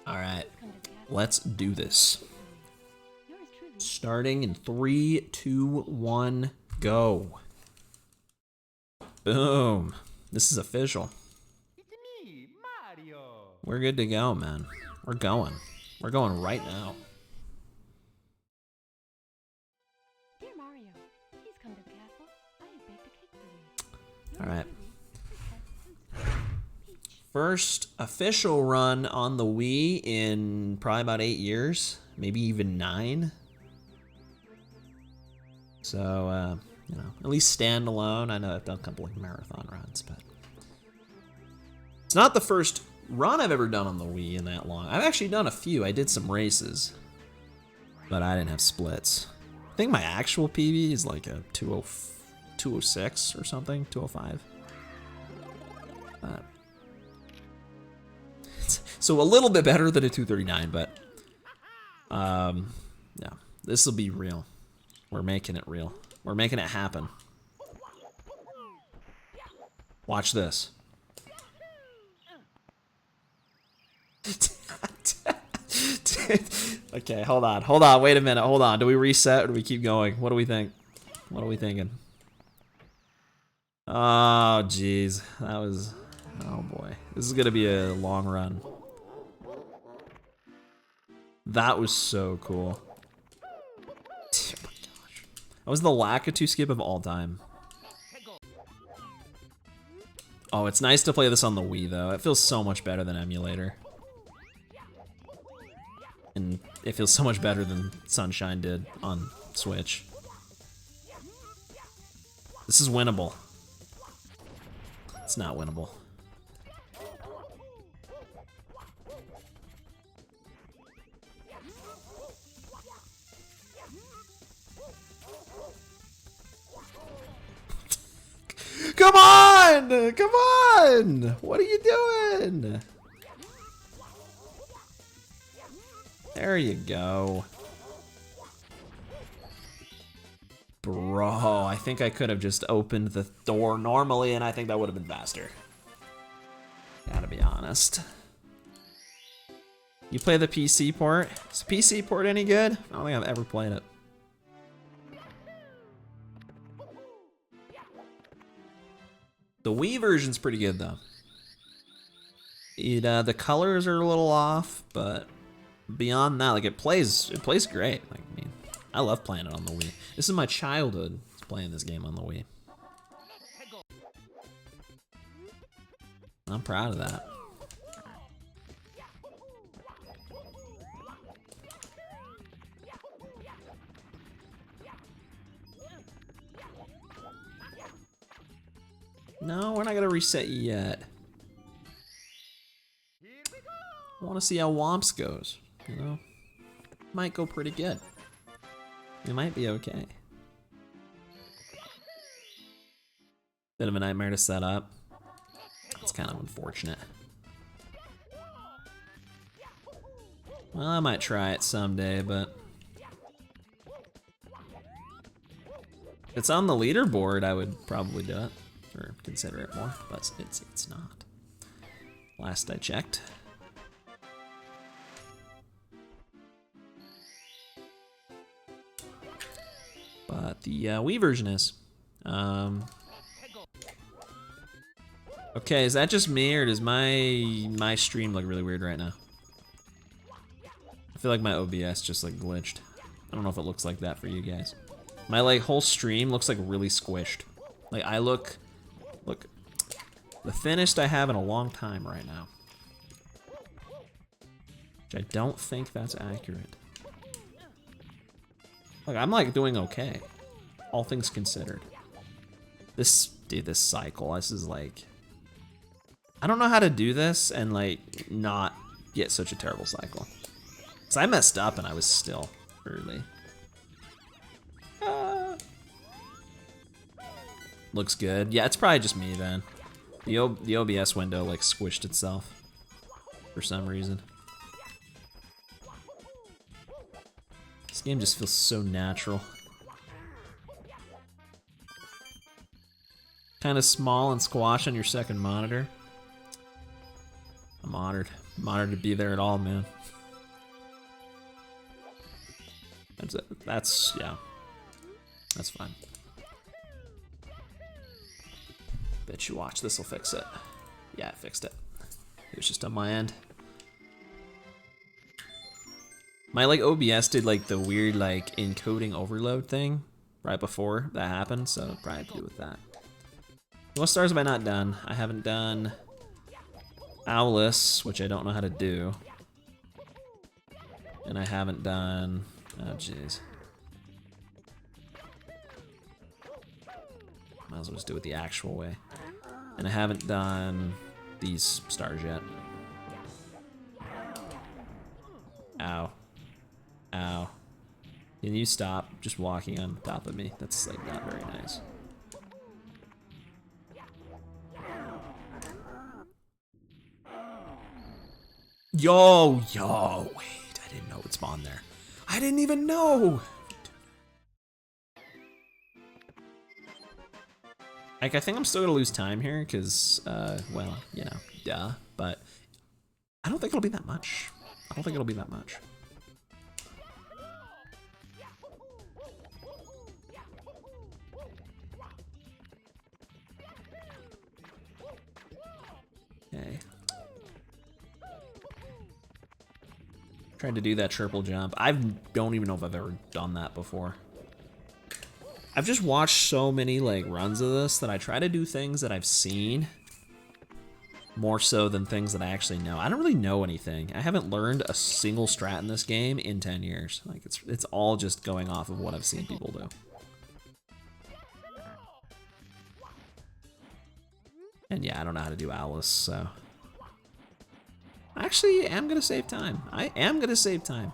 Alright, let's do this. Starting in 3, 2, 1, go. Boom. This is official. We're good to go, man. We're going. We're going right now. Alright. First official run on the Wii in probably about 8 years, maybe even 9. So, you know, at least standalone. I know I've done a couple of marathon runs, but it's not the first run I've ever done on the Wii in that long. I've actually done a few. I did some races, but I didn't have splits. I think my actual PB is like a 206 or something, 205. So a little bit better than a 239, but yeah, this will be real. We're making it real. We're making it happen. Watch this. Okay, hold on, wait a minute, hold on. Do we reset or do we keep going? What do we think? What are we thinking? Oh, jeez, that was, oh boy. This is gonna be a long run. That was so cool. Oh my gosh. That was the Lakitu skip of all time. Oh, it's nice to play this on the Wii though. It feels so much better than emulator. And it feels so much better than Sunshine did on Switch. This is winnable. It's not winnable. Come on! Come on! What are you doing? There you go. Bro, I think I could have just opened the door normally and I think that would have been faster. Gotta be honest. You play the PC port? Is the PC port any good? I don't think I've ever played it. The Wii version's pretty good though. The colors are a little off, but beyond that, like it plays great. Like, I mean, I love playing it on the Wii. This is my childhood playing this game on the Wii. I'm proud of that. No, we're not gonna reset yet. I want to see how Womps goes, you know? Might go pretty good. It might be okay. Bit of a nightmare to set up. It's kind of unfortunate. Well, I might try it someday, but if it's on the leaderboard, I would probably do it. Or consider it more, but it's not. Last I checked. But the Wii version is. Okay, is that just me or does my stream look really weird right now? I feel like my OBS just like glitched. I don't know if it looks like that for you guys. My like whole stream looks like really squished. Like I look the thinnest I have in a long time right now. Which I don't think that's accurate. Look, I'm like doing okay. All things considered. This cycle, this is like, I don't know how to do this and like not get such a terrible cycle. So I messed up and I was still early. Looks good. Yeah, it's probably just me then. The OBS window like squished itself for some reason. This game just feels so natural. Kind of small and squash on your second monitor. I'm I'm honored. I'm honored to be there at all, man. That's yeah. That's fine. Bet you watch, this'll fix it. Yeah, it fixed it. It was just on my end. My like OBS did like the weird like encoding overload thing right before that happened, so it'll probably have to do with that. What stars have I not done? I haven't done Owlus, which I don't know how to do. And I haven't done, oh jeez. Might as well just do it the actual way. And I haven't done these stars yet. Ow. Ow. Can you stop just walking on top of me? That's like not very nice. Yo, wait, I didn't know it spawned there. I didn't even know. Like, I think I'm still gonna lose time here because, well, you know, duh, but I don't think it'll be that much. I don't think it'll be that much. Okay. Tried to do that triple jump. I don't even know if I've ever done that before. I've just watched so many like runs of this that I try to do things that I've seen more so than things that I actually know. I don't really know anything. I haven't learned a single strat in this game in 10 years. Like it's all just going off of what I've seen people do. And yeah, I don't know how to do Alice, so. Actually, I am gonna save time. I am gonna save time.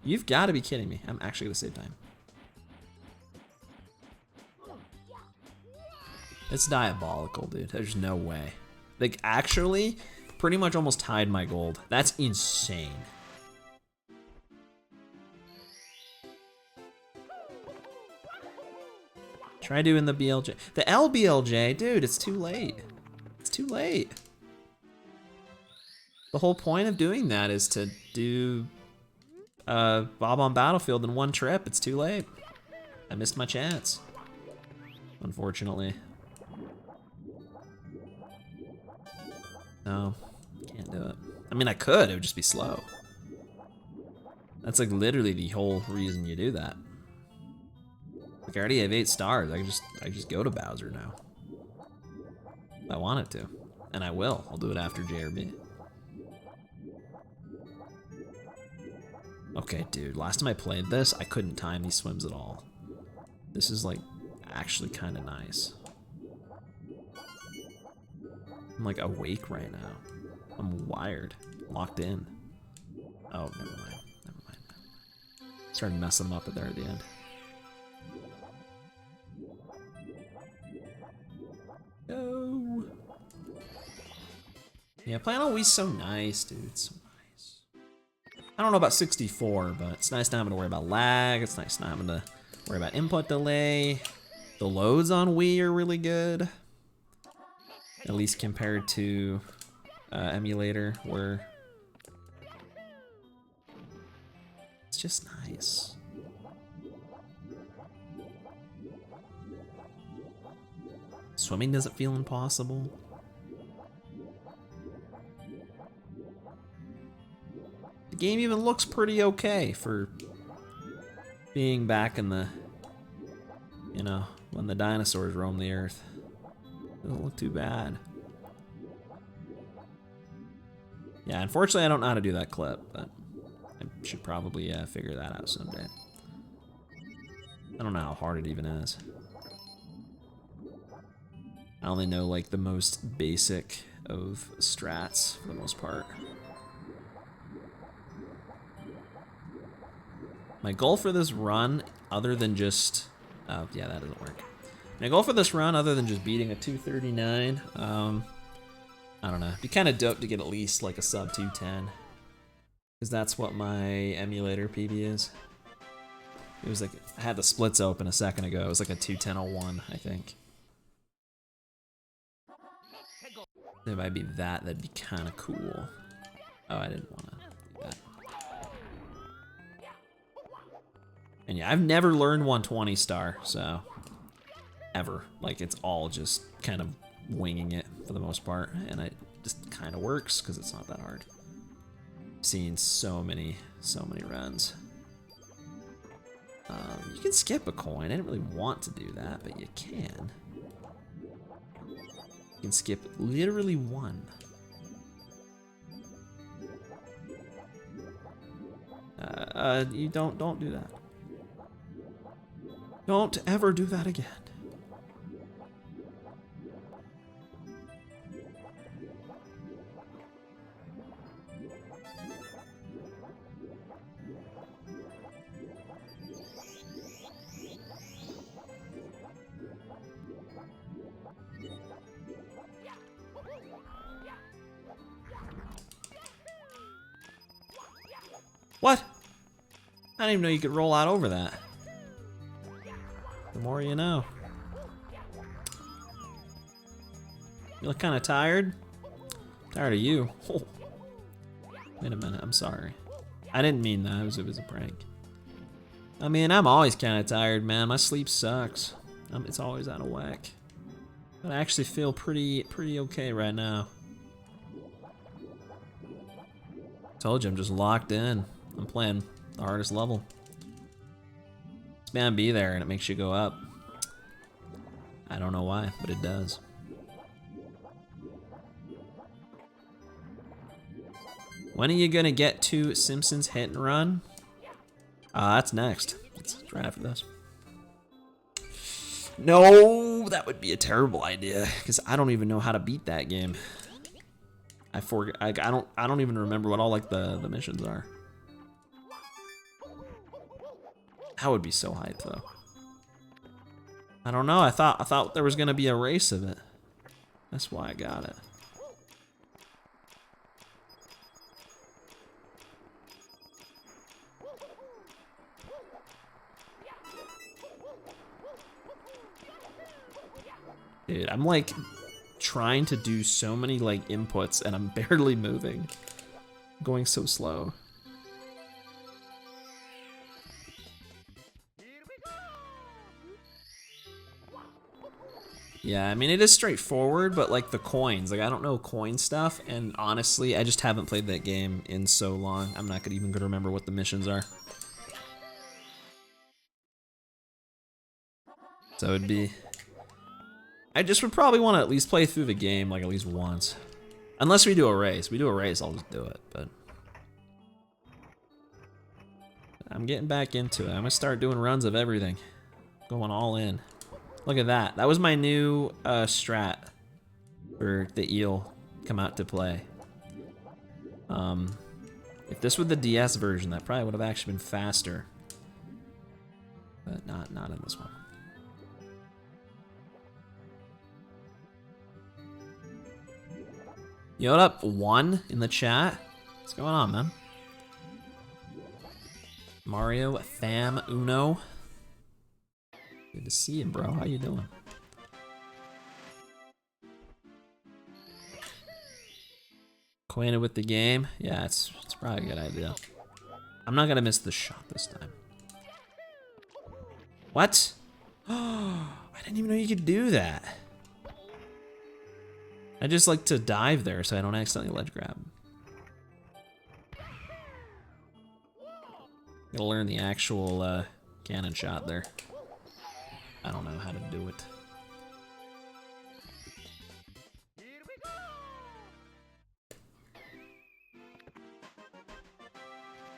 You've gotta be kidding me. I'm actually gonna save time. It's diabolical, dude. There's no way. Like, actually, pretty much almost tied my gold. That's insane. Try doing the BLJ. The LBLJ, dude, it's too late. It's too late. The whole point of doing that is to do Bob on Battlefield in one trip. It's too late. I missed my chance, unfortunately. No, can't do it. I mean, I could, it would just be slow. That's like literally the whole reason you do that. Like I already have 8 stars, I just go to Bowser now. If I wanted to, and I will. I'll do it after JRB. Okay, dude, last time I played this, I couldn't time these swims at all. This is like actually kind of nice. I'm like awake right now. I'm wired, locked in. Oh, never mind, never mind. Started messing them up there at the end. Go. Yeah, playing on Wii's so nice, dude. It's so nice. I don't know about 64, but it's nice not having to worry about lag. It's nice not having to worry about input delay. The loads on Wii are really good. At least compared to emulator, where it's just nice. Swimming doesn't feel impossible. The game even looks pretty okay for being back in the, you know, when the dinosaurs roamed the earth. Doesn't look too bad. Yeah, unfortunately I don't know how to do that clip, but I should probably figure that out someday. I don't know how hard it even is. I only know like the most basic of strats for the most part. My goal for this run, other than just, oh yeah, that doesn't work. My goal for this run, other than just beating a 239, I don't know. It'd be kind of dope to get at least like a sub 210, because that's what my emulator PB is. It was like, I had the splits open a second ago. It was like a 210.01, I think. It might be that. That'd be kind of cool. Oh, I didn't want to do that. And yeah, I've never learned 120 star, so ever. Like, it's all just kind of winging it for the most part, and it just kind of works because it's not that hard. I've seen so many runs. You can skip a coin. I didn't really want to do that, but you can. You can skip literally one. You don't do that. Don't ever do that again. What? I didn't even know you could roll out over that. The more you know. You look kind of tired? Tired of you. Oh. Wait a minute, I'm sorry. I didn't mean that, it was a prank. I mean, I'm always kind of tired, man. My sleep sucks. It's always out of whack. But I actually feel pretty okay right now. Told you, I'm just locked in. I'm playing the hardest level. It's bound to be there and it makes you go up. I don't know why, but it does. When are you gonna get to Simpsons Hit and Run? That's next. It's right after this. No, that would be a terrible idea because I don't even know how to beat that game. I don't even remember what all like the missions are. That would be so hype though. I don't know. I thought there was gonna be a race of it. That's why I got it. Dude, I'm like trying to do so many like inputs and I'm barely moving. I'm going so slow. Yeah, I mean it is straightforward, but like the coins, like I don't know coin stuff, and honestly, I just haven't played that game in so long. I'm not even gonna remember what the missions are. So it'd be, I just would probably want to at least play through the game like at least once. Unless we do a race. We do a race, I'll just do it, but I'm getting back into it. I'm gonna start doing runs of everything. Going all in. Look at that. That was my new strat for the eel come out to play. If this were the DS version, that probably would have actually been faster. But not in this one. Yo, what up? 1 in the chat? What's going on, man? Mario Fam Uno. Good to see you, bro. How you doing? Acquainted with the game? Yeah, it's probably a good idea. I'm not gonna miss the shot this time. What? Oh, I didn't even know you could do that. I just like to dive there so I don't accidentally ledge grab. Gotta learn the actual cannon shot there. I don't know how to do it.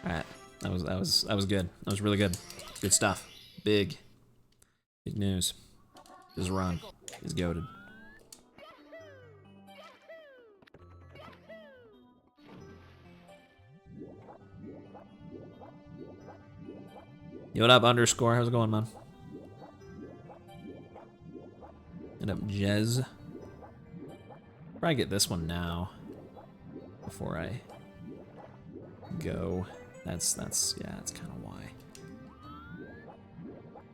All right, that was good. That was really good. Good stuff. Big news. This run is goated. Yo, what up, underscore? How's it going, man? Hit up Jez. Probably get this one now before I go. That's yeah, that's kind of why.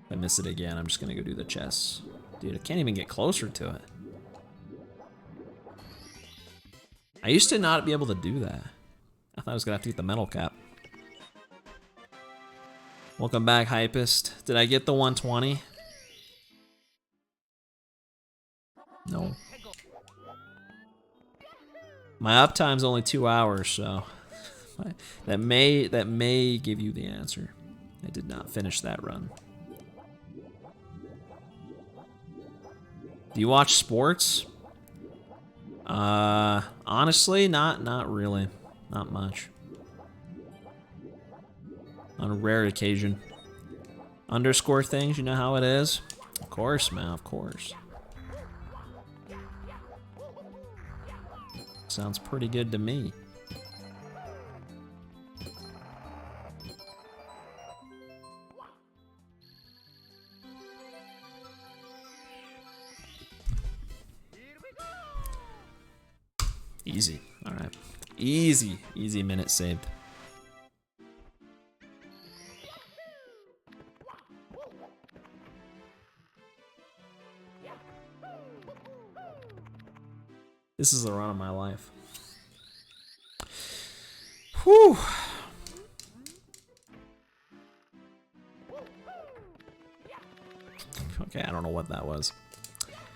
If I miss it again, I'm just gonna go do the chess. Dude, I can't even get closer to it. I used to not be able to do that. I thought I was gonna have to get the metal cap. Welcome back, Hypest. Did I get the 120? No. My uptime's only 2 hours, so that may give you the answer. I did not finish that run. Do you watch sports? Honestly, not really. Not much. On a rare occasion. Underscore things, you know how it is? Of course, man, of course. Sounds pretty good to me. Easy. All right. Easy minute saved. This is the run of my life. Whew. Okay, I don't know what that was.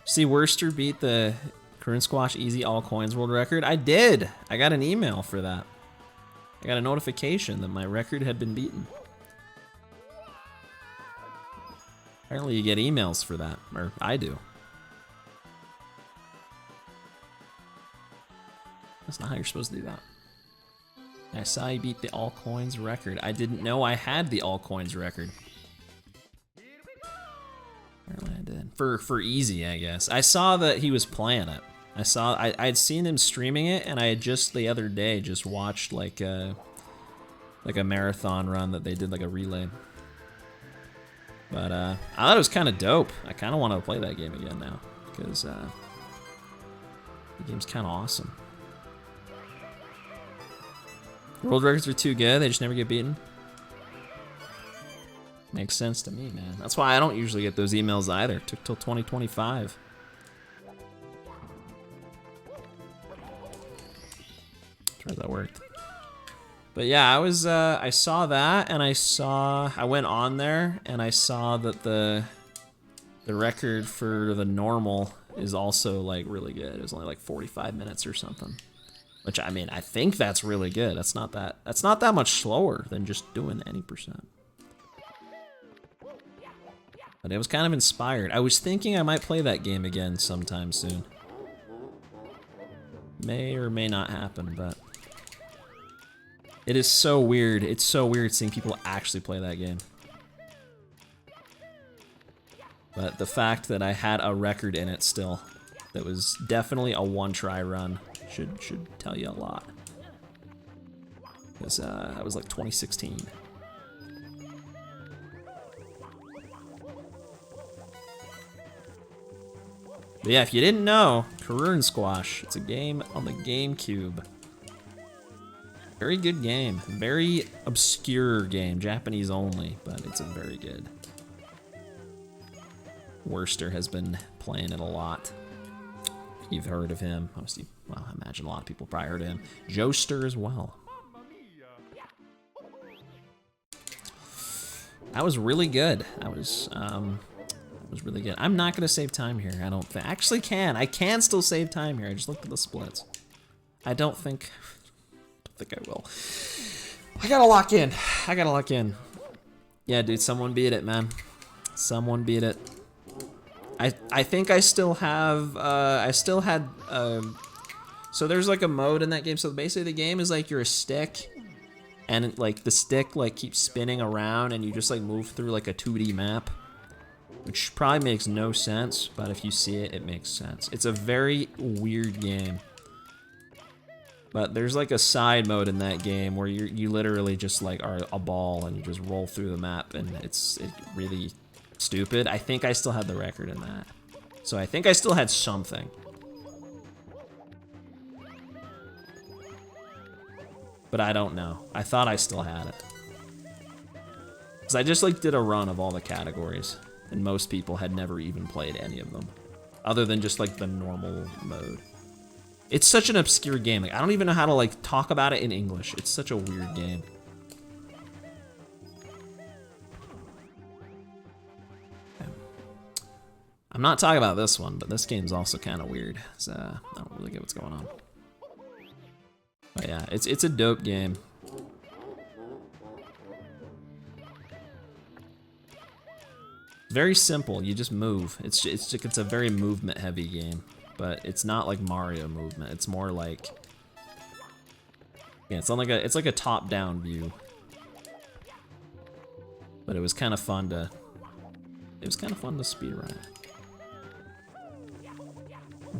See, Worcester beat the Current Squash Easy All Coins world record. I did. I got an email for that. I got a notification that my record had been beaten. Apparently you get emails for that, or I do. That's not how you're supposed to do that. I saw you beat the All Coins record. I didn't know I had the All Coins record. Apparently I did. For easy, I guess. I saw that he was playing it. I'd seen him streaming it, and I had just the other day just watched like a marathon run that they did, like a relay. But I thought it was kind of dope. I kind of want to play that game again now, because the game's kind of awesome. World records are too good, they just never get beaten. Makes sense to me, man. That's why I don't usually get those emails either. It took till 2025. Try that worked. But yeah, I saw that, and I went on there, and I saw that the record for the normal is also like really good. It was only like 45 minutes or something. Which, I mean, I think that's really good. That's not that much slower than just doing any percent. But it was kind of inspired. I was thinking I might play that game again sometime soon. May or may not happen, but it is so weird. It's so weird seeing people actually play that game. But the fact that I had a record in it still, that was definitely a one-try run, should tell you a lot. Because that was like 2016. But yeah, if you didn't know, Current Squash, it's a game on the GameCube. Very good game. Very obscure game. Japanese only, but it's a very good. Worcester has been playing it a lot. You've heard of him. Obviously, well, I imagine a lot of people probably heard of him. Joester as well. That was really good. That was really good. I'm not gonna save time here. I don't think. Actually, I can still save time here. I just looked at the splits. I don't think I will. I gotta lock in. Yeah, dude. Someone beat it, man. Someone beat it. I think I still have, so there's like a mode in that game. So basically the game is like you're a stick, and like the stick like keeps spinning around, and you just like move through like a 2D map, which probably makes no sense, but if you see it, it makes sense. It's a very weird game. But there's like a side mode in that game where you literally just like are a ball and you just roll through the map, and it's really stupid. I think I still had the record in that. So I think I still had something. But I don't know. I thought I still had it. Because I just like did a run of all the categories, and most people had never even played any of them, other than just like the normal mode. It's such an obscure game. Like, I don't even know how to like talk about it in English. It's such a weird game. Okay. I'm not talking about this one, but this game's also kind of weird. So I don't really get what's going on. But yeah, it's a dope game. Very simple. You just move. It's a very movement heavy game, but it's not like Mario movement. It's more like, yeah, it's like a top down view. But it was kind of fun to speedrun.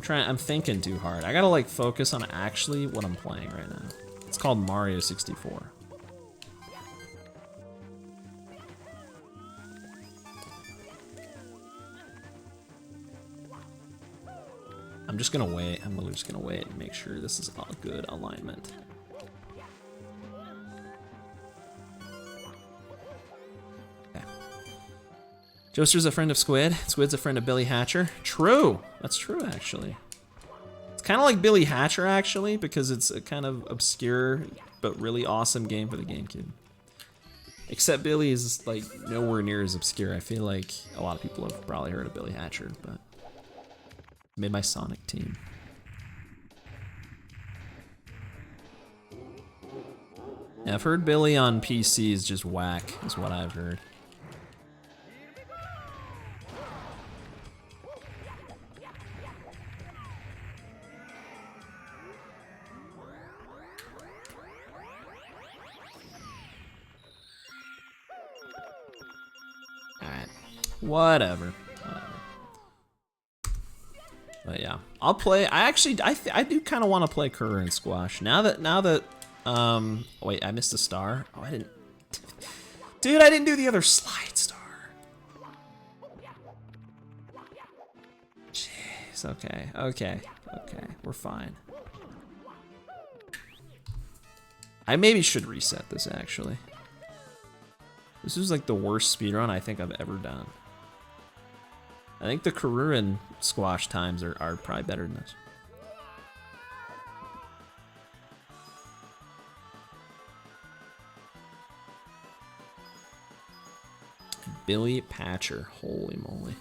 I'm thinking too hard. I gotta like focus on actually what I'm playing right now. It's called Mario 64. I'm just gonna wait. I'm literally just gonna wait and make sure this is a good alignment. Okay. Joester's a friend of Squid. Squid's a friend of Billy Hatcher. True. That's true, actually. It's kind of like Billy Hatcher, actually, because it's a kind of obscure but really awesome game for the GameCube. Except Billy is like nowhere near as obscure. I feel like a lot of people have probably heard of Billy Hatcher, but made my Sonic team. Yeah, I've heard Billy on PC is just whack, is what I've heard. Alright. Whatever. But yeah, I'll play. I do kind of want to play Current Squash now that wait, I missed a star. Oh, I didn't. Dude, I didn't do the other slide star. Jeez. Okay. We're fine. I maybe should reset this actually. This is like the worst speedrun I think I've ever done. I think the Karurin squash times are probably better than this. Billy Patcher, holy moly.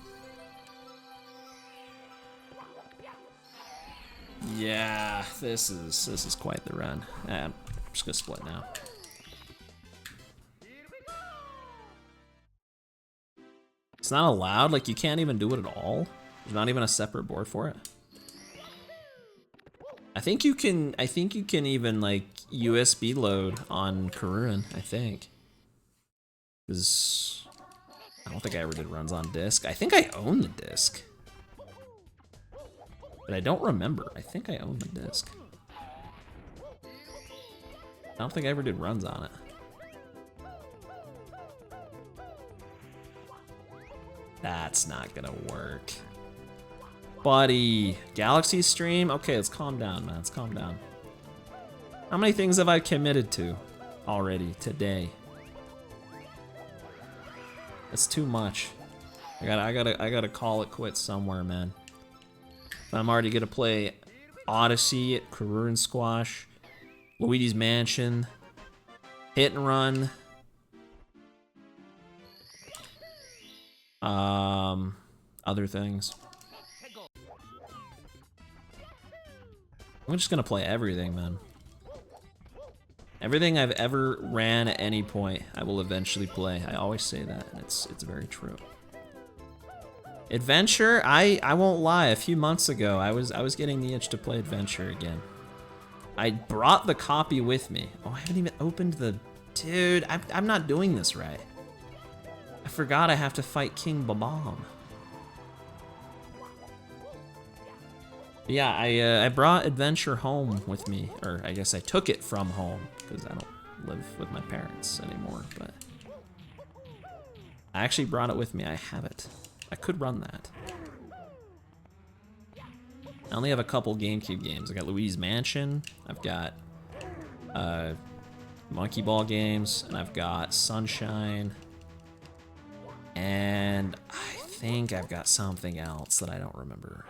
Yeah, this is quite the run. I'm just gonna split now. It's not allowed? Like, you can't even do it at all? There's not even a separate board for it? I think you can even, like, USB load on Karurin, I think. Because I don't think I ever did runs on disc. I think I own the disc. But I don't remember. I think I own the disc. I don't think I ever did runs on it. That's not gonna work. Buddy, Galaxy stream? Okay, let's calm down, man. Let's calm down. How many things have I committed to already today? That's too much. I gotta call it quits somewhere, man. I'm already gonna play Odyssey, Karurin Squash, Luigi's Mansion, Hit and Run. Other things. I'm just gonna play everything, man. Everything I've ever ran at any point, I will eventually play. I always say that, and it's very true. Adventure, I won't lie. A few months ago, I was getting the itch to play Adventure again. I brought the copy with me. Oh, I haven't even opened the. Dude, I'm not doing this right. I forgot I have to fight King Babam. Yeah, I brought Adventure home with me, or I guess I took it from home because I don't live with my parents anymore. But I actually brought it with me. I have it. I could run that. I only have a couple GameCube games. I got Luigi's Mansion. I've got Monkey Ball games, and I've got Sunshine. And I think I've got something else that I don't remember.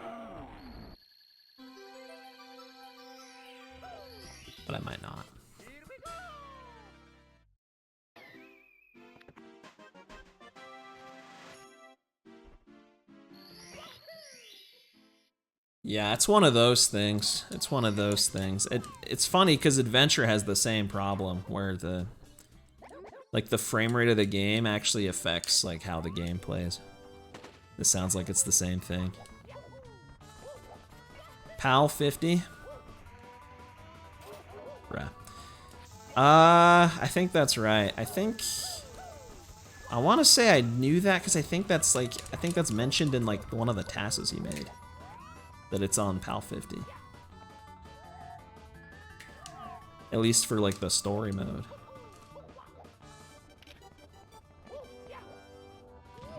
but I might not. Yeah, it's one of those things. It's one of those things. It's funny because Adventure has the same problem where the frame rate of the game actually affects like how the game plays. This sounds like it's the same thing. PAL 50. Bruh. I think that's right. I want to say I knew that because I think that's mentioned in like one of the tasks he made. That it's on PAL 50. At least for like the story mode.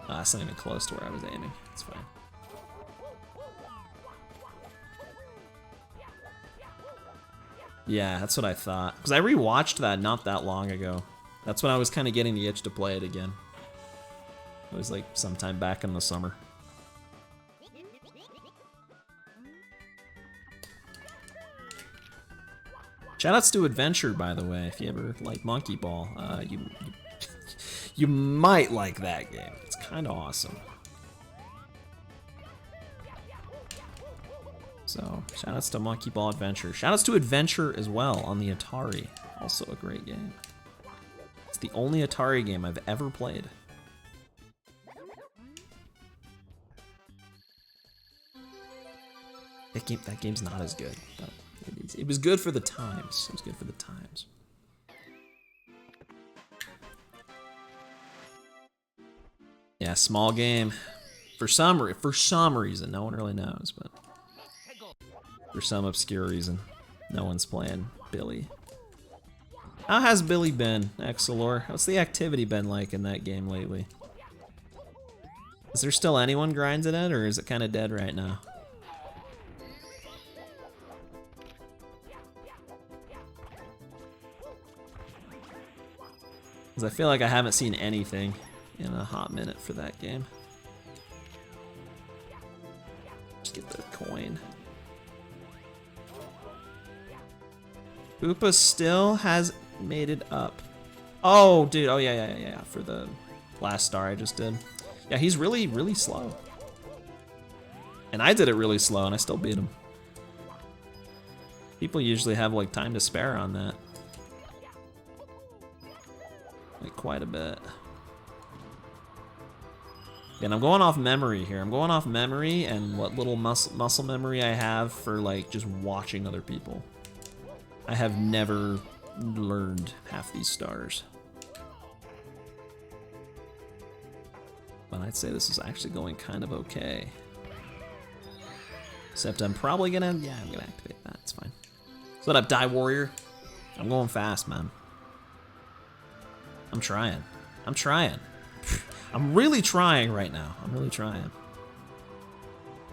That's not even close to where I was aiming. It's fine. Yeah, that's what I thought. Because I rewatched that not that long ago. That's when I was kind of getting the itch to play it again. It was like sometime back in the summer. Shoutouts to Adventure, by the way. If you ever like Monkey Ball, you might like that game. It's kind of awesome. So, shoutouts to Monkey Ball Adventure. Shoutouts to Adventure as well on the Atari. Also a great game. It's the only Atari game I've ever played. That game's not as good, but it was good for the times. It was good for the times. Yeah, small game. For some reason, no one really knows, but for some obscure reason, no one's playing Billy. How has Billy been, Excelor? What's the activity been like in that game lately? Is there still anyone grinding it, or is it kind of dead right now? Because I feel like I haven't seen anything in a hot minute for that game. Just get the coin. Koopa still has made it up. Oh, dude. Oh, yeah. For the last star I just did. Yeah, he's really, really slow. And I did it really slow, and I still beat him. People usually have, like, time to spare on that. Like, quite a bit. And I'm going off memory here. I'm going off memory and what little muscle memory I have for, like, just watching other people. I have never learned half these stars. But I'd say this is actually going kind of okay. Except I'm probably gonna, yeah, I'm gonna activate that, it's fine. So what up, Die Warrior? I'm going fast, man. I'm trying. I'm really trying right now. I'm really trying.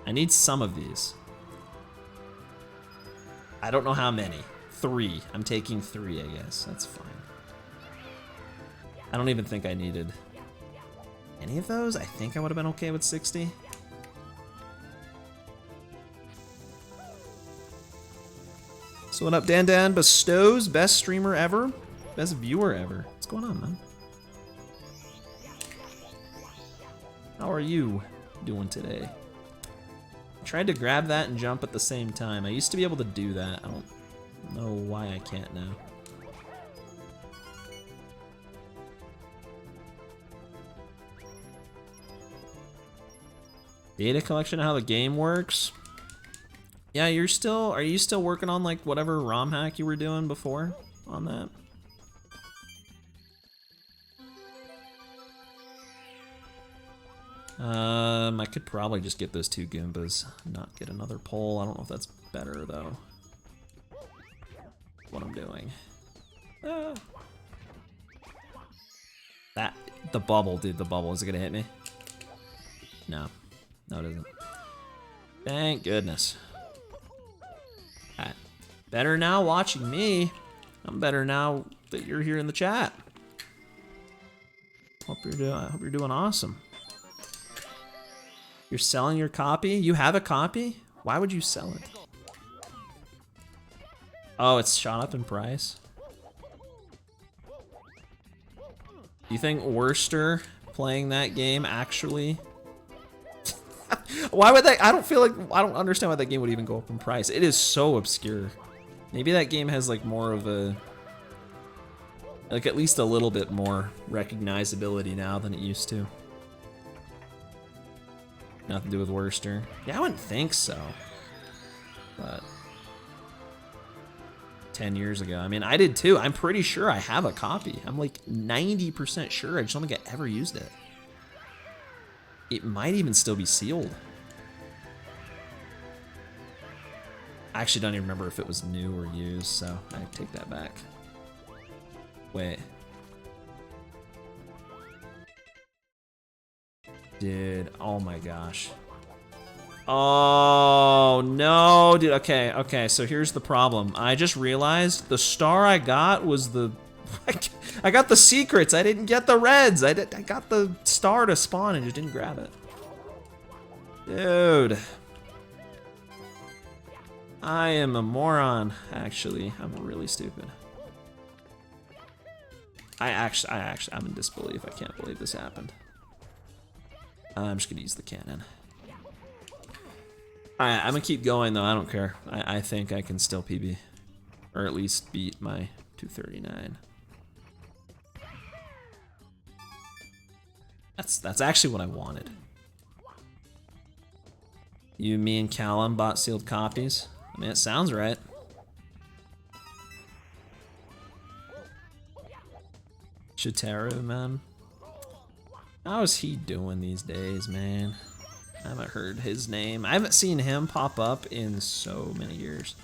I need some of these. I don't know how many. 3. I'm taking 3, I guess. That's fine. I don't even think I needed any of those. I think I would have been okay with 60. So what up, Dan Bestows? Best streamer ever? Best viewer ever. What's going on, man? How are you doing today? I tried to grab that and jump at the same time. I used to be able to do that. I don't know why I can't now. Data collection, how the game works. Yeah, are you still working on like whatever ROM hack you were doing before on that? I could probably just get those 2 Goombas, not get another pole. I don't know if that's better though. What I'm doing. The bubble, dude, the bubble. Is it gonna hit me? No. No, it isn't. Thank goodness. Alright. Better now watching me. I'm better now that you're here in the chat. I hope you're doing awesome. You're selling your copy? You have a copy? Why would you sell it? Oh, it's shot up in price. Do you think Worcester playing that game actually? Why would that? I don't understand why that game would even go up in price. It is so obscure. Maybe that game has like more of a, like at least a little bit more recognizability now than it used to. Nothing to do with Worcester. Yeah, I wouldn't think so. But 10 years ago, I mean, I did too. I'm pretty sure I have a copy. I'm like 90% sure. I just don't think I ever used it. It might even still be sealed. I actually don't even remember if it was new or used, so I take that back. Wait. Dude, oh my gosh. Oh no, dude. Okay, so here's the problem. I just realized the star I got was the I got the secrets. I didn't get the reds. I got the star to spawn and just didn't grab it. Dude. I am a moron, actually. I'm really stupid. I'm in disbelief. I can't believe this happened. I'm just gonna use the cannon. Alright, I'm gonna keep going though, I don't care. I think I can still PB. Or at least beat my 239. That's actually what I wanted. You, me, and Callum bought sealed copies. I mean, it sounds right. Shitaru, man. How is he doing these days, man? I haven't heard his name. I haven't seen him pop up in so many years.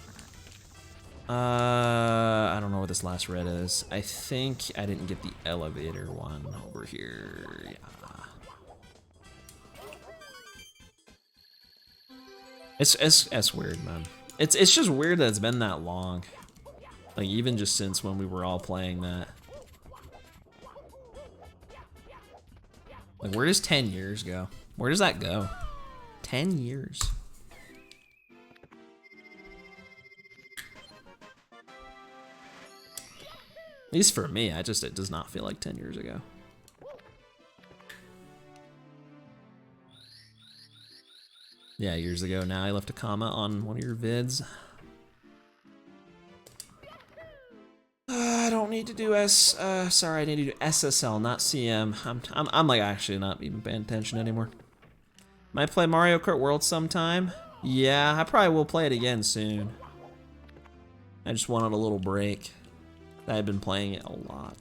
I don't know what this last red is. I think I didn't get the elevator one over here. Yeah. It's weird, man. It's just weird that it's been that long. Like even just since when we were all playing that. Like where does 10 years go? Where does that go? 10 years. At least for me, it does not feel like 10 years ago. Yeah, years ago now. I left a comment on one of your vids. I don't need to do sorry, I need to do SSL, not CM. I'm like actually not even paying attention anymore. Might play Mario Kart World sometime. Yeah, I probably will play it again soon. I just wanted a little break. I've been playing it a lot.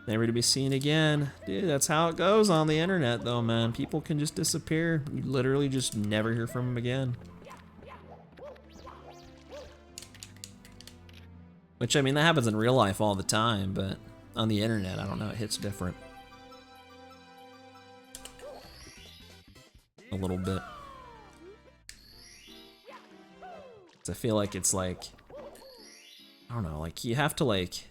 Never to be seen again. Dude, that's how it goes on the internet though, man. People can just disappear. You literally just never hear from them again. Which, I mean, that happens in real life all the time, but on the internet, I don't know, it hits different. A little bit. 'Cause I feel like it's like, I don't know, like you have to like,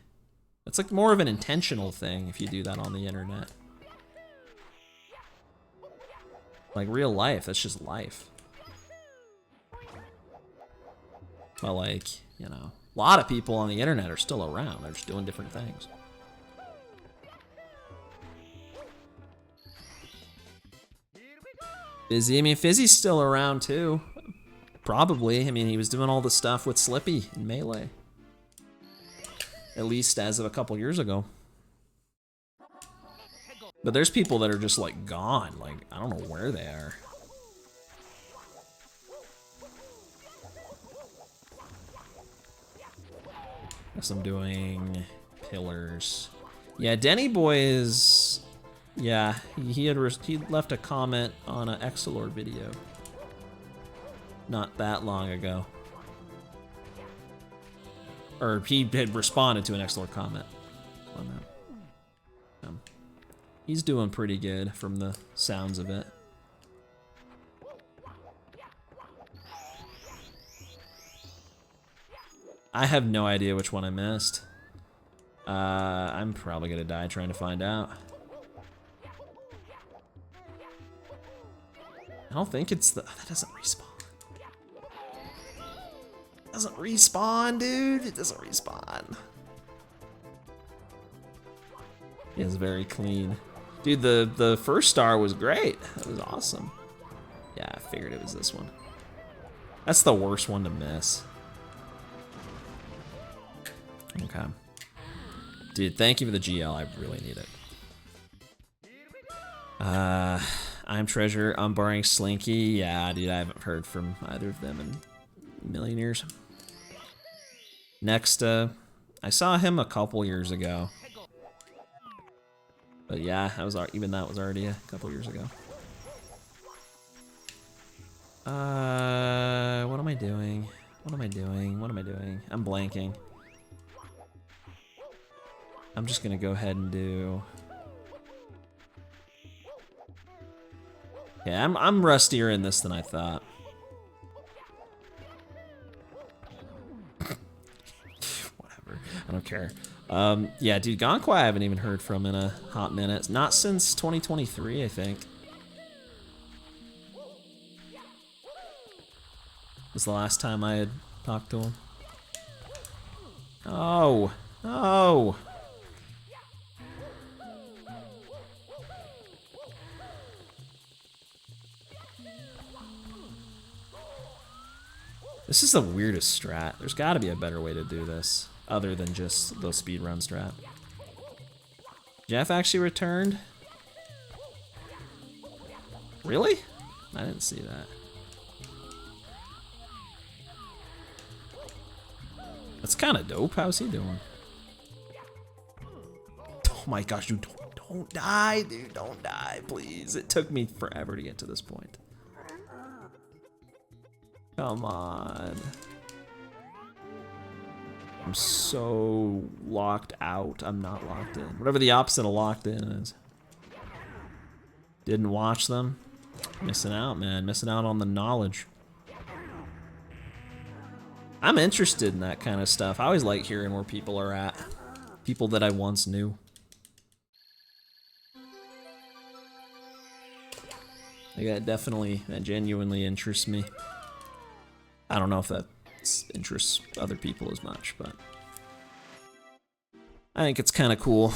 it's like more of an intentional thing if you do that on the internet. Like real life, that's just life. But like, you know, a lot of people on the internet are still around, they're just doing different things. Fizzy, I mean, Fizzy's still around too. Probably, I mean, he was doing all the stuff with Slippy in Melee. At least as of a couple years ago. But there's people that are just like gone, like, I don't know where they are. Guess I'm doing pillars. Yeah, Denny Boy is, yeah, he left a comment on an Exilor video not that long ago. Or he had responded to an Exilor comment on that. He's doing pretty good from the sounds of it. I have no idea which one I missed. I'm probably gonna die trying to find out. I don't think it's the, that doesn't respawn. Doesn't respawn, dude. It doesn't respawn. It's very clean. Dude, the first star was great. That was awesome. Yeah, I figured it was this one. That's the worst one to miss. Okay. Dude, thank you for the GL. I really need it. I'm Treasure. I'm barring Slinky. Yeah, dude, I haven't heard from either of them in a million years. Next, I saw him a couple years ago. But yeah, that was even that was already a couple years ago. What am I doing? What am I doing? What am I doing? I'm blanking. I'm just gonna go ahead and do. Yeah, I'm rustier in this than I thought. Whatever, I don't care. Yeah, dude, Gonquai I haven't even heard from in a hot minute. Not since 2023, I think. Was the last time I had talked to him. Oh, no. This is the weirdest strat. There's got to be a better way to do this, other than just the speedrun strat. Jeff actually returned? Really? I didn't see that. That's kind of dope. How's he doing? Oh my gosh, dude, don't die, dude. Don't die, please. It took me forever to get to this point. Come on. I'm so locked out. I'm not locked in. Whatever the opposite of locked in is. Didn't watch them. Missing out, man. Missing out on the knowledge. I'm interested in that kind of stuff. I always like hearing where people are at. People that I once knew. Like, that definitely, that genuinely interests me. I don't know if that interests other people as much, but I think it's kind of cool.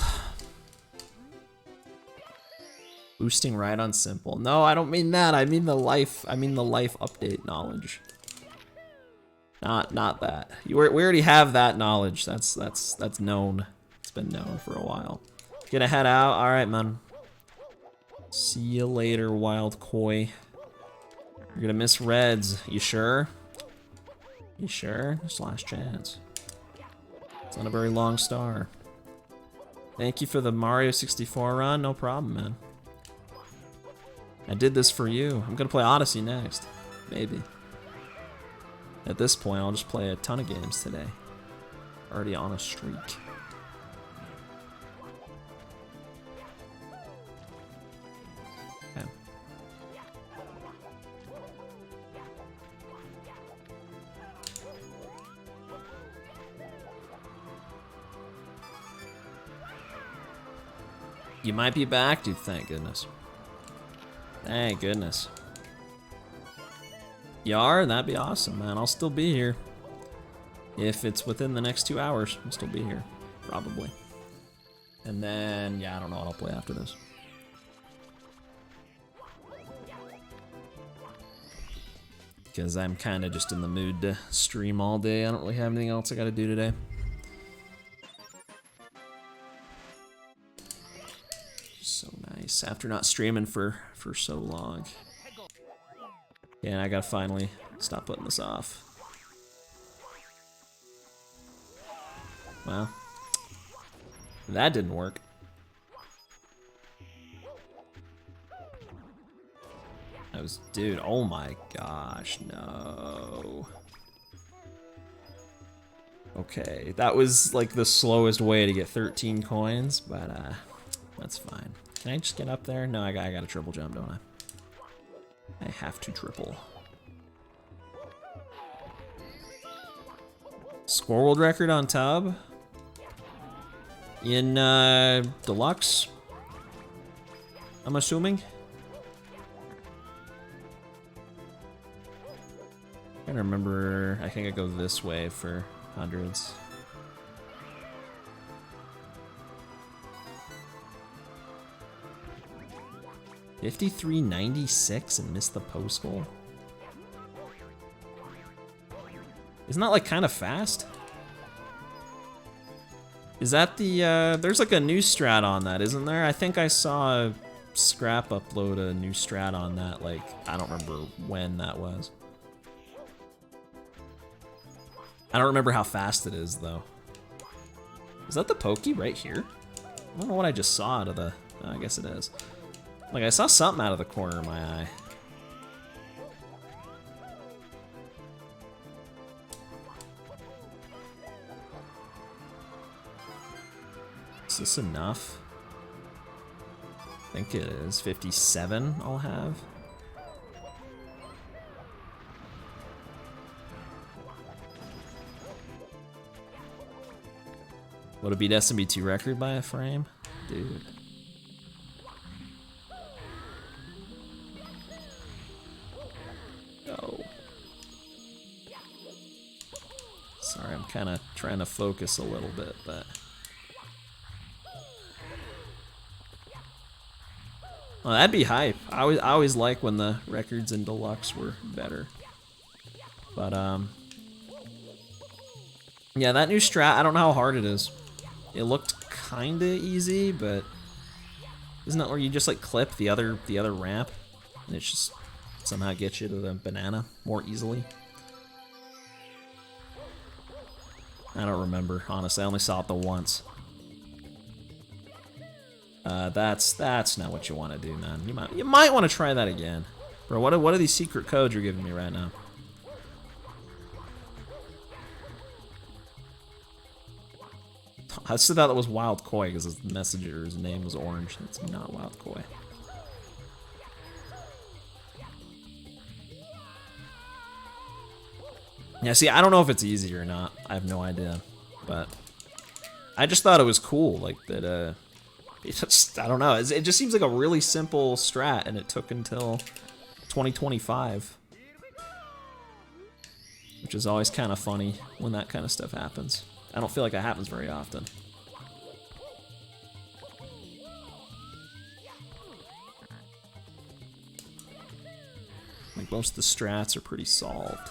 Boosting right on simple. No, I don't mean that. I mean the life. I mean the life update knowledge. Not that. We already have that knowledge. That's known. It's been known for a while. Gonna head out. All right, man. See you later, Wild Koi. You're gonna miss Reds. You sure? You sure? It's last chance. It's not a very long star. Thank you for the Mario 64 run. No problem, man. I did this for you. I'm gonna play Odyssey next. Maybe. At this point, I'll just play a ton of games today. Already on a streak. Okay. You might be back, dude. Thank goodness. Thank goodness. You are? That'd be awesome, man. I'll still be here. If it's within the next 2 hours, I'll still be here. Probably. And then, yeah, I don't know what I'll play after this. Because I'm kind of just in the mood to stream all day. I don't really have anything else I gotta do today. So nice. After not streaming for so long. Yeah, and I gotta finally stop putting this off. Well, that didn't work. I was, dude, oh my gosh, no. Okay, that was like the slowest way to get 13 coins, but that's fine. Can I just get up there? No, I gotta triple jump, don't I? I have to triple. Score world record on tub? In deluxe? I'm assuming. trying to remember. I think I go this way for hundreds. $53.96 and missed the post hole. Isn't that like kind of fast? Is that the, there's like a new strat on that, isn't there? I think I saw Scrap upload a new strat on that, like, I don't remember when that was. I don't remember how fast it is, though. Is that the pokey right here? I don't know what I just saw out of the, I guess it is. Like, I saw something out of the corner of my eye. Is this enough? I think it is. 57 I'll have. Would it beat SMB2 record by a frame? Dude. Oh. Sorry, I'm kind of trying to focus a little bit, but... Well, that'd be hype. I always like when the records in Deluxe were better. But, yeah, that new strat, I don't know how hard it is. It looked kinda easy, but isn't that where you just like clip the other ramp and it just somehow gets you to the banana more easily? I don't remember, honestly. I only saw it the once. That's not what you want to do, man. You might want to try that again. Bro, what are these secret codes you're giving me right now? I said that was Wild Koi because his messenger's name was Orange. That's not Wild Koi. Yeah, see, I don't know if it's easy or not. I have no idea. But I just thought it was cool, like that, I don't know. It just seems like a really simple strat, and it took until 2025. Which is always kind of funny when that kind of stuff happens. I don't feel like that happens very often. Like most of the strats are pretty solved.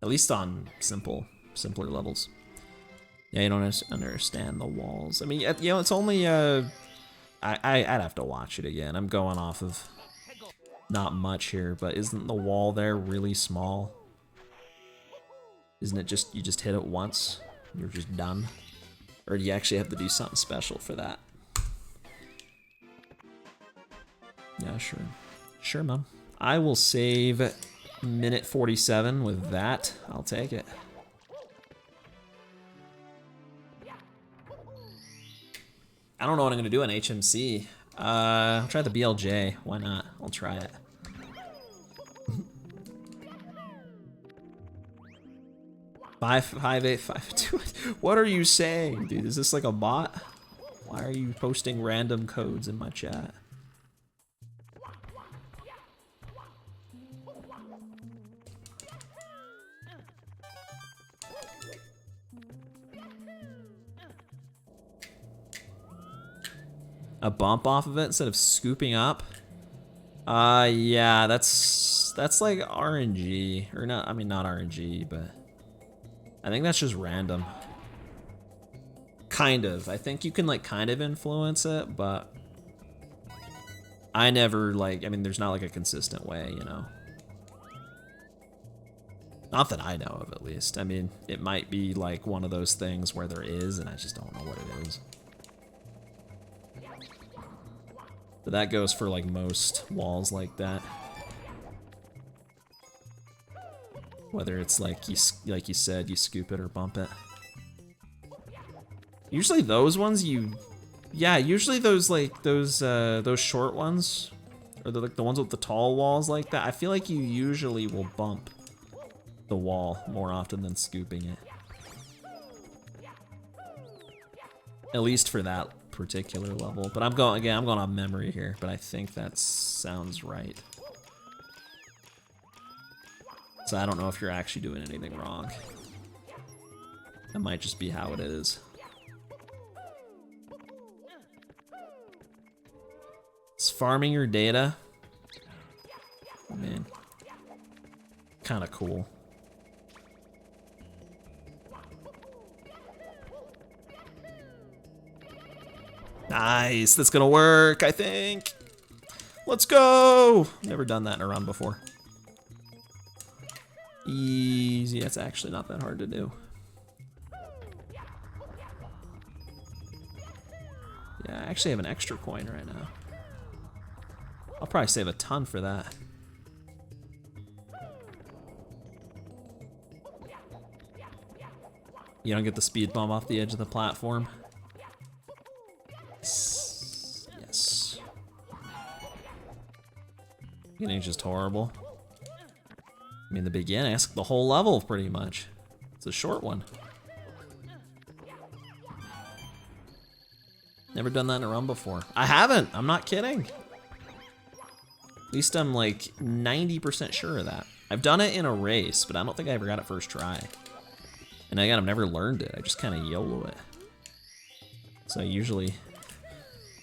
At least on simpler levels. Yeah, you don't understand the walls. I mean, you know, it's only, I'd have to watch it again. I'm going off of not much here, but isn't the wall there really small? Isn't it just, you just hit it once, you're just done? Or do you actually have to do something special for that? Yeah, sure. Sure, man. I will save minute 47 with that. I'll take it. I don't know what I'm gonna do on HMC. I'll try the BLJ. Why not? I'll try it. Five, 8, 5, 2. What are you saying, dude? Is this like a bot? Why are you posting random codes in my chat? A bump off of it instead of scooping up? Yeah, that's like RNG. Or not, I mean not RNG, but I think that's just random. Kind of. I think you can like kind of influence it, but I never like, I mean there's not like a consistent way, you know. Not that I know of, at least. I mean, it might be like one of those things where there is, and I just don't know what it is. But that goes for like most walls like that. Whether it's like you said, you scoop it or bump it. Usually those ones yeah, usually those like those short ones, or like the ones with the tall walls like that. I feel like you usually will bump the wall more often than scooping it. At least for that particular level. But I'm going on memory here, but I think that sounds right. So I don't know if you're actually doing anything wrong. That might just be how it is. Is farming your data? I mean, kind of cool. Nice, that's gonna work, I think. Let's go! Never done that in a run before. Easy, that's actually not that hard to do. Yeah, I actually have an extra coin right now. I'll probably save a ton for that. You don't get the speed bump off the edge of the platform? Yes. Beginning's just horrible. I mean, the beginning, it's the whole level pretty much. It's a short one. Never done that in a run before. I haven't, I'm not kidding. At least I'm like 90% sure of that. I've done it in a race, but I don't think I ever got it first try. And again, I've never learned it. I just kind of YOLO it. So usually,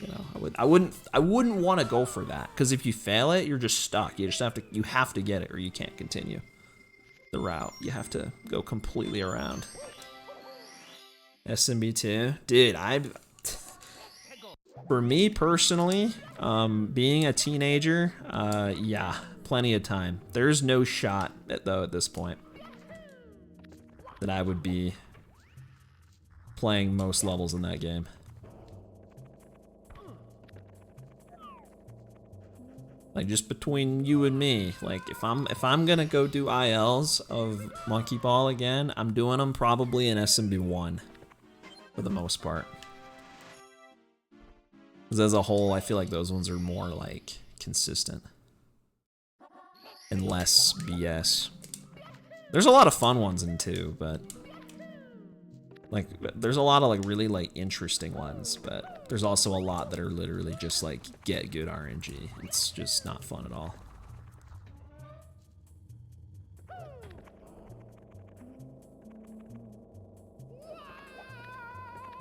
you know, I wouldn't want to go for that, because if you fail it, you're just stuck. You have to get it, or you can't continue the route. You have to go completely around. SMB2, dude. For me personally, being a teenager, yeah, plenty of time. There's no shot though at this point that I would be playing most levels in that game. Like, just between you and me, like if I'm gonna go do ILs of Monkey Ball again, I'm doing them probably in SMB1 for the most part. Because as a whole, I feel like those ones are more like consistent and less BS. There's a lot of fun ones in 2, but like there's a lot of like really like interesting ones, but there's also a lot that are literally just like get good RNG. It's just not fun at all.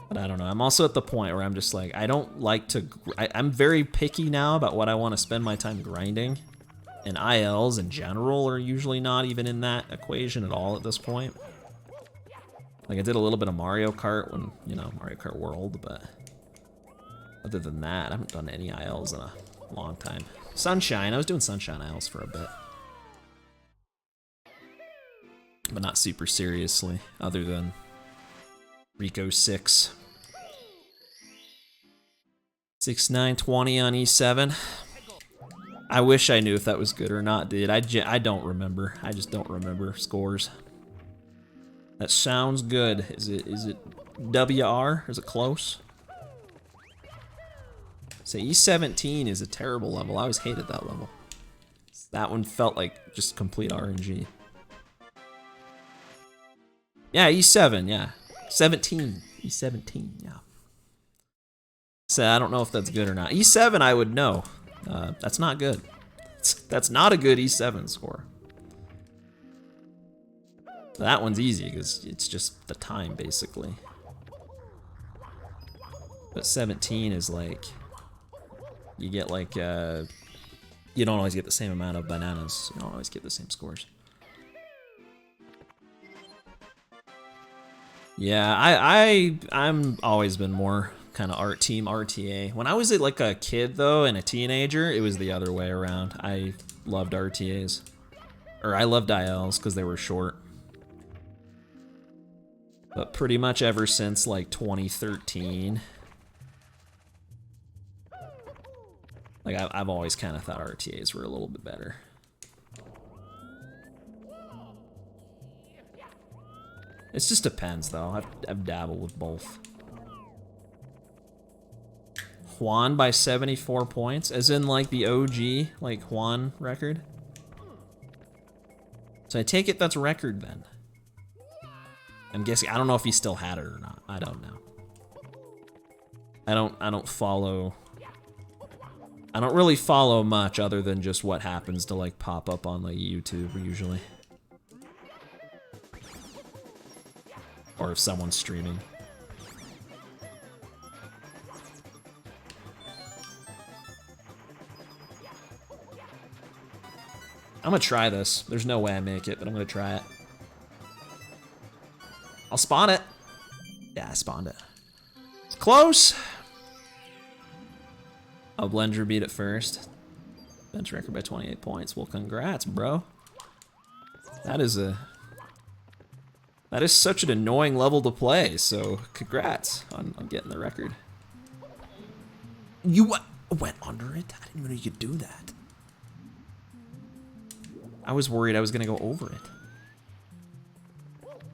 But I don't know, I'm also at the point where I'm just like, I don't like to, I'm very picky now about what I want to spend my time grinding. And ILs in general are usually not even in that equation at all at this point. Like I did a little bit of Mario Kart when, you know, Mario Kart World, but other than that, I haven't done any ILs in a long time. Sunshine, I was doing Sunshine ILs for a bit. But not super seriously, other than Rico 6. 6920 on E7. I wish I knew if that was good or not, dude. I don't remember. I just don't remember scores. That sounds good. Is it WR? Is it close? Say E17 is a terrible level. I always hated that level. That one felt like just complete RNG. Yeah, E7, yeah. 17. E17, yeah. So I don't know if that's good or not. E7 I would know. That's not good. That's not a good E7 score. That one's easy because it's just the time basically. But 17 is like, you get like, you don't always get the same amount of bananas. You don't always get the same scores. Yeah, I'm always been more kind of team RTA. When I was like a kid though and a teenager, it was the other way around. I loved RTAs. Or I loved ILs because they were short. But pretty much ever since like 2013, like I've always kind of thought RTAs were a little bit better. It just depends though. I've dabbled with both. Juan by 74 points, as in like the OG, like Juan record. So I take it that's record then. I'm guessing, I don't know if he still had it or not. I don't know. I don't follow, I don't really follow much other than just what happens to like pop up on like YouTube usually. or if someone's streaming. I'm gonna try this. There's no way I make it, but I'm gonna try it. I'll spawn it. Yeah, I spawned it. It's close. Oh, Blender beat it first. Bench record by 28 points. Well, congrats, bro. That is such an annoying level to play, so congrats on getting the record. You went under it? I didn't even know you could do that. I was worried I was gonna go over it.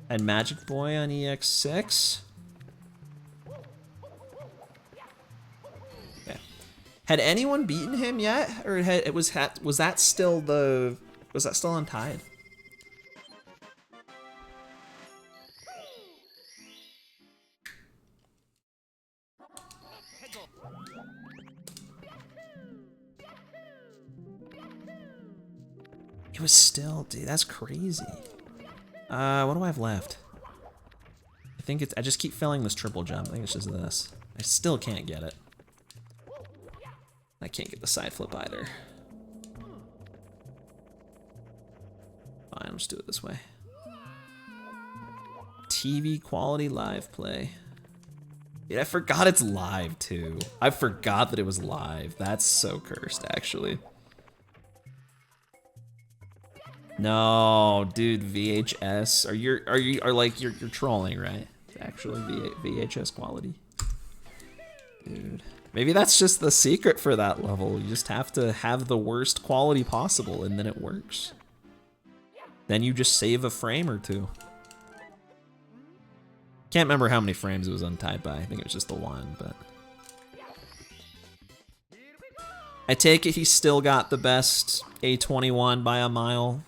And Magic Boy on EX6. Okay. Had anyone beaten him yet, or was that still untied? It was still, dude, that's crazy. What do I have left? I think I just keep failing this triple jump. I think it's just this. I still can't get it. I can't get the side flip either. Fine, I'll just do it this way. TV quality live play. Dude, I forgot it's live too. I forgot that it was live. That's so cursed, actually. No, dude, VHS. You're trolling, right? It's actually VHS quality. Dude. Maybe that's just the secret for that level. You just have to have the worst quality possible and then it works. Then you just save a frame or two. Can't remember how many frames it was untied by. I think it was just the one, but I take it he's still got the best A21 by a mile.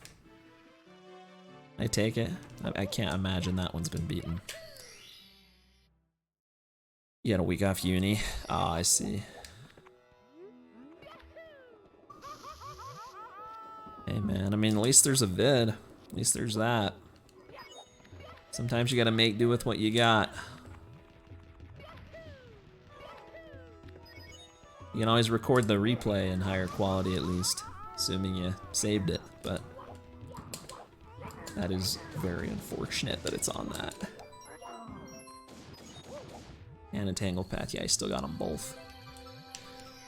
I take it. I can't imagine that one's been beaten. You had a week off uni. Oh, I see. Hey man, I mean, at least there's a vid. At least there's that. Sometimes you gotta make do with what you got. You can always record the replay in higher quality at least, assuming you saved it, but that is very unfortunate that it's on that. And a Tangled Path, yeah, I still got them both.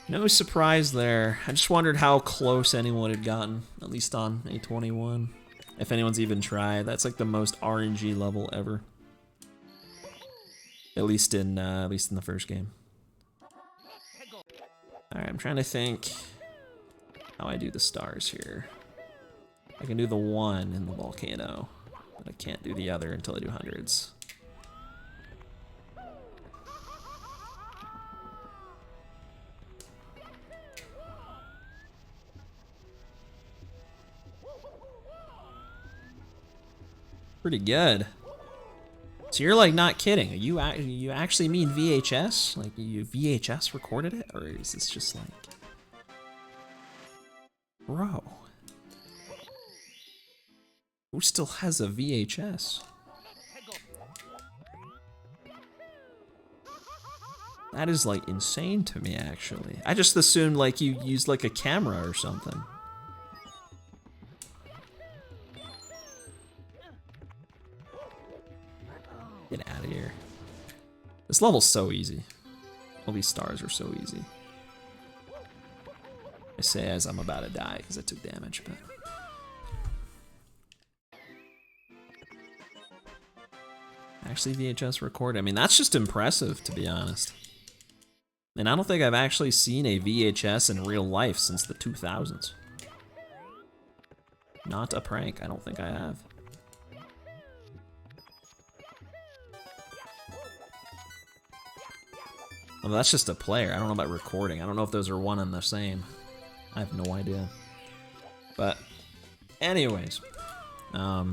No surprise there. I just wondered how close anyone had gotten, at least on A21. If anyone's even tried, that's like the most RNG level ever. At least in the first game. All right, I'm trying to think how I do the stars here. I can do the one in the volcano, but I can't do the other until I do hundreds. Pretty good. So you're like not kidding. You actually mean VHS? Like you VHS recorded it, or is this just like, bro? Who still has a VHS? That is like insane to me, actually. I just assumed like you used like a camera or something. Get out of here. This level's so easy. All these stars are so easy. I say as I'm about to die because I took damage, but actually VHS record. I mean, that's just impressive, to be honest. And I don't think I've actually seen a VHS in real life since the 2000s. Not a prank, I don't think I have. Well, that's just a player. I don't know about recording. I don't know if those are one and the same. I have no idea. But anyways, that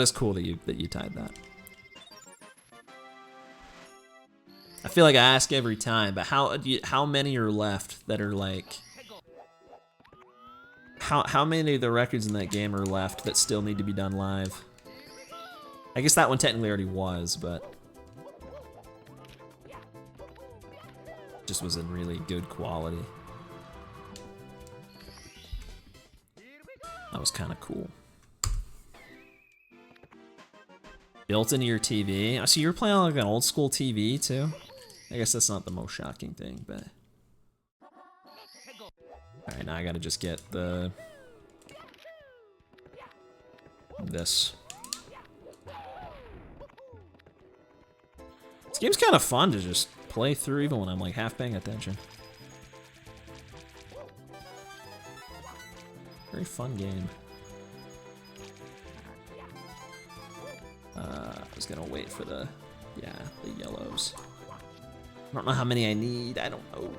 is cool that you tied that. I feel like I ask every time, but how many are left that are like, how many of the records in that game are left that still need to be done live? I guess that one technically already was, but just was in really good quality. That was kind of cool. Built into your TV. So you're playing on like an old school TV too? I guess that's not the most shocking thing, but. Alright, now I gotta just get this. This game's kind of fun to just play through even when I'm like half paying attention. Very fun game. I was gonna wait for the yellows. I don't know how many I need, I don't know.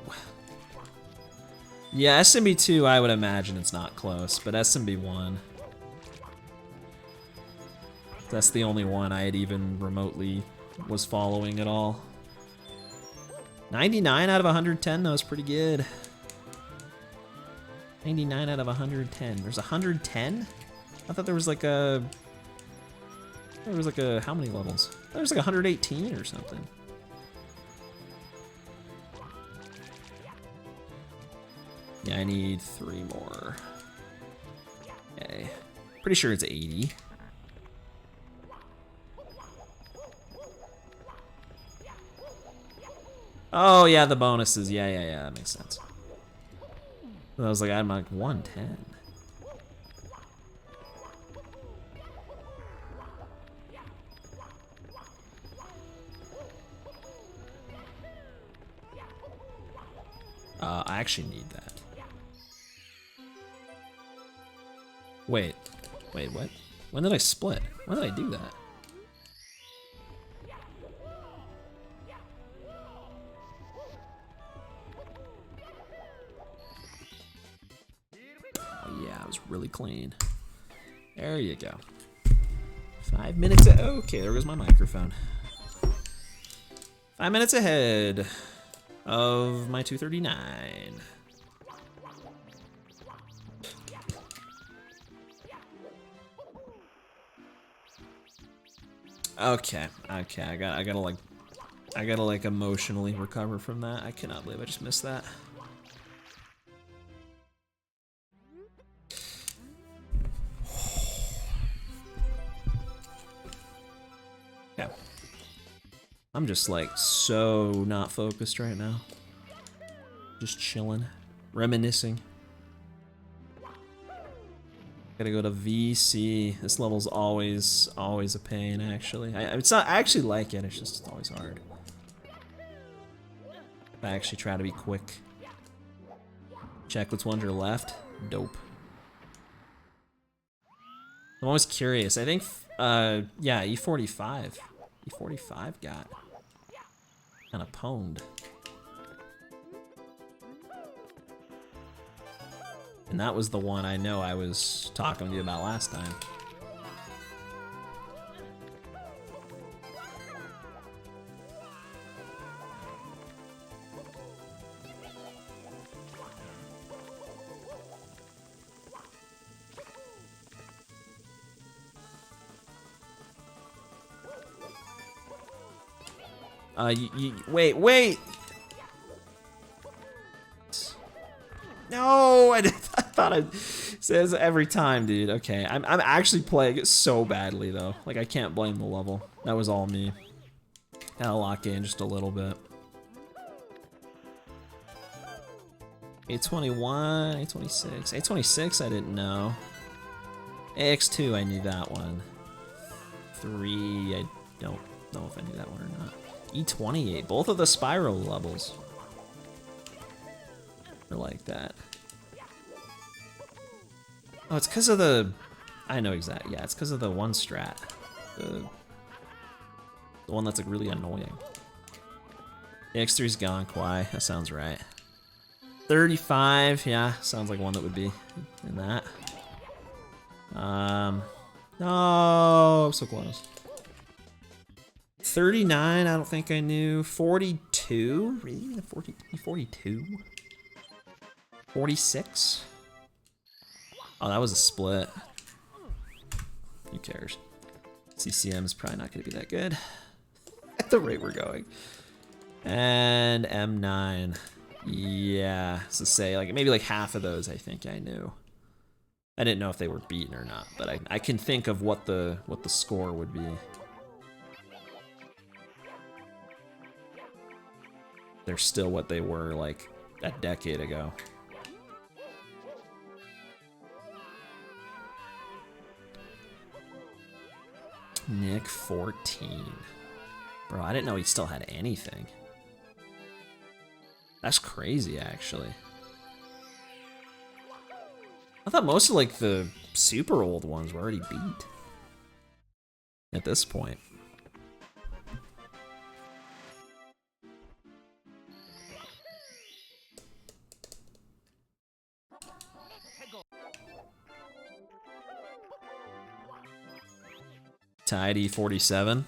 Yeah, SMB2, I would imagine it's not close, but SMB1. That's the only one I had even remotely was following at all. 99 out of 110, that was pretty good. 99 out of 110. There's 110? I thought there was like a... how many levels? There was like 118 or something. Yeah, I need 3 more. Okay. Pretty sure it's 80. Oh, yeah, the bonuses. Yeah, that makes sense. I was like, I'm like 110. I actually need that. Wait, what? When did I split? When did I do that? Oh yeah, it was really clean. There you go. 5 minutes, okay, there goes my microphone. 5 minutes ahead of my 239. Okay, I gotta like emotionally recover from that. I cannot believe I just missed that. Yeah. I'm just like so not focused right now. Just chilling, reminiscing. Gotta go to VC. This level's always a pain, actually. It's not, I actually like it, it's just always hard. I actually try to be quick. Check which ones are left. Dope. I'm always curious. I think, yeah, E45. E45 got kind of pwned. And that was the one I know I was talking to you about last time. Wait! No, I thought it says every time, dude. Okay, I'm actually playing it so badly though. Like I can't blame the level. That was all me. Gotta lock in just a little bit. 821, 826, 826. I didn't know. AX2, I knew that one. 3, I don't know if I knew that one or not. E28, both of the spiral levels are like that. Oh, it's because of the... I know exactly. Yeah, it's because of the one strat. The one that's like really annoying. The X3's gone, Kwai. That sounds right. 35, yeah, sounds like one that would be in that. No, so close. 39, I don't think I knew. 42? Really? 42? 46? Oh, that was a split. Who cares? CCM is probably not going to be that good at the rate we're going. And M9. Yeah, so say like maybe like half of those I think I knew. I didn't know if they were beaten or not, but I can think of what the score would be. They're still what they were like a decade ago. Nick 14. Bro, I didn't know he still had anything. That's crazy, actually. I thought most of like the super old ones were already beat at this point. Tidy 47.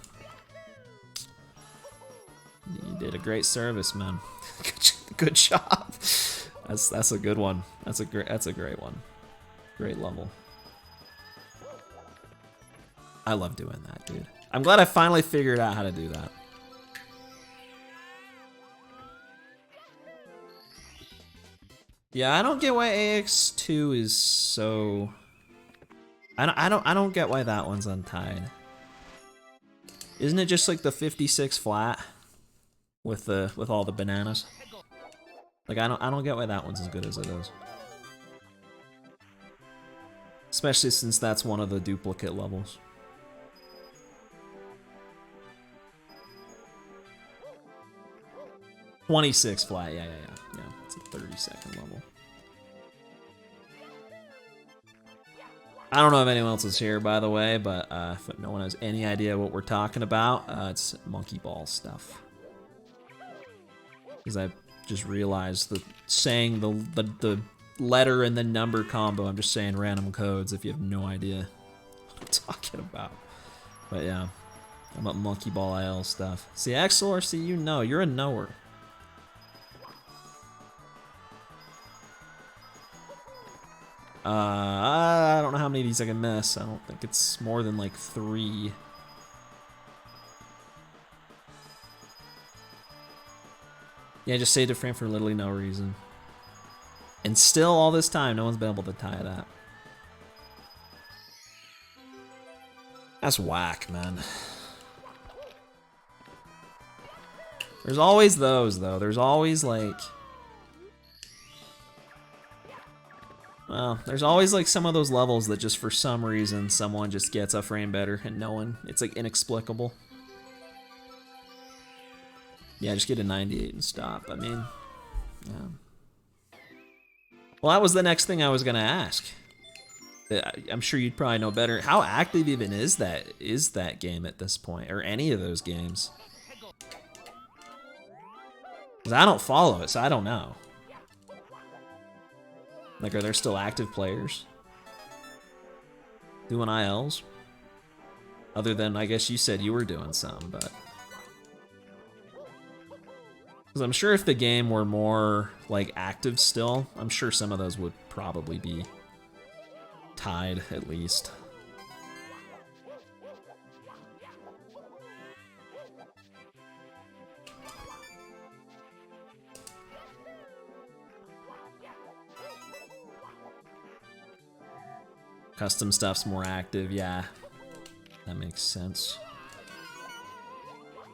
You did a great service, man. Good job. That's a good one. That's a great one. Great level. I love doing that, dude. I'm glad I finally figured out how to do that. Yeah, I don't get why AX2 is so. I don't get why that one's untied. Isn't it just like the 56 flat with all the bananas? Like I don't get why that one's as good as it is. Especially since that's one of the duplicate levels. .26 flat, yeah. It's a 30-second level. I don't know if anyone else is here, by the way, but if no one has any idea what we're talking about, it's monkey ball stuff. Because I just realized that saying the letter and the number combo, I'm just saying random codes if you have no idea what I'm talking about. But yeah, I'm about monkey ball IL stuff. See, Axel, see, you know, you're a knower. I don't know how many of these I can miss. I don't think it's more than like 3. Yeah, just saved a frame for literally no reason. And still, all this time, no one's been able to tie that. That's whack, man. There's always those, though. There's always, like... Well, there's always, like, some of those levels that just for some reason someone just gets a frame better and no one... It's, like, inexplicable. Yeah, just get a 98 and stop. I mean, yeah. Well, that was the next thing I was gonna ask. I'm sure you'd probably know better. How active even is that game at this point, or any of those games? Because I don't follow it, so I don't know. Like, are there still active players doing ILs? Other than, I guess you said you were doing some, but... Because I'm sure if the game were more, like, active still, I'm sure some of those would probably be tied, at least. Custom stuff's more active, yeah. That makes sense.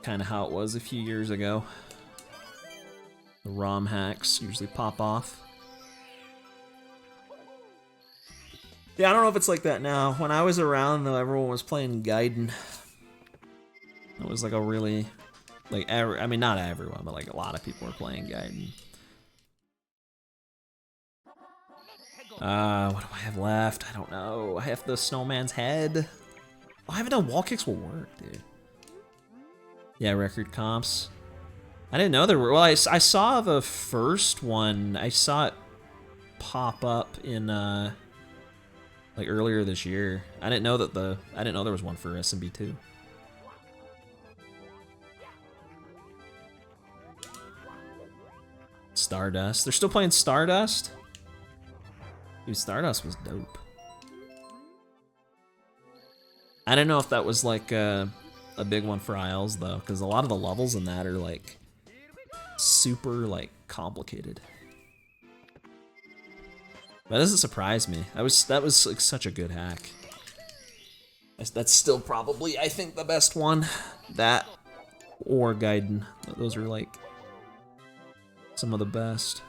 Kind of how it was a few years ago. The ROM hacks usually pop off. Yeah, I don't know if it's like that now. When I was around, though, everyone was playing Gaiden. It was like a really... Like, I mean, not everyone, but like a lot of people were playing Gaiden. What do I have left? I don't know. I have the snowman's head. Oh, I haven't done wall kicks will work, dude. Yeah, record comps. I didn't know there were. Well, I saw the first one. I saw it pop up in like earlier this year. I didn't know that I didn't know there was one for SMB2. Stardust. They're still playing Stardust? Dude, Stardust was dope. I don't know if that was like a big one for ILs though, because a lot of the levels in that are like super like complicated. That doesn't surprise me. That was like such a good hack. That's still probably, I think, the best one. That or Gaiden. Those are like some of the best.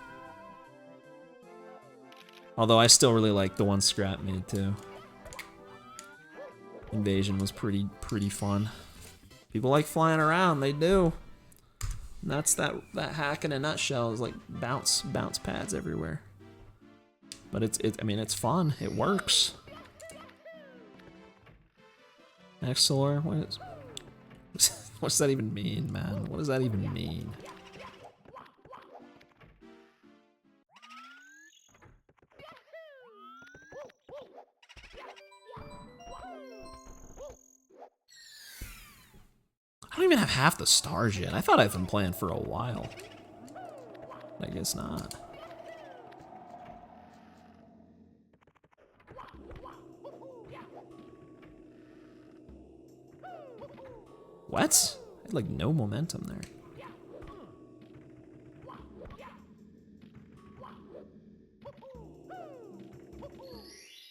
Although I still really like the one Scrap made too. Invasion was pretty fun. People like flying around, they do. And that's that hack in a nutshell, is like bounce pads everywhere. But I mean it's fun. It works. Excellor, what's that even mean, man? What does that even mean? I don't even have half the stars yet. I thought I've been playing for a while. I guess not. What? I had like no momentum there.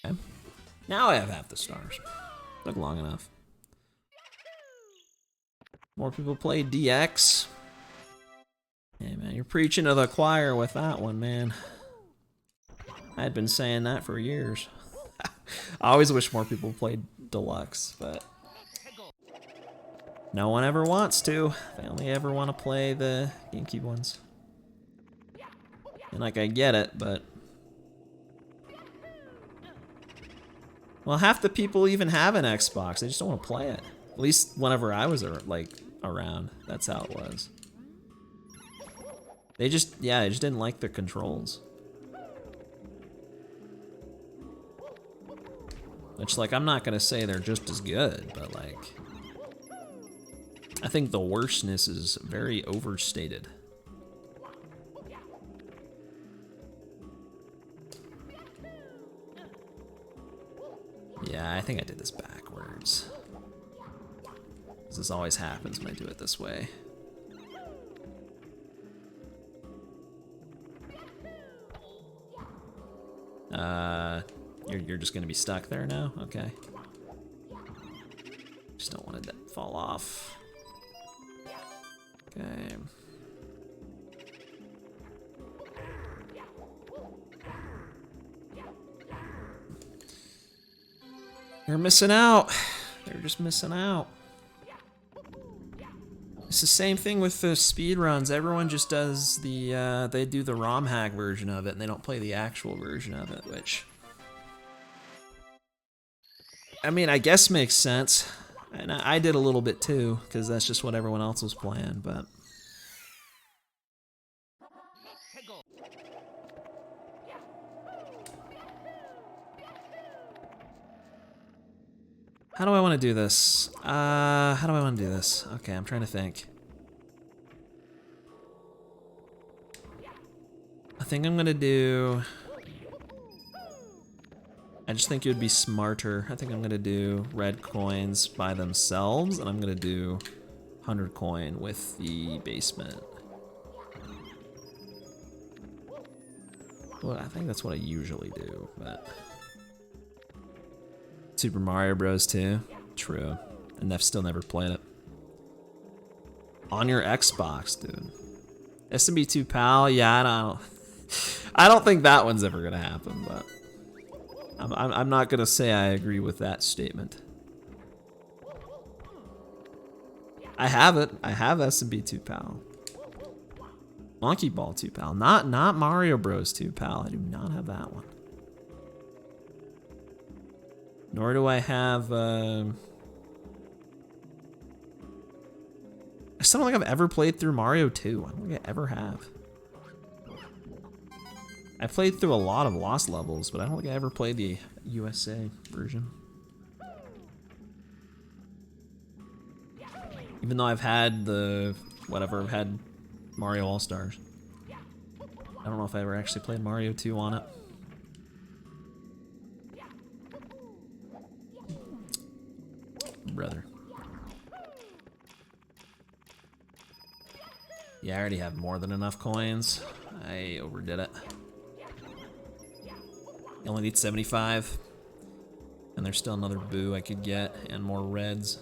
Okay. Now I have half the stars. Took long enough. More people play DX. Hey man, you're preaching to the choir with that one, man. I'd been saying that for years. I always wish more people played Deluxe, but no one ever wants to. They only ever want to play the GameCube ones. And like, I get it, but well, half the people even have an Xbox. They just don't want to play it. At least whenever I was like around, that's how it was. They just didn't like the controls. Which, like, I'm not gonna say they're just as good, but like, I think the worstness is very overstated. Yeah, I think I did this backwards. This always happens when I do it this way. You're just gonna be stuck there now? Okay. Just don't want it to fall off. Okay. They're missing out. They're just missing out. It's the same thing with the speedruns. Everyone just does the, they do the ROM hack version of it, and they don't play the actual version of it, which, I mean, I guess makes sense. And I did a little bit too, because that's just what everyone else was playing, but how do I want to do this? How do I want to do this? Okay, I'm trying to think. I think I'm gonna do, I just think it would be smarter. I think I'm gonna do red coins by themselves, and I'm gonna do 100 coin with the basement. Well, I think that's what I usually do, but Super Mario Bros. 2, true, and I've still never played it. On your Xbox, dude. SMB2 PAL, yeah, I don't think that one's ever gonna happen, but I'm not gonna say I agree with that statement. I have it. I have SMB2 PAL. Monkey Ball 2 PAL, not Mario Bros 2 PAL. I do not have that one. Nor do I have. I still don't think I've ever played through Mario 2. I don't think I ever have. I played through a lot of Lost levels, but I don't think I ever played the USA version. Even though I've had the, whatever, I've had Mario All-Stars. I don't know if I ever actually played Mario 2 on it. Yeah, I already have more than enough coins. I overdid it. You only need 75. And there's still another boo I could get, and more reds.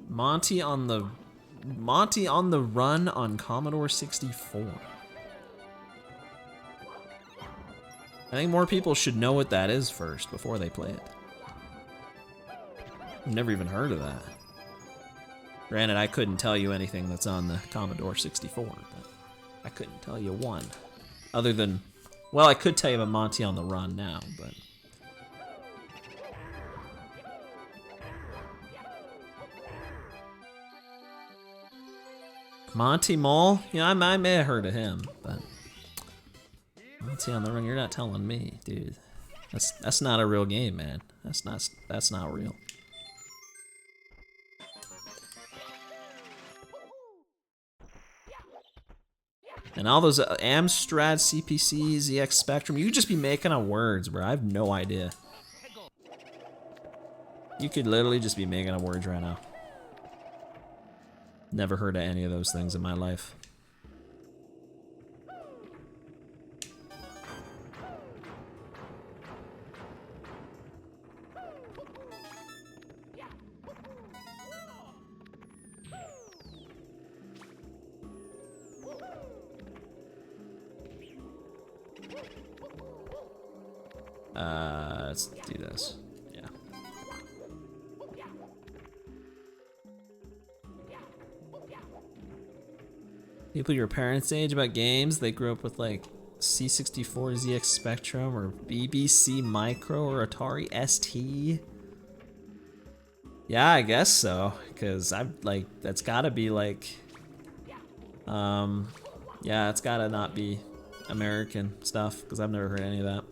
Monty on the Run on Commodore 64. I think more people should know what that is first before they play it. I've never even heard of that. Granted, I couldn't tell you anything that's on the Commodore 64, but I couldn't tell you one. Other than, well, I could tell you about Monty on the Run now, but... Monty Mole? Yeah, I may have heard of him, but... Monty on the Run, you're not telling me, dude. That's not a real game, man. That's not real. And all those Amstrad, CPC, ZX Spectrum, you just be making up words, bro. I have no idea. You could literally just be making up words right now. Never heard of any of those things in my life. Let's do this. Yeah. People your parents' age about games, they grew up with like C64, ZX Spectrum, or BBC Micro, or Atari ST. Yeah, I guess so, because I've like, that's gotta be like, yeah, it's gotta not be American stuff, because I've never heard any of that.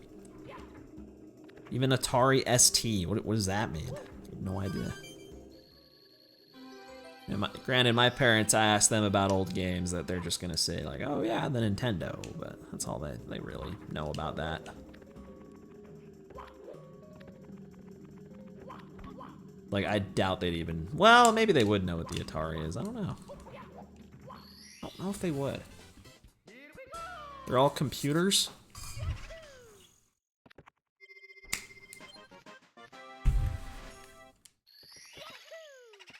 Even Atari ST, what does that mean? I have no idea. And granted, my parents, I asked them about old games that they're just gonna say like, oh yeah, the Nintendo, but that's all they really know about that. Like, I doubt they'd even, well, maybe they would know what the Atari is, I don't know. I don't know if they would. They're all computers?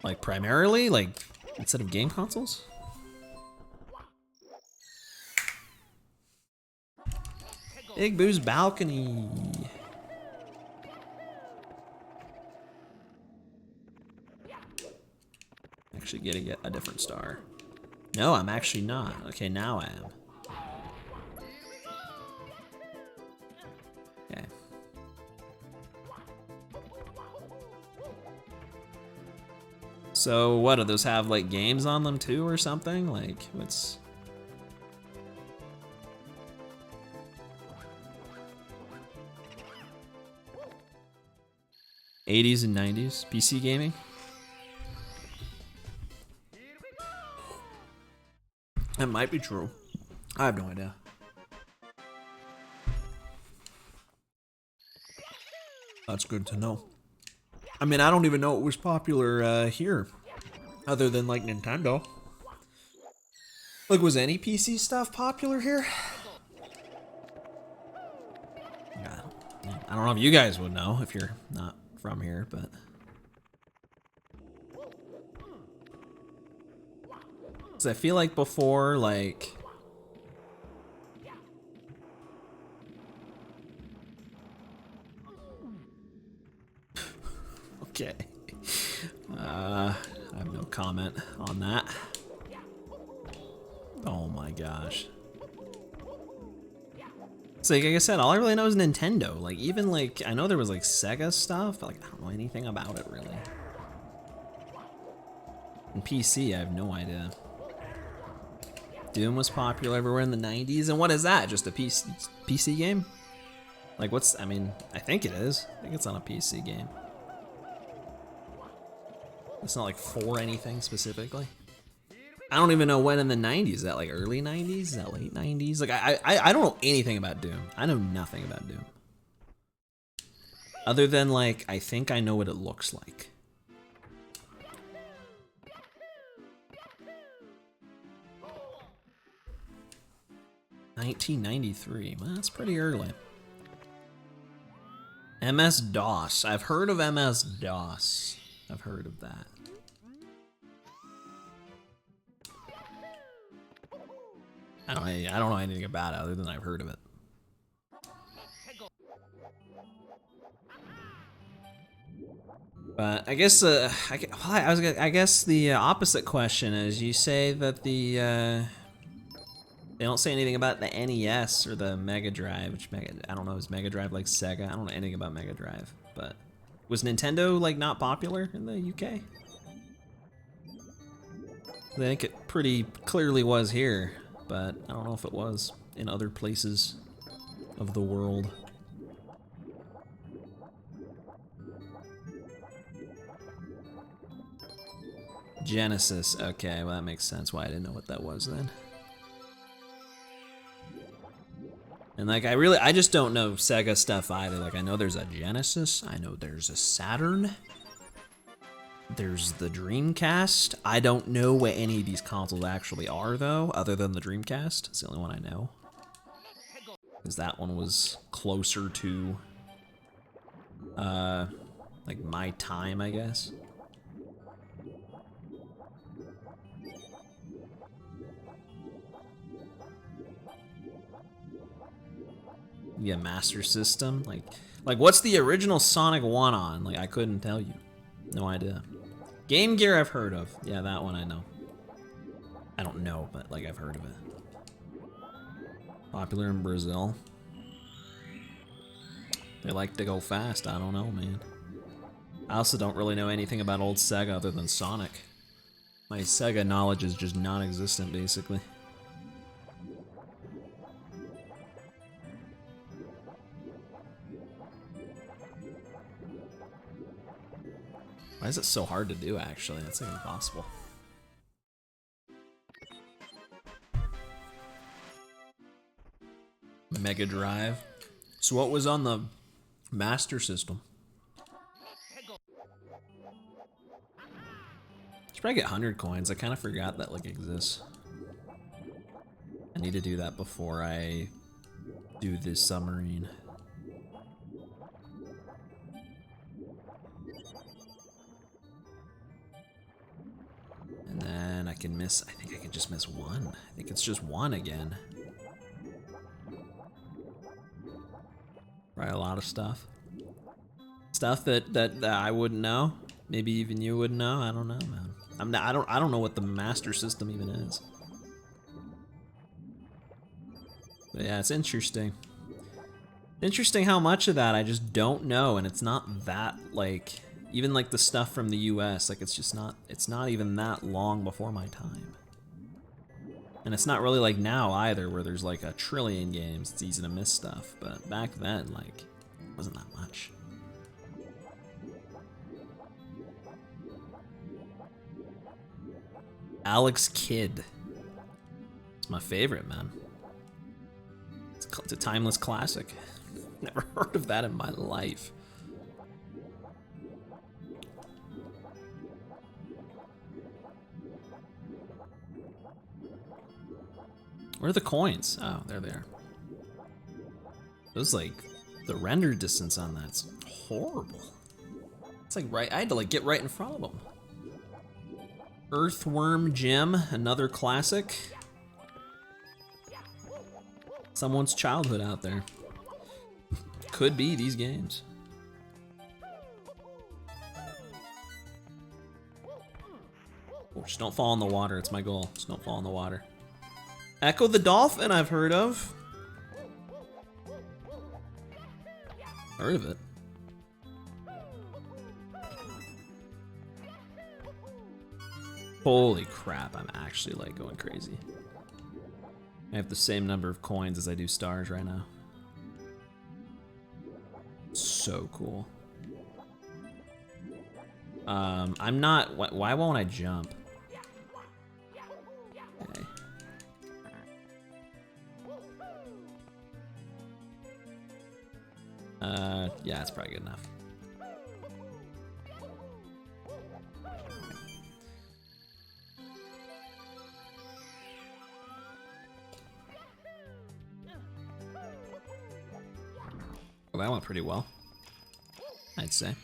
Like, primarily? Like, instead of game consoles? Big Boo's balcony. Actually get a different star. No, I'm actually not. Okay, now I am. Okay. So what, do those have like games on them too or something? Like, what's... '80s and '90s PC gaming? That might be true. I have no idea. That's good to know. I mean, I don't even know what was popular here, other than like Nintendo. Like, was any PC stuff popular here? I don't know if you guys would know if you're not from here, but... Cause I feel like before, like... Okay. I have no comment on that. Oh my gosh. So like I said, all I really know is Nintendo. Like, even like, I know there was like Sega stuff, but like I don't know anything about it really. And PC, I have no idea. Doom was popular everywhere in the 90s, and what is that? Just a PC game? Like what's, I mean, I think it is. I think it's on a PC game. It's not like for anything specifically. I don't even know when in the 90s. Is that like early 90s? Is that late 90s? Like I don't know anything about Doom. I know nothing about Doom. Other than like, I think I know what it looks like. 1993. Well, that's pretty early. MS-DOS. I've heard of MS-DOS. I've heard of that. I don't know anything about it other than I've heard of it. But I guess I guess the opposite question is, you say that they don't say anything about the NES or the Mega Drive, which I don't know, is Mega Drive like Sega? I don't know anything about Mega Drive, but was Nintendo like not popular in the UK? I think it pretty clearly was here, but I don't know if it was in other places of the world. Genesis, okay, well that makes sense why I didn't know what that was then. And like I just don't know Sega stuff either. Like I know there's a Genesis, I know there's a Saturn, there's the Dreamcast. I don't know what any of these consoles actually are though, other than the Dreamcast. It's the only one I know. Because that one was closer to like my time, I guess. Yeah, Master System. Like what's the original Sonic 1 on? Like I couldn't tell you. No idea. Game Gear I've heard of. Yeah, that one I know. I don't know, but like I've heard of it. Popular in Brazil. They like to go fast. I don't know, man. I also don't really know anything about old Sega other than Sonic. My Sega knowledge is just non-existent, basically. Why is it so hard to do, actually? That's like impossible. Mega Drive. So what was on the Master System? Should probably get 100 coins. I kind of forgot that like exists. I need to do that before I do this submarine. And then I can miss, I think I can just miss one. I think it's just one again. Right, a lot of stuff. Stuff that I wouldn't know. Maybe even you wouldn't know. I don't know, man. I don't know what the Master System even is. But yeah, it's interesting. Interesting how much of that I just don't know, and it's not that like, even like the stuff from the US, like it's not even that long before my time. And it's not really like now either, where there's like a trillion games, it's easy to miss stuff, but back then, like, it wasn't that much. Alex Kidd. It's my favorite, man. It's a timeless classic. Never heard of that in my life. Where are the coins? Oh, there they are. Those like, the render distance on that's horrible. It's like right, I had to like get right in front of them. Earthworm Jim, another classic. Someone's childhood out there. Could be these games. Oh, just don't fall in the water, it's my goal. Just don't fall in the water. Echo the Dolphin, I've heard of. Heard of it. Holy crap, I'm actually like going crazy. I have the same number of coins as I do stars right now. So cool. I'm not, why won't I jump? Okay. Yeah, it's probably good enough. Well, that went pretty well, I'd say.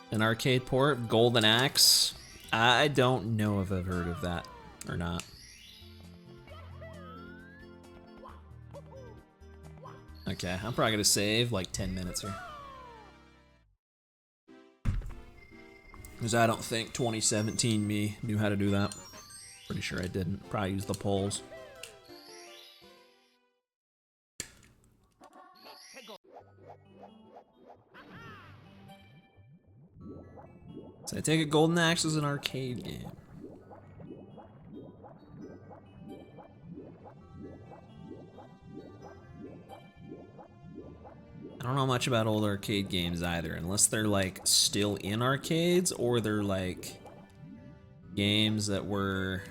An arcade port, Golden Axe. I don't know if I've heard of that or not. Okay, I'm probably gonna save like 10 minutes here. Because I don't think 2017 me knew how to do that. Pretty sure I didn't. Probably use the polls. So I take it Golden Axe is an arcade game. I don't know much about old arcade games either, unless they're like still in arcades or they're like games that were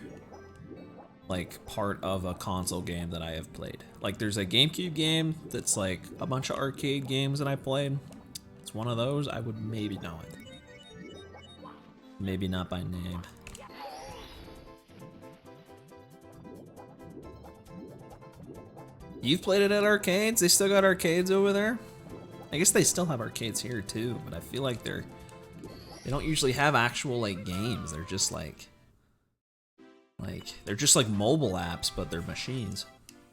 like part of a console game that I have played. Like there's a GameCube game that's like a bunch of arcade games that I played. It's one of those, I would maybe know it. Maybe not by name. You've played it at arcades? They still got arcades over there? I guess they still have arcades here too, but I feel like they don't usually have actual like games. They're just like they're just like mobile apps, but they're machines.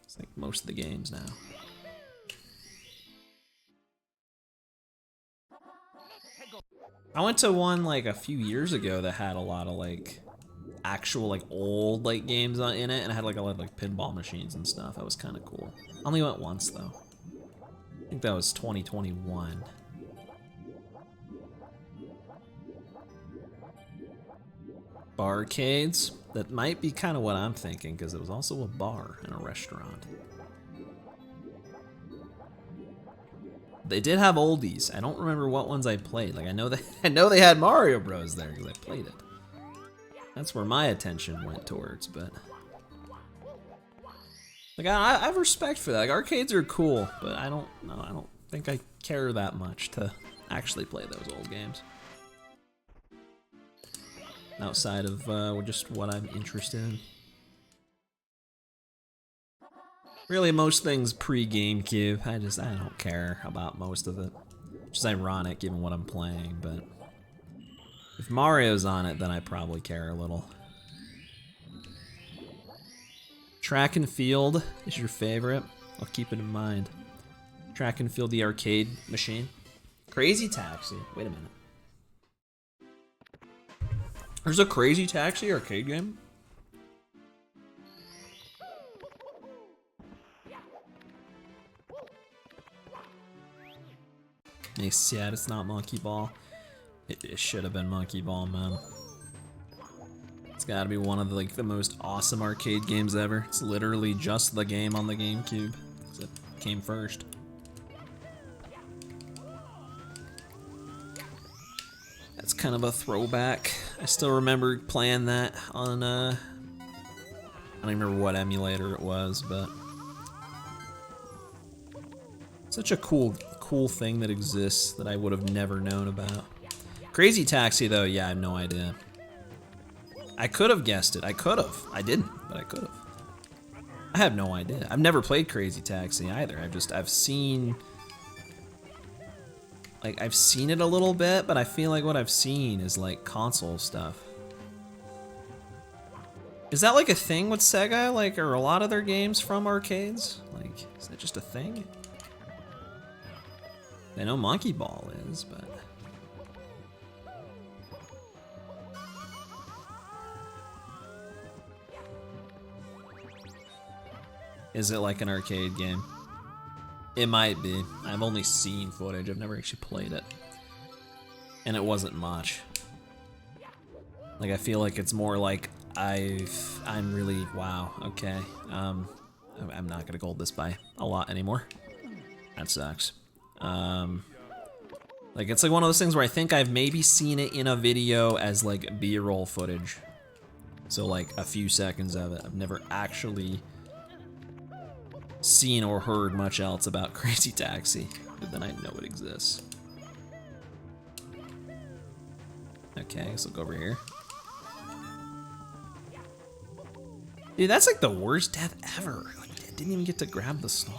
It's like most of the games now. I went to one like a few years ago that had a lot of like actual like old like games in it, and it had like a lot of like pinball machines and stuff. That was kind of cool. I only went once though. I think that was 2021. Barcades? That might be kind of what I'm thinking, because it was also a bar and a restaurant. They did have oldies. I don't remember what ones I played. Like I know they had Mario Bros there because I played it. That's where my attention went towards, but like I have respect for that. Like arcades are cool, but I don't think I care that much to actually play those old games. Outside of just what I'm interested in. Really, most things pre-GameCube. I don't care about most of it. Which is ironic given what I'm playing, but if Mario's on it, then I probably care a little. Track and Field is your favorite. I'll keep it in mind. Track and Field, the arcade machine. Crazy Taxi. Wait a minute. There's a Crazy Taxi arcade game? Yeah, it's not Monkey Ball. It should have been Monkey Ball, man. It's gotta be one of the most awesome arcade games ever. It's literally just the game on the GameCube. It came first. That's kind of a throwback. I still remember playing that on I don't even remember what emulator it was, but such a cool thing that exists that I would have never known about. Crazy Taxi though, yeah, I have no idea. I could have guessed it. I could have. I didn't, but I could have. I have no idea. I've never played Crazy Taxi either. I've seen it a little bit, but I feel like what I've seen is like console stuff. Is that like a thing with Sega? Like, are a lot of their games from arcades? Like, is that just a thing? I know Monkey Ball is, but is it like an arcade game? It might be. I've only seen footage. I've never actually played it. And it wasn't much. Like, I feel like it's more like I'm really, wow, okay. I'm not gonna gold this by a lot anymore. That sucks. Like, it's like one of those things where I think I've maybe seen it in a video as like B-roll footage. So like a few seconds of it. I've never actually seen or heard much else about Crazy Taxi, but then I know it exists. Okay, so I'll go over here. Dude, that's like the worst death ever. Like, I didn't even get to grab the star.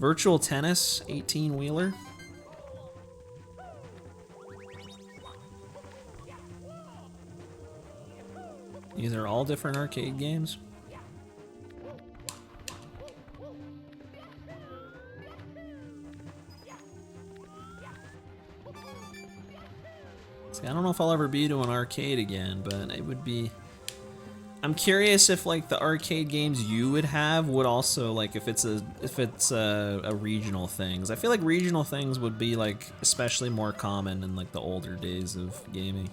Virtual Tennis 18-wheeler. These are all different arcade games. See, I don't know if I'll ever be to an arcade again, but it would be... I'm curious if like the arcade games you would have would also like if it's a regional things. I feel like regional things would be like especially more common in like the older days of gaming.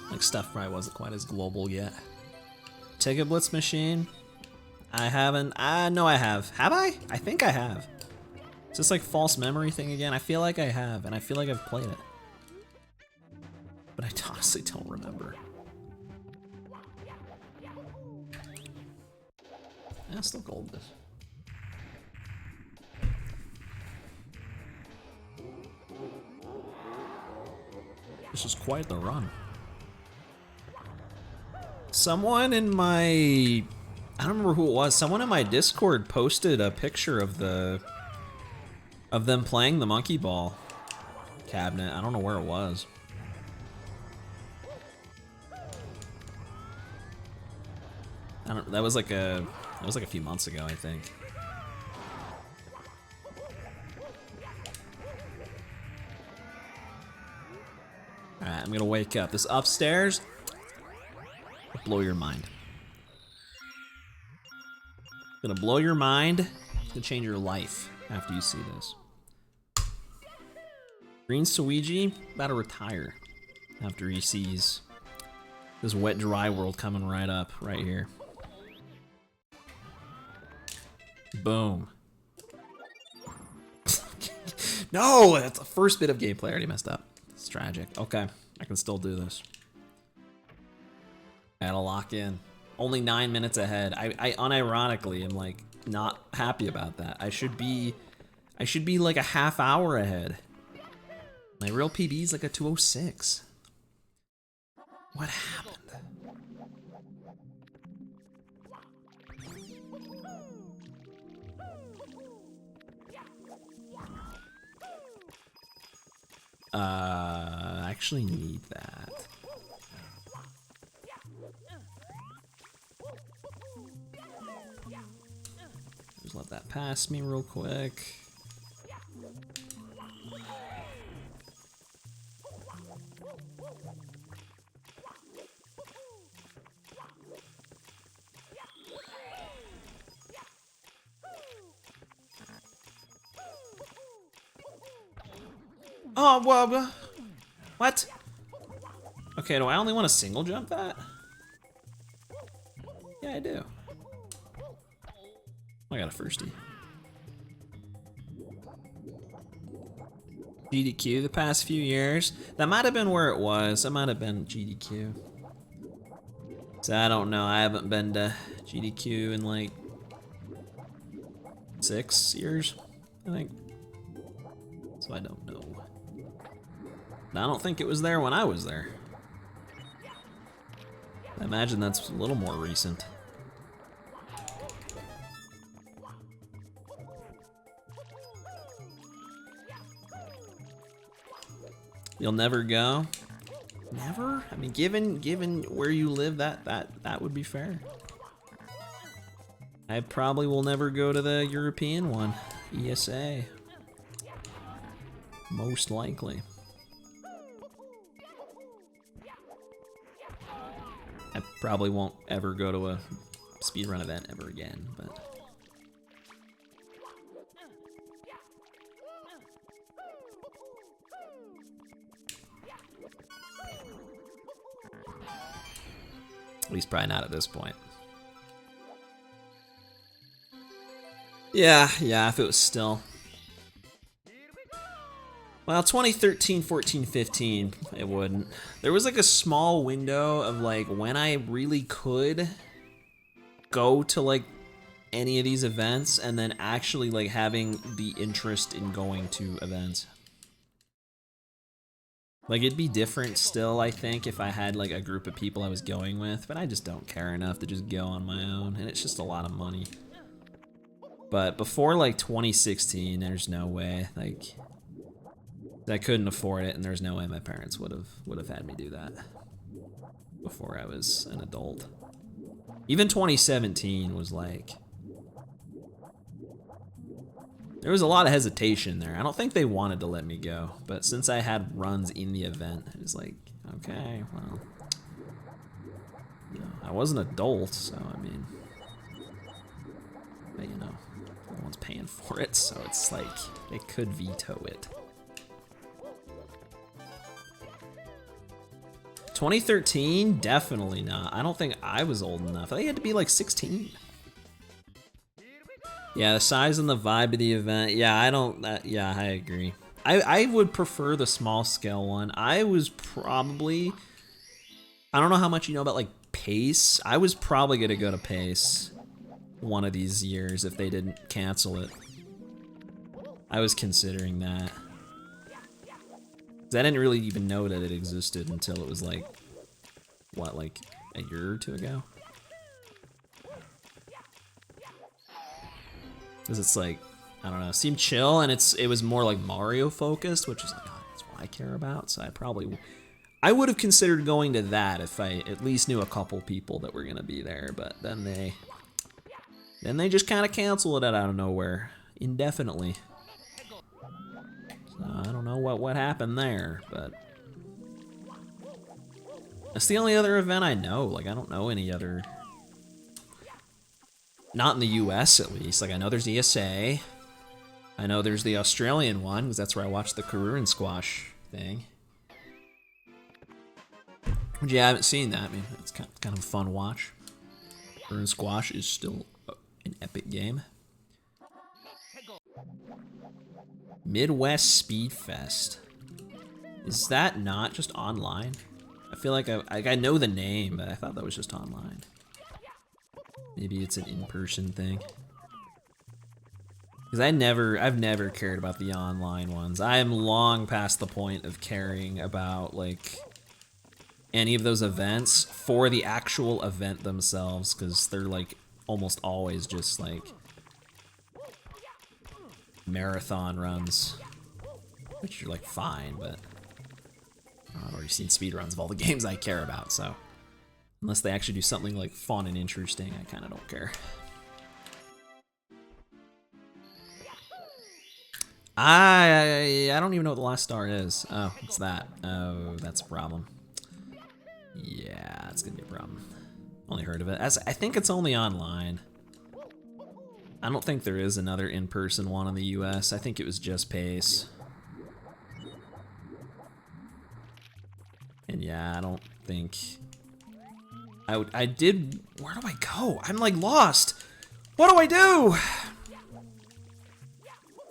Like stuff probably wasn't quite as global yet. Ticket Blitz machine. I haven't. No, I have. Have I? I think I have. Is this like false memory thing again? I feel like I have, and I feel like I've played it. But I honestly don't remember. Yeah, still gold this. This is quite the run. Someone in my... I don't remember who it was. Someone in my Discord posted a picture of them playing the monkey ball cabinet. I don't know where it was. That was like a few months ago, I think. All right, I'm gonna wake up. This upstairs will blow your mind. Gonna blow your mind. It's gonna change your life after you see this. Green Suiji about to retire after he sees this wet dry world coming right up right here. Boom. No, that's the first bit of gameplay. I already messed up. It's tragic. Okay, I can still do this. Gotta lock in. Only 9 minutes ahead. I unironically am like not happy about that. I should be like a half hour ahead. My real PB is like a 2:06. What happened? I actually need that. Just let that pass me real quick. Oh, well, what? Okay, do I only want to single jump that? Yeah, I do. I got a firstie. GDQ the past few years. That might have been where it was. That might have been GDQ. So I don't know. I haven't been to GDQ in like 6 years, I think. So I don't know. I don't think it was there when I was there. I imagine that's a little more recent. You'll never go? Never? I mean, given where you live, that would be fair. I probably will never go to the European one, ESA. Most likely. I probably won't ever go to a speedrun event ever again, but... At least probably not at this point. Yeah, if it was still... Well, 2013, 14, 15, it wouldn't. There was like a small window of like when I really could go to like any of these events and then actually like having the interest in going to events. Like, it'd be different still, I think, if I had, like, a group of people I was going with, but I just don't care enough to just go on my own, and it's just a lot of money. But before, like, 2016, there's no way, like, I couldn't afford it, and there's no way my parents would have had me do that before I was an adult. Even 2017 was, like, there was a lot of hesitation there. I don't think they wanted to let me go, but since I had runs in the event, it was like, okay, well, you know, I was an adult, so I mean, but you know, no one's paying for it, so it's like, they could veto it. 2013, definitely not. I don't think I was old enough. I think I had to be like 16. Yeah, the size and the vibe of the event. Yeah, yeah, I agree. I would prefer the small scale one. I was probably, I don't know how much you know about like Pace. I was probably gonna go to Pace one of these years if they didn't cancel it. I was considering that. 'Cause I didn't really even know that it existed until it was like, what, like a year or two ago? Because it's like, I don't know, it seemed chill, and it was more like Mario focused, which is like, oh, that's what I care about. So I would have considered going to that if I at least knew a couple people that were gonna be there. But then they just kind of canceled it out of nowhere indefinitely. So I don't know what happened there, but that's the only other event I know. Like, I don't know any other. Not in the US, at least. Like, I know there's ESA. I know there's the Australian one, because that's where I watched the Karun Squash thing. Which, yeah, I haven't seen that. I mean, it's kind of a fun watch. Karun Squash is still an epic game. Midwest Speed Fest. Is that not just online? I feel like I know the name, but I thought that was just online. Maybe it's an in-person thing. Because I've never cared about the online ones. I am long past the point of caring about, like, any of those events for the actual event themselves, because they're, like, almost always just, like, marathon runs. Which are, like, fine, but I've already seen speedruns of all the games I care about, so unless they actually do something like fun and interesting, I kind of don't care. I don't even know what the last star is. Oh, it's that. Oh, that's a problem. Yeah, it's gonna be a problem. Only heard of it. I think it's only online. I don't think there is another in-person one in the US. I think it was just Pace. And yeah, I don't think I did. Where do I go? I'm like lost. What do I do?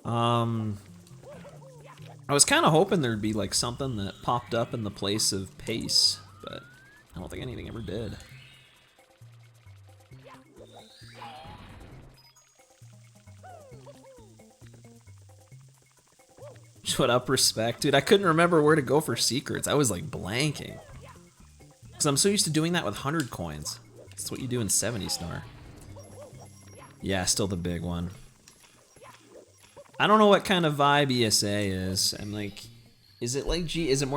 I was kind of hoping there'd be like something that popped up in the place of Pace, but I don't think anything ever did. Shut up, respect. Dude, I couldn't remember where to go for secrets. I was like blanking. Because I'm so used to doing that with 100 coins. That's what you do in 70 star. Yeah, still the big one. I don't know what kind of vibe ESA is. I'm like, is it more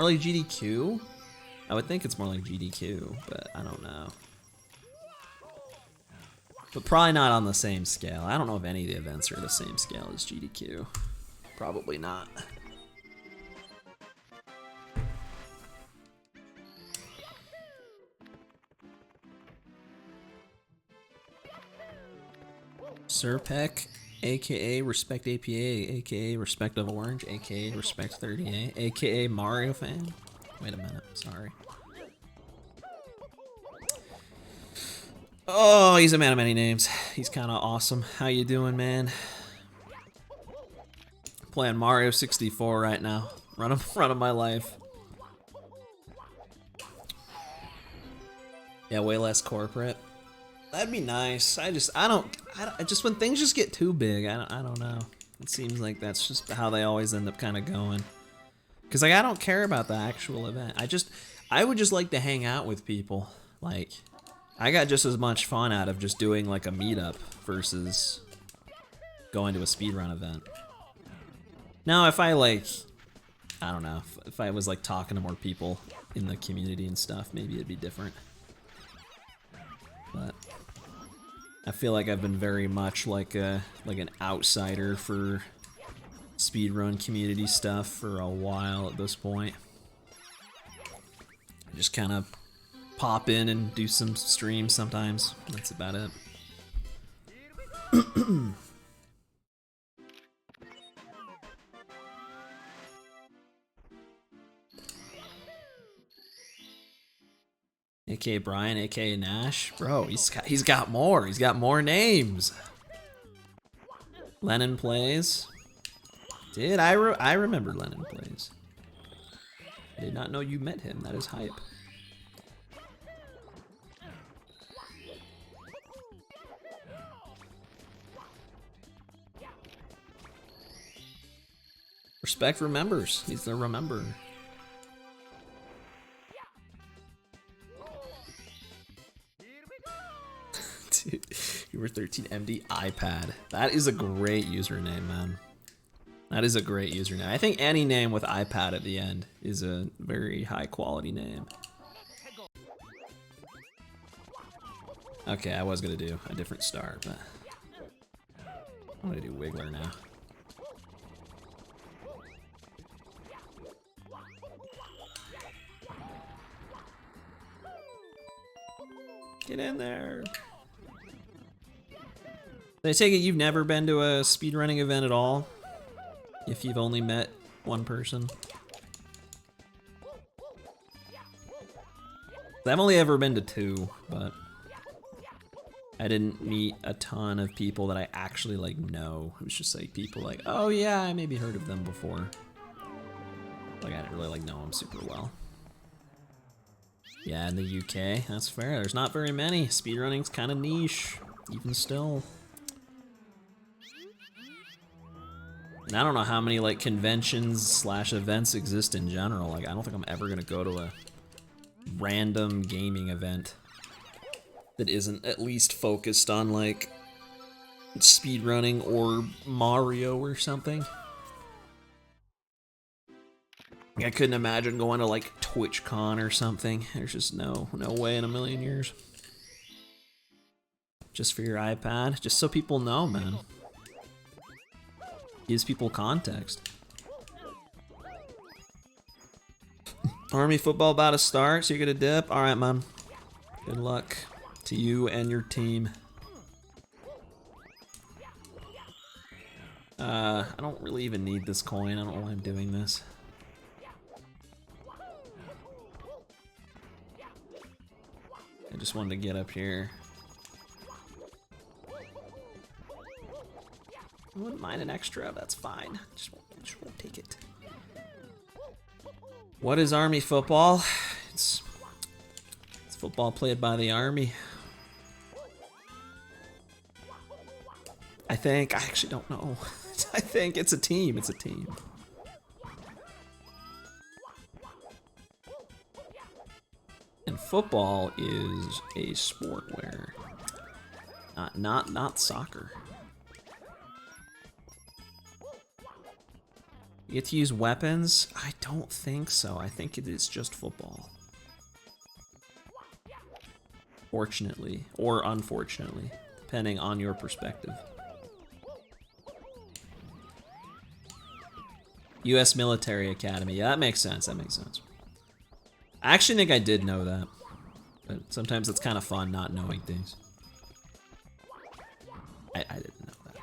like GDQ? I would think it's more like GDQ, but I don't know. But probably not on the same scale. I don't know if any of the events are the same scale as GDQ. Probably not. Serpec, aka Respect APA, aka Respect of Orange, aka Respect 30A, aka Mario fan. Wait a minute, sorry. Oh, he's a man of many names. He's kind of awesome. How you doing, man? Playing Mario 64 right now. Run of my life. Yeah, way less corporate. That'd be nice. I just when things just get too big, I don't know. It seems like that's just how they always end up kind of going. Because like I don't care about the actual event. I would just like to hang out with people. Like I got just as much fun out of just doing like a meetup versus going to a speedrun event. Now if I like, I don't know, if I was like talking to more people in the community and stuff, maybe it'd be different. But I feel like I've been very much like an outsider for speedrun community stuff for a while at this point. I just kind of pop in and do some streams sometimes. That's about it. AKA Brian, AKA Nash. Bro, he's got more. He's got more names. Lennon Plays. Dude, I remember Lennon Plays. I did not know you met him. That is hype. Respect remembers. He's the remember. Dude, you were 13 MD iPad. That is a great username, man. That is a great username. I think any name with iPad at the end is a very high quality name. Okay, I was gonna do a different star, but I'm gonna do Wiggler now. Get in there. I take it you've never been to a speedrunning event at all? If you've only met one person? I've only ever been to 2, but I didn't meet a ton of people that I actually like know. It was just like people like, oh yeah, I maybe heard of them before. Like I didn't really like know them super well. Yeah, in the UK, that's fair. There's not very many. Speedrunning's kind of niche, even still. And I don't know how many like conventions / events exist in general. Like I don't think I'm ever gonna go to a random gaming event that isn't at least focused on like speedrunning or Mario or something. I couldn't imagine going to like TwitchCon or something. There's just no way in a million years. Just for your iPad, just so people know, man. Gives people context. Army football about to start, so you're gonna dip? Alright, man. Good luck to you and your team. I don't really even need this coin. I don't know why I'm doing this. I just wanted to get up here. I wouldn't mind an extra, that's fine. Just won't take it. What is Army football? It's football played by the Army. I think, I actually don't know. I think it's a team, it's a team. And football is a sport where, not soccer. You get to use weapons? I don't think so. I think it is just football. Fortunately, or unfortunately, depending on your perspective. U.S. Military Academy. Yeah, that makes sense. That makes sense. I actually think I did know that. But sometimes it's kind of fun not knowing things. I didn't know that.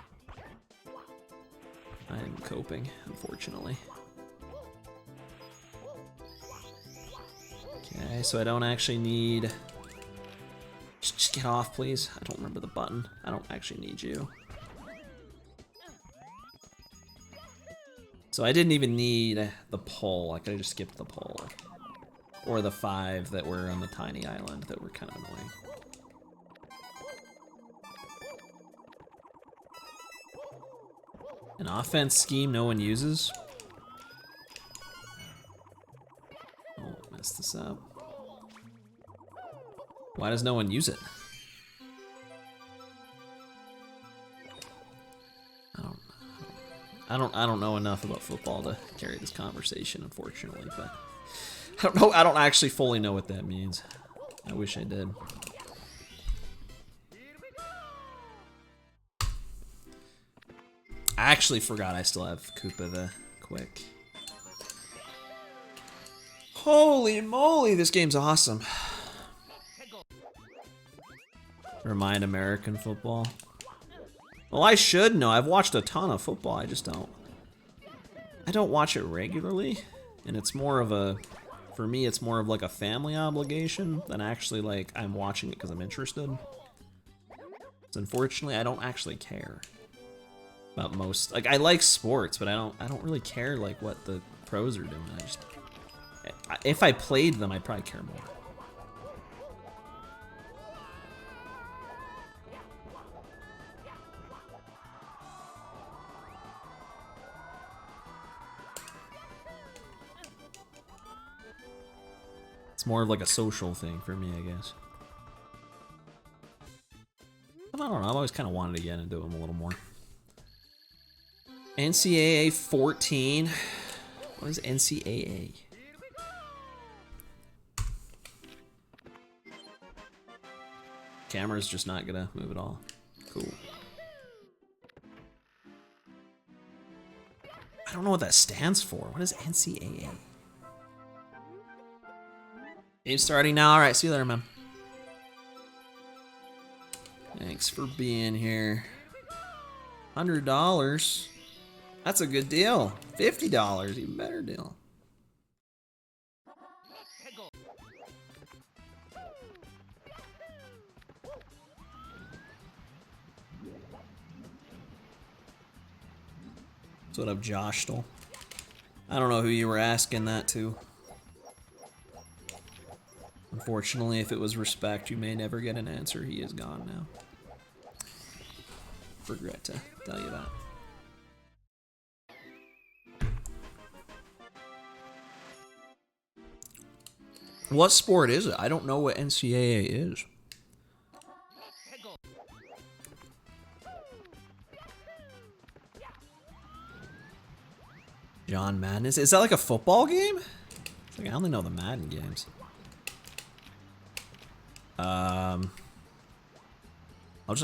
I'm coping, unfortunately. Okay, so I don't actually need... Just get off, please. I don't remember the button. I don't actually need you. So I didn't even need the pole. I could have just skipped the pole. Or the 5 that were on the tiny island that were kind of annoying. An offense scheme no one uses? mess this up. Why does no one use it? I don't know enough about football to carry this conversation, unfortunately, but I don't actually fully know what that means. I wish I did. I actually forgot I still have Koopa the Quick. Holy moly, this game's awesome. Remind American football. Well, I should know. I've watched a ton of football. I just don't. I don't watch it regularly, and it's more of a, for me, it's more of like a family obligation than actually like I'm watching it because I'm interested. So unfortunately, I don't actually care about most. Like I like sports, but I don't really care like what the pros are doing. I just, if I played them, I'd probably care more. More of like a social thing for me, I guess. I don't know, I've always kind of wanted to get into them a little more. NCAA 14. What is NCAA? Camera's just not gonna move at all. Cool. I don't know what that stands for. What is NCAA? Game starting now. All right, see you later, man. Thanks for being here. $100. That's a good deal. $50, even better deal. What's up, Josh? Still? I don't know who you were asking that to. Unfortunately, if it was respect, you may never get an answer. He is gone now. Regret to tell you that. What sport is it? I don't know what NCAA is. John Madden. Is that like a football game? It's like I only know the Madden games.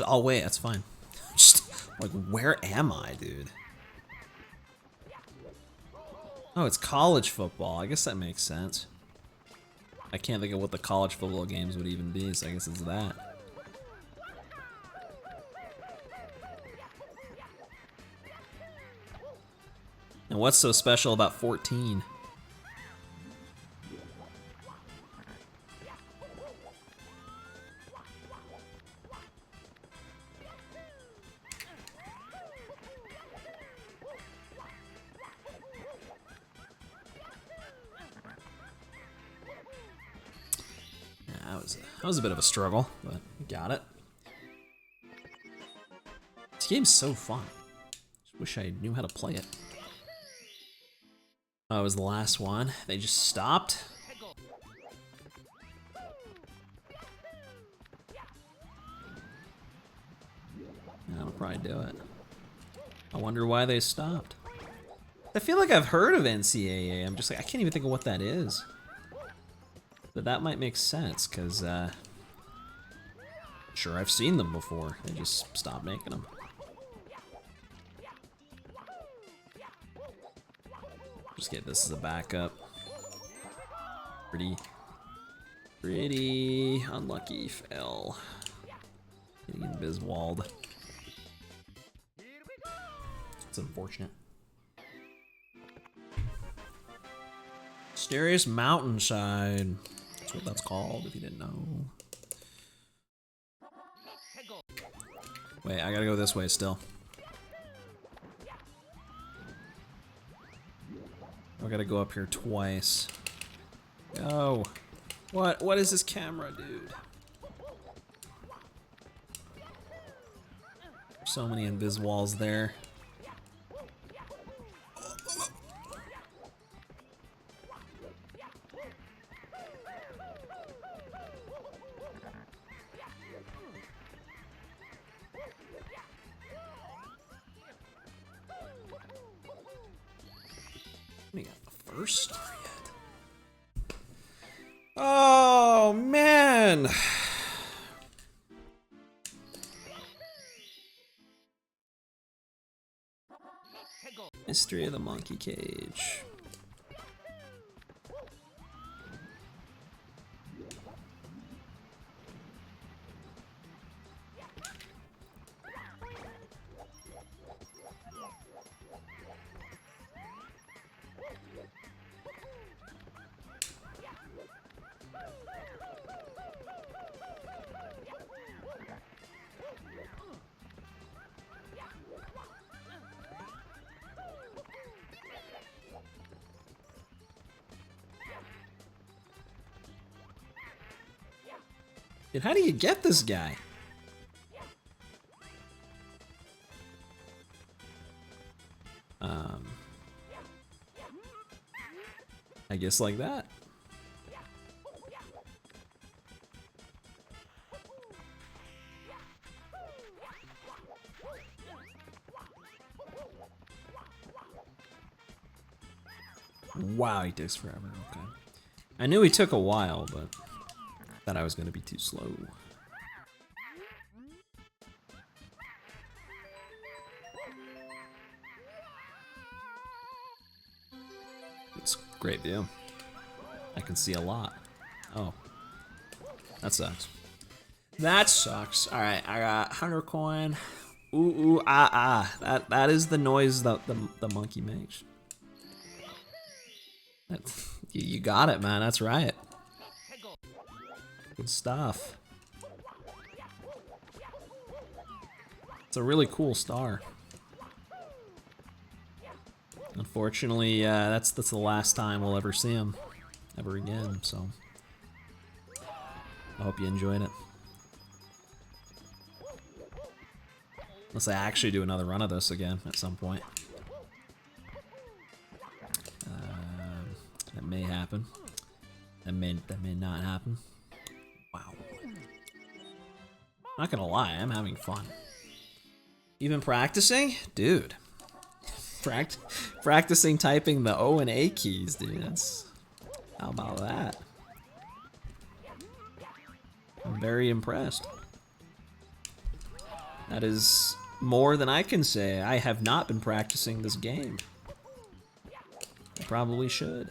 I'll wait, that's fine. Just, like, where am I, dude? Oh, it's college football. I guess that makes sense. I can't think of what the college football games would even be, so I guess it's that. And what's so special about 14? That was a bit of a struggle, but we got it. This game's so fun. Just wish I knew how to play it. Oh, it was the last one. They just stopped. That'll probably do it. I wonder why they stopped. I feel like I've heard of NCAA. I'm just like, I can't even think of what that is. But that might make sense, because, sure, I've seen them before. They just stopped making them. Just get this as a backup. Pretty unlucky fail. Getting Biswald. It's unfortunate. Mysterious Mountainside. That's what that's called, if you didn't know. Wait, I gotta go this way still. I gotta go up here twice. Go. What is this camera, dude? So many invis walls there. We got the first star yet. Oh, man. Mystery of the Monkey Cage. Dude, how do you get this guy? I guess like that. Wow, he takes forever. Okay. I knew he took a while, but thought I was gonna be too slow. It's a great view. I can see a lot. Oh, that sucks. That sucks. All right, I got 100 coin. Ooh, ooh, ah, ah. That is the noise that the monkey makes. You got it, man. That's right. Good stuff. It's a really cool star. Unfortunately, that's the last time we'll ever see him ever again, so I hope you enjoyed it. Unless I actually do another run of this again at some point. That may happen. That may not happen. Wow. Not gonna lie, I'm having fun. You been practicing? Dude. Practicing typing the O and A keys, dude. That's... How about that? I'm very impressed. That is more than I can say. I have not been practicing this game. I probably should.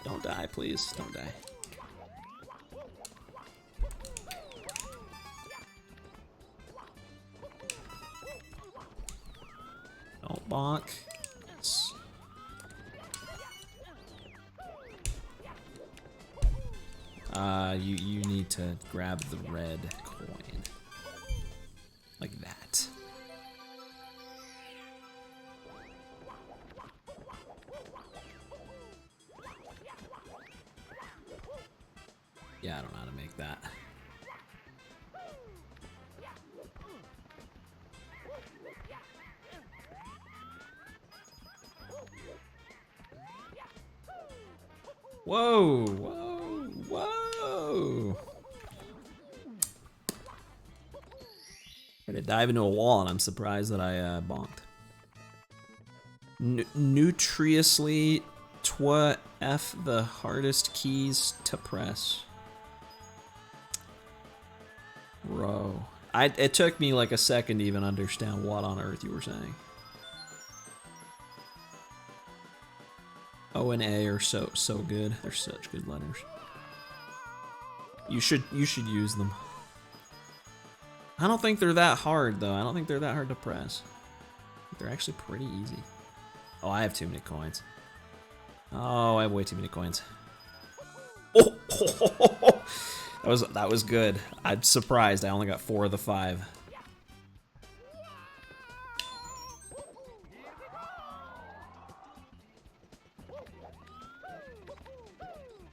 Don't die, please. Don't die. Don't bonk. Yes. You need to grab the red coin. Like that. Yeah, I don't know how to make that. Whoa, whoa, whoa. I had to dive into a wall and I'm surprised that I bonked. Nutriously twa F the hardest keys to press. Bro. It took me like a second to even understand what on earth you were saying. O and A are so good. They're such good letters. You should use them. I don't think they're that hard though. I don't think they're that hard to press. They're actually pretty easy. Oh, I have too many coins. Oh, I have way too many coins. Oh, that was good. I'm surprised I only got 4 of the 5.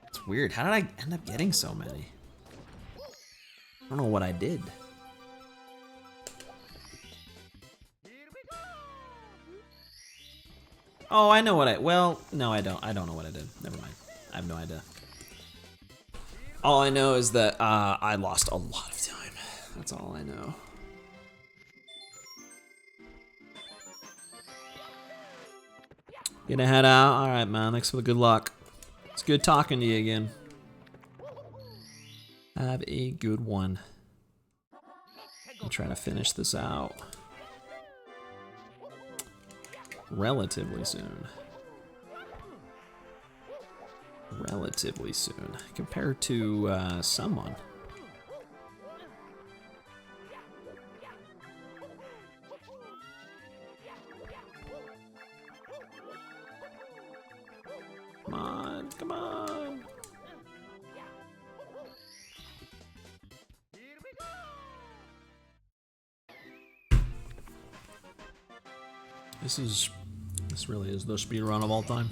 It's weird. How did I end up getting so many? I don't know what I did. Oh, I know what well, no, I don't. I don't know what I did. Never mind. I have no idea. All I know is that I lost a lot of time. That's all I know. Gonna head out. All right, man. Thanks for the good luck. It's good talking to you again. Have a good one. I'm trying to finish this out relatively soon. Relatively soon, compared to someone. Come on, come on. This really is the speedrun of all time.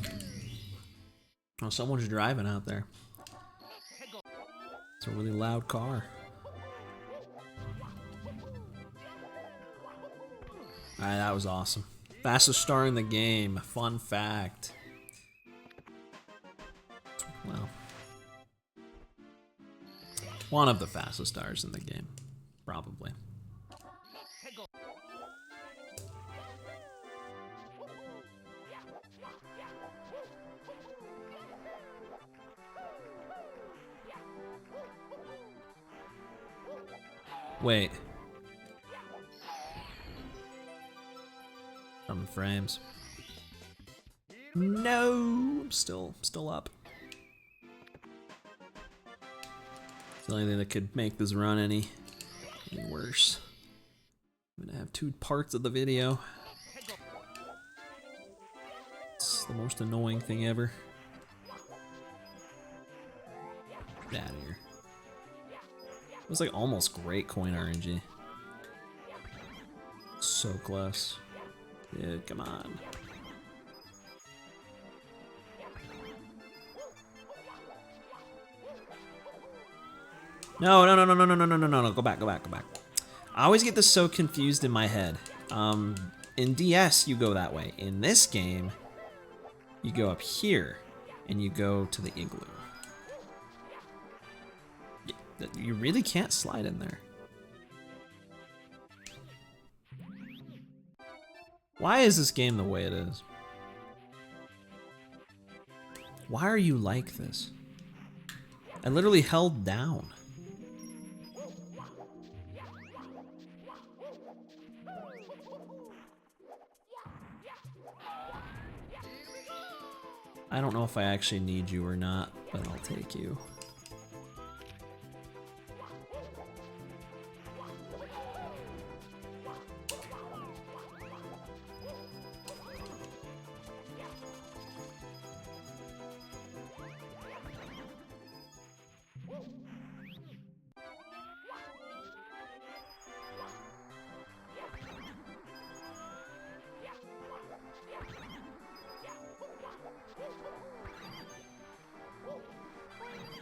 Oh, someone's driving out there. It's a really loud car. Alright, that was awesome. Fastest star in the game. Fun fact. Well, one of the fastest stars in the game, probably. Wait. From frames. No, I'm still up. It's the only thing that could make this run any worse. I'm gonna have two parts of the video. It's the most annoying thing ever. Get out of here. It was like almost great coin RNG. So close. Dude, come on. No, go back. I always get this so confused in my head. In DS, you go that way. In this game, you go up here, and you go to the igloo. You really can't slide in there. Why is this game the way it is? Why are you like this? I literally held down. I don't know if I actually need you or not, but I'll take you.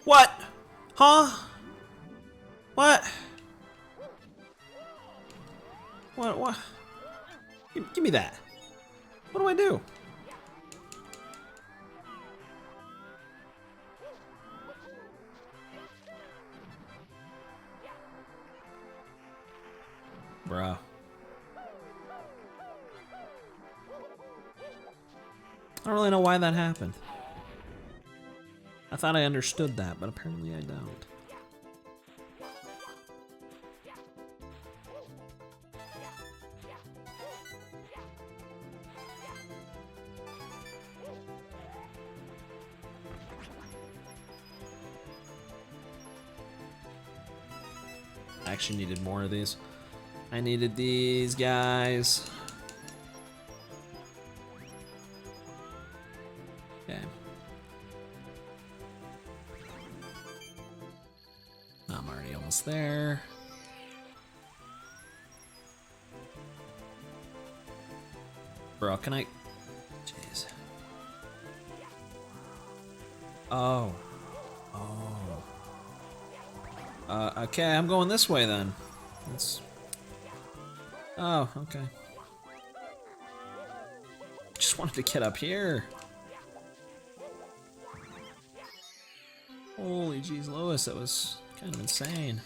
What? Huh? What? What? Give me that. What do I do? Bruh. I don't really know why that happened. I thought I understood that, but apparently I don't. I actually needed more of these. I needed these guys. Okay. I'm already almost there. Bro, can I? Jeez. Oh. Okay, I'm going this way then. Oh, okay. Just wanted to get up here. Holy jeez, Lois, that was kind of insane.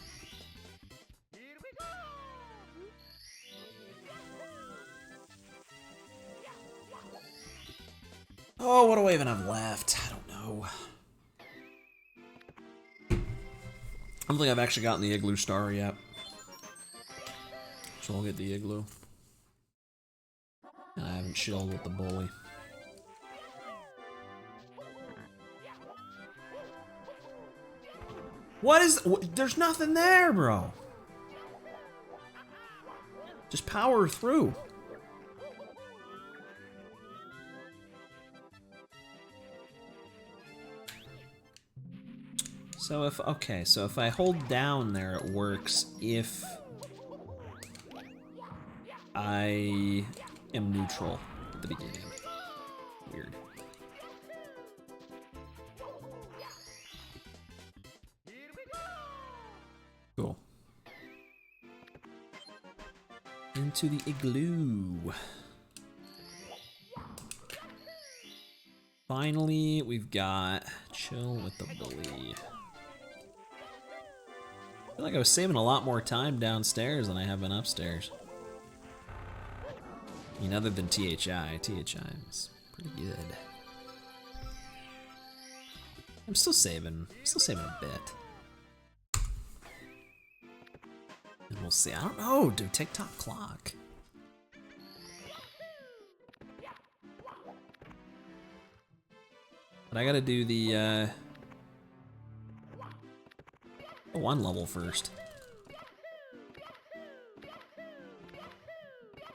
what do I even have left? I don't know. I don't think I've actually gotten the Igloo Star yet. So I'll get the Igloo. And I haven't chilled with the Bully. What is... There's nothing there, bro. Just power through. So if... Okay, so if I hold down there, it works if I am neutral at the beginning. Weird. Cool. Into the Igloo. Finally, we've got chill with the Bully. I feel like I was saving a lot more time downstairs than I have been upstairs. I mean, other than THI was pretty good. I'm still saving a bit. And we'll see. I don't know, dude. TikTok clock. But I gotta do the one level first.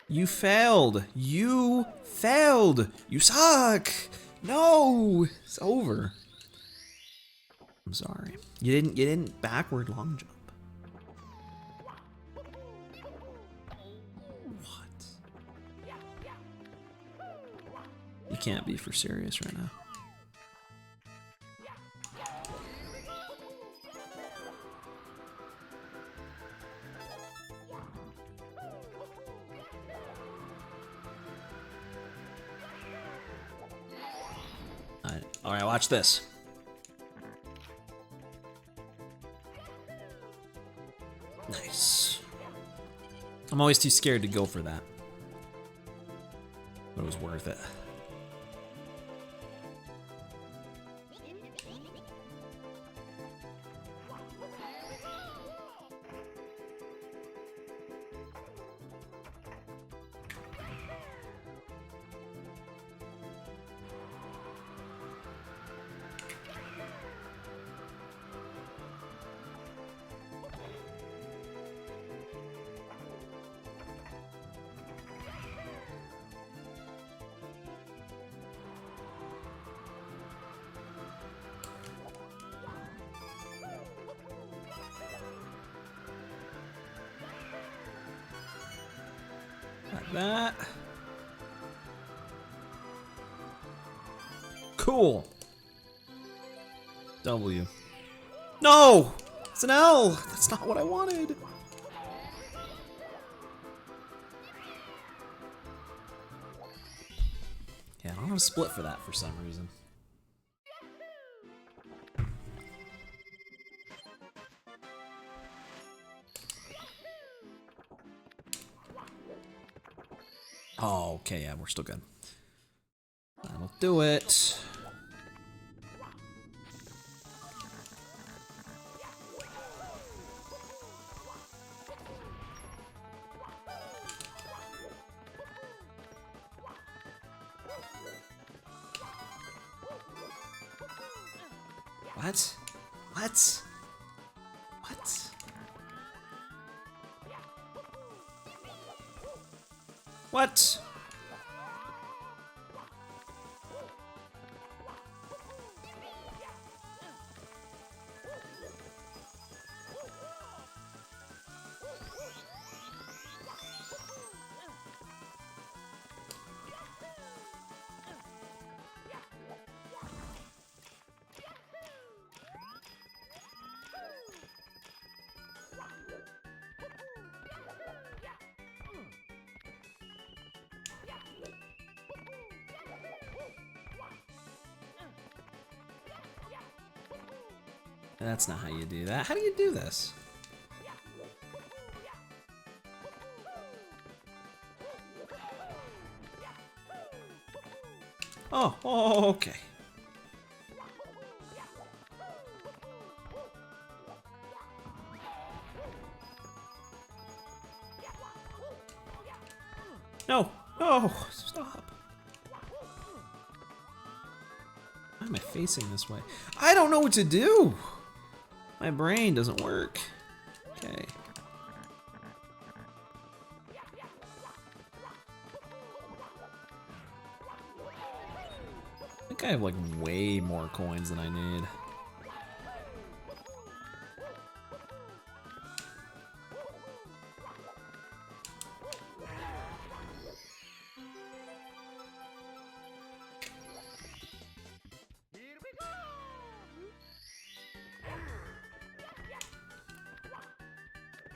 You failed. You failed. You suck. No, it's over. I'm sorry. You didn't backward long jump. What? You can't be for serious right now. All right, watch this. Nice. I'm always too scared to go for that. But it was worth it. Like that. Cool. W. No! It's an L! That's not what I wanted. Yeah, I don't have a split for that for some reason. Oh, okay, yeah, we're still good. That'll do it. What? What? What? What? That's not how you do that. How do you do this? Oh, okay. No, no, stop. Why am I facing this way? I don't know what to do. My brain doesn't work. Okay. I think I have like way more coins than I need.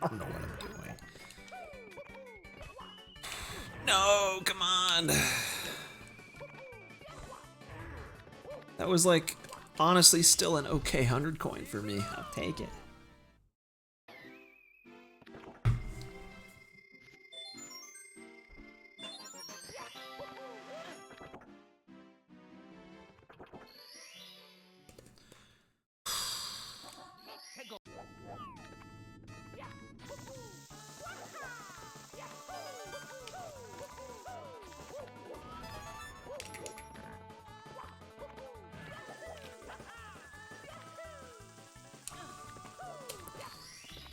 I don't know what I'm doing. No, come on. That was like, honestly, still an okay 100 coin for me. I'll take it.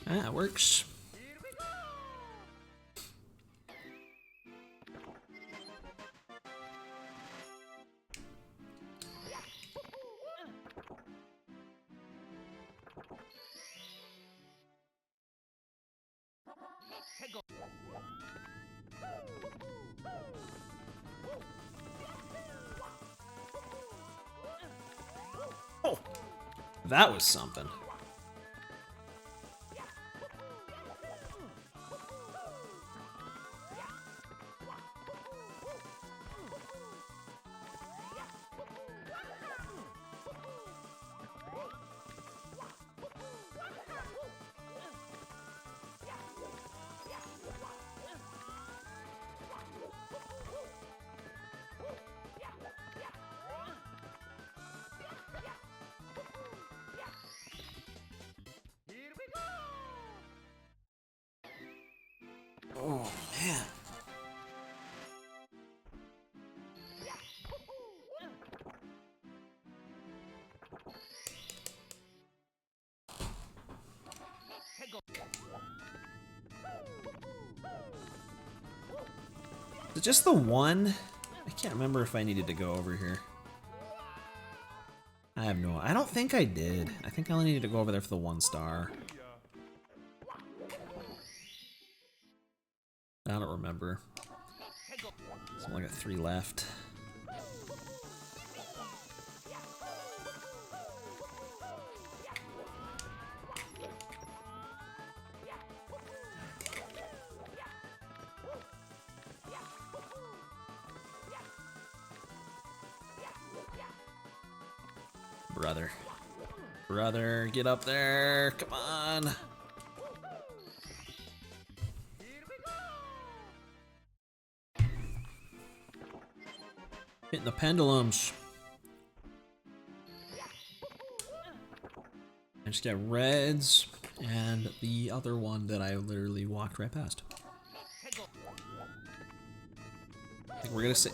That works. Oh, that was something. Oh, man. Is it just the one? I can't remember if I needed to go over here. I don't think I did. I think I only needed to go over there for the 1 star. I don't remember. So I only got 3 left. Brother, get up there. Come on. Hitting the pendulums. I just get reds and the other one that I literally walked right past. I think we're gonna save.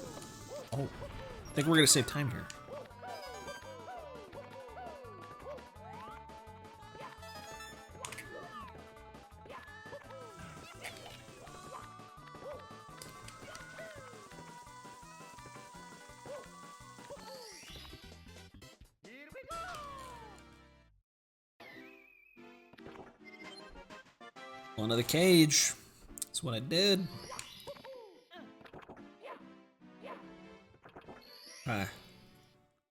Oh, I think we're gonna save time here. Into the cage. That's what I did. Alright.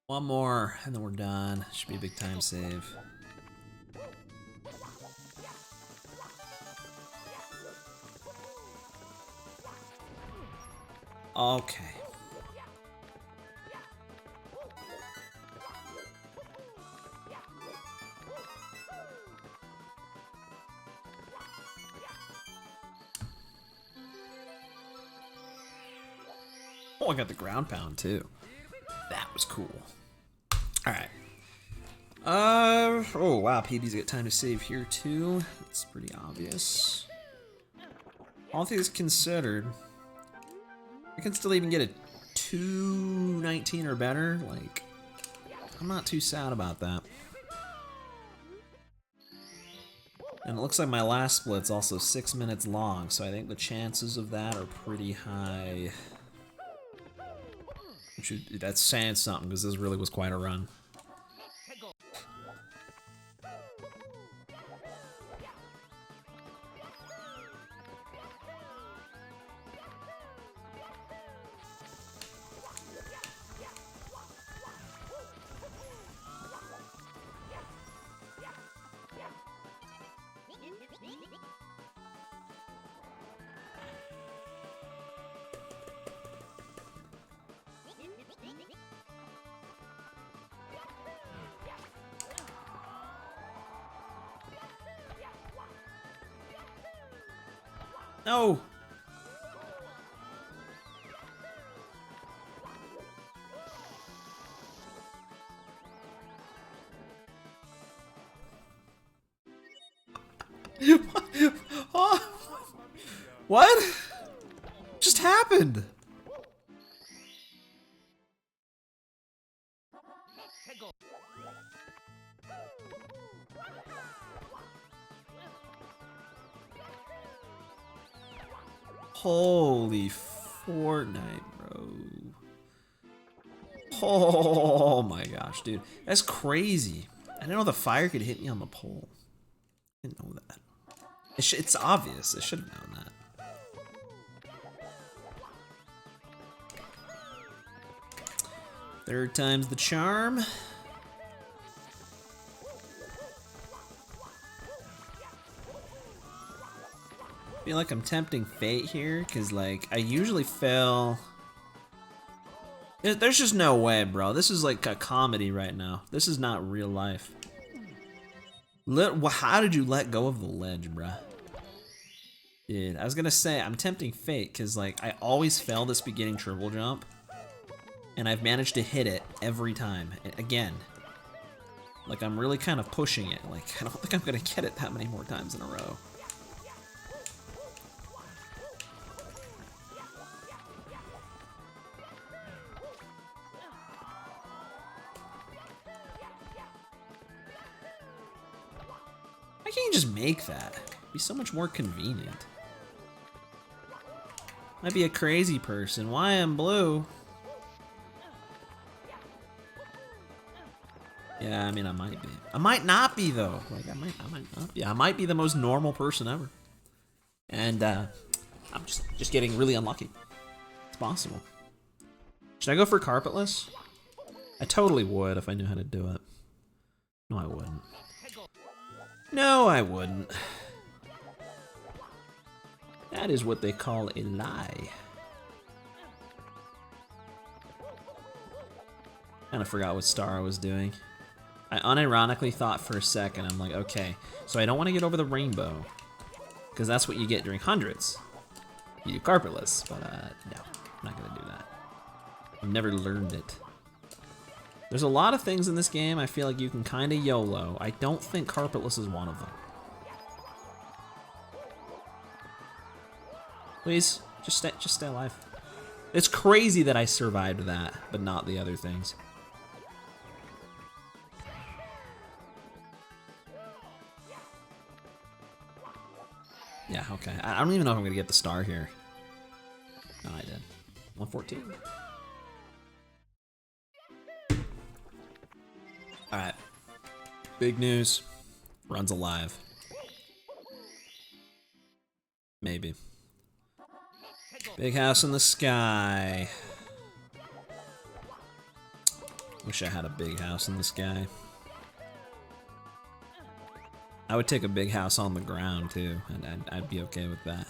One more, and then we're done. Should be a big time save. Okay. Oh, I got the ground pound too. was cool. Alright. Oh wow, PB's got time to save here too. That's pretty obvious. All things considered, I can still even get a 219 or better. Like, I'm not too sad about that. And it looks like my last split's also 6 minutes long, so I think the chances of that are pretty high. That's saying something, because this really was quite a run. No! What? Just happened? Holy Fortnite, bro. Oh my gosh, dude. That's crazy. I didn't know the fire could hit me on the pole. I didn't know that. It's obvious. I should have known that. Third time's the charm. I feel like I'm tempting fate here, because, like, I usually fail. There's just no way, bro. This is like a comedy right now. This is not real life. How did you let go of the ledge, bruh? Dude, I was gonna say, I'm tempting fate, because, like, I always fail this beginning triple jump. And I've managed to hit it every time. Again. Like, I'm really kind of pushing it. Like, I don't think I'm gonna get it that many more times in a row. Why can't you just make that? It'd be so much more convenient. Might be a crazy person. Why I'm blue? Yeah, I mean, I might be. I might not be, though. Like, I might not be. I might be the most normal person ever. And, I'm just getting really unlucky. It's possible. Should I go for carpetless? I totally would if I knew how to do it. No, I wouldn't. No, I wouldn't. That is what they call a lie. Kinda forgot what star I was doing. I unironically thought for a second, I'm like, okay, so I don't want to get over the rainbow, because that's what you get during hundreds. You do carpetless, but no, I'm not gonna do that. I've never learned it. There's a lot of things in this game I feel like you can kind of YOLO. I don't think carpetless is one of them. Please, just stay alive. It's crazy that I survived that, but not the other things. Yeah, okay. I don't even know if I'm gonna get the star here. No, I did. 114. Alright. Big news. Run's alive. Maybe. Big house in the sky. Wish I had a big house in the sky. I would take a big house on the ground too, and I'd be okay with that.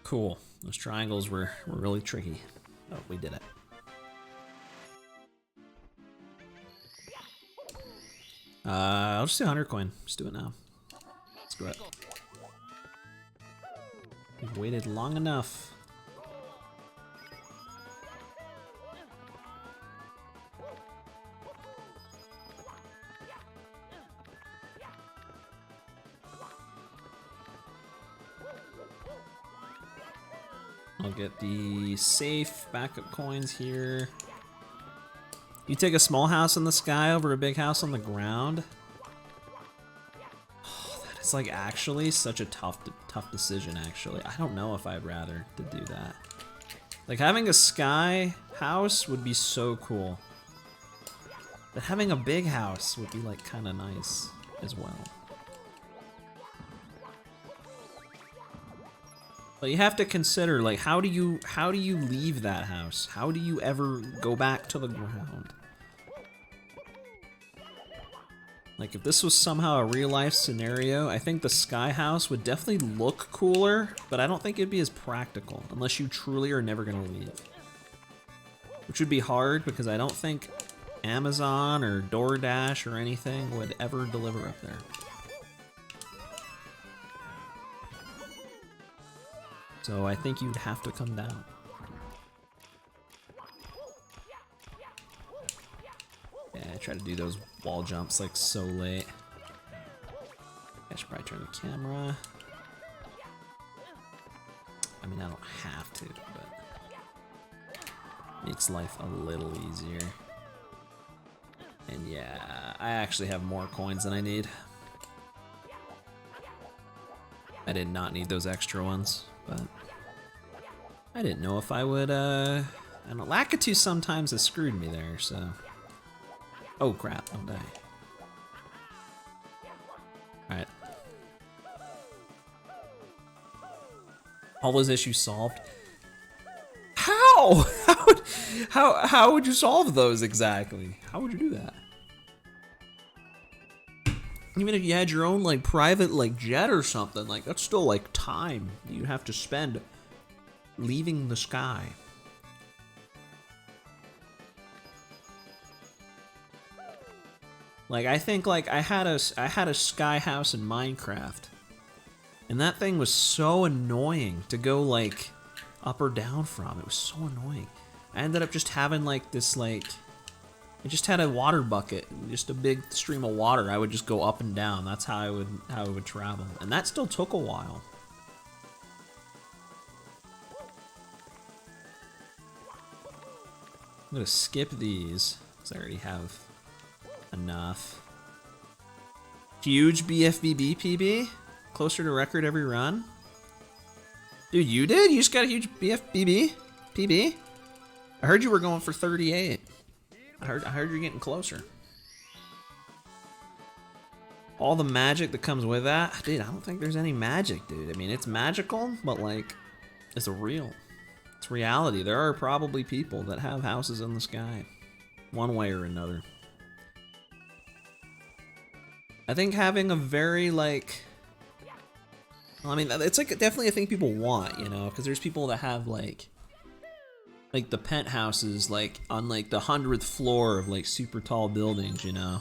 Cool. Those triangles were really tricky. Oh, we did it. I'll just do 100 coin. Just do it now. Let's do it. We've waited long enough. I'll get the safe backup coins here. You take a small house in the sky over a big house on the ground. Oh, that is like actually such a tough decision actually. I don't know if I'd rather to do that. Like having a sky house would be so cool. But having a big house would be like kind of nice as well. But you have to consider, like, how do you leave that house? How do you ever go back to the ground? Like, if this was somehow a real-life scenario, I think the sky house would definitely look cooler, but I don't think it'd be as practical, unless you truly are never gonna leave. Which would be hard, because I don't think Amazon or DoorDash or anything would ever deliver up there. So I think you'd have to come down. Yeah, I try to do those wall jumps like so late. I should probably turn the camera. I mean, I don't have to, but makes life a little easier. And yeah, I actually have more coins than I need. I did not need those extra ones, but I didn't know if I would, I don't know, Lakitu sometimes has screwed me there, so. Oh crap, don't die. Alright. All those issues solved? How? How would you solve those exactly? How would you do that? Even if you had your own like private like jet or something, like that's still like time you have to spend leaving the sky. Like I think like I had a sky house in Minecraft, and that thing was so annoying to go like up or down from. It was so annoying. I ended up just having like this like, I just had a water bucket, just a big stream of water. I would just go up and down. That's how I would travel, and that still took a while. I'm gonna skip these because I already have enough. Huge BFBB PB, closer to record every run. Dude, you did? You just got a huge BFBB PB? I heard you were going for 38. I heard you're getting closer. All the magic that comes with that, dude. I don't think there's any magic, dude. I mean, it's magical, but like, it's real. It's reality. There are probably people that have houses in the sky, one way or another. I think having a very like, well, I mean, it's like definitely a thing people want, you know, because there's people that have like the penthouses like on like the 100th floor of like super tall buildings, you know,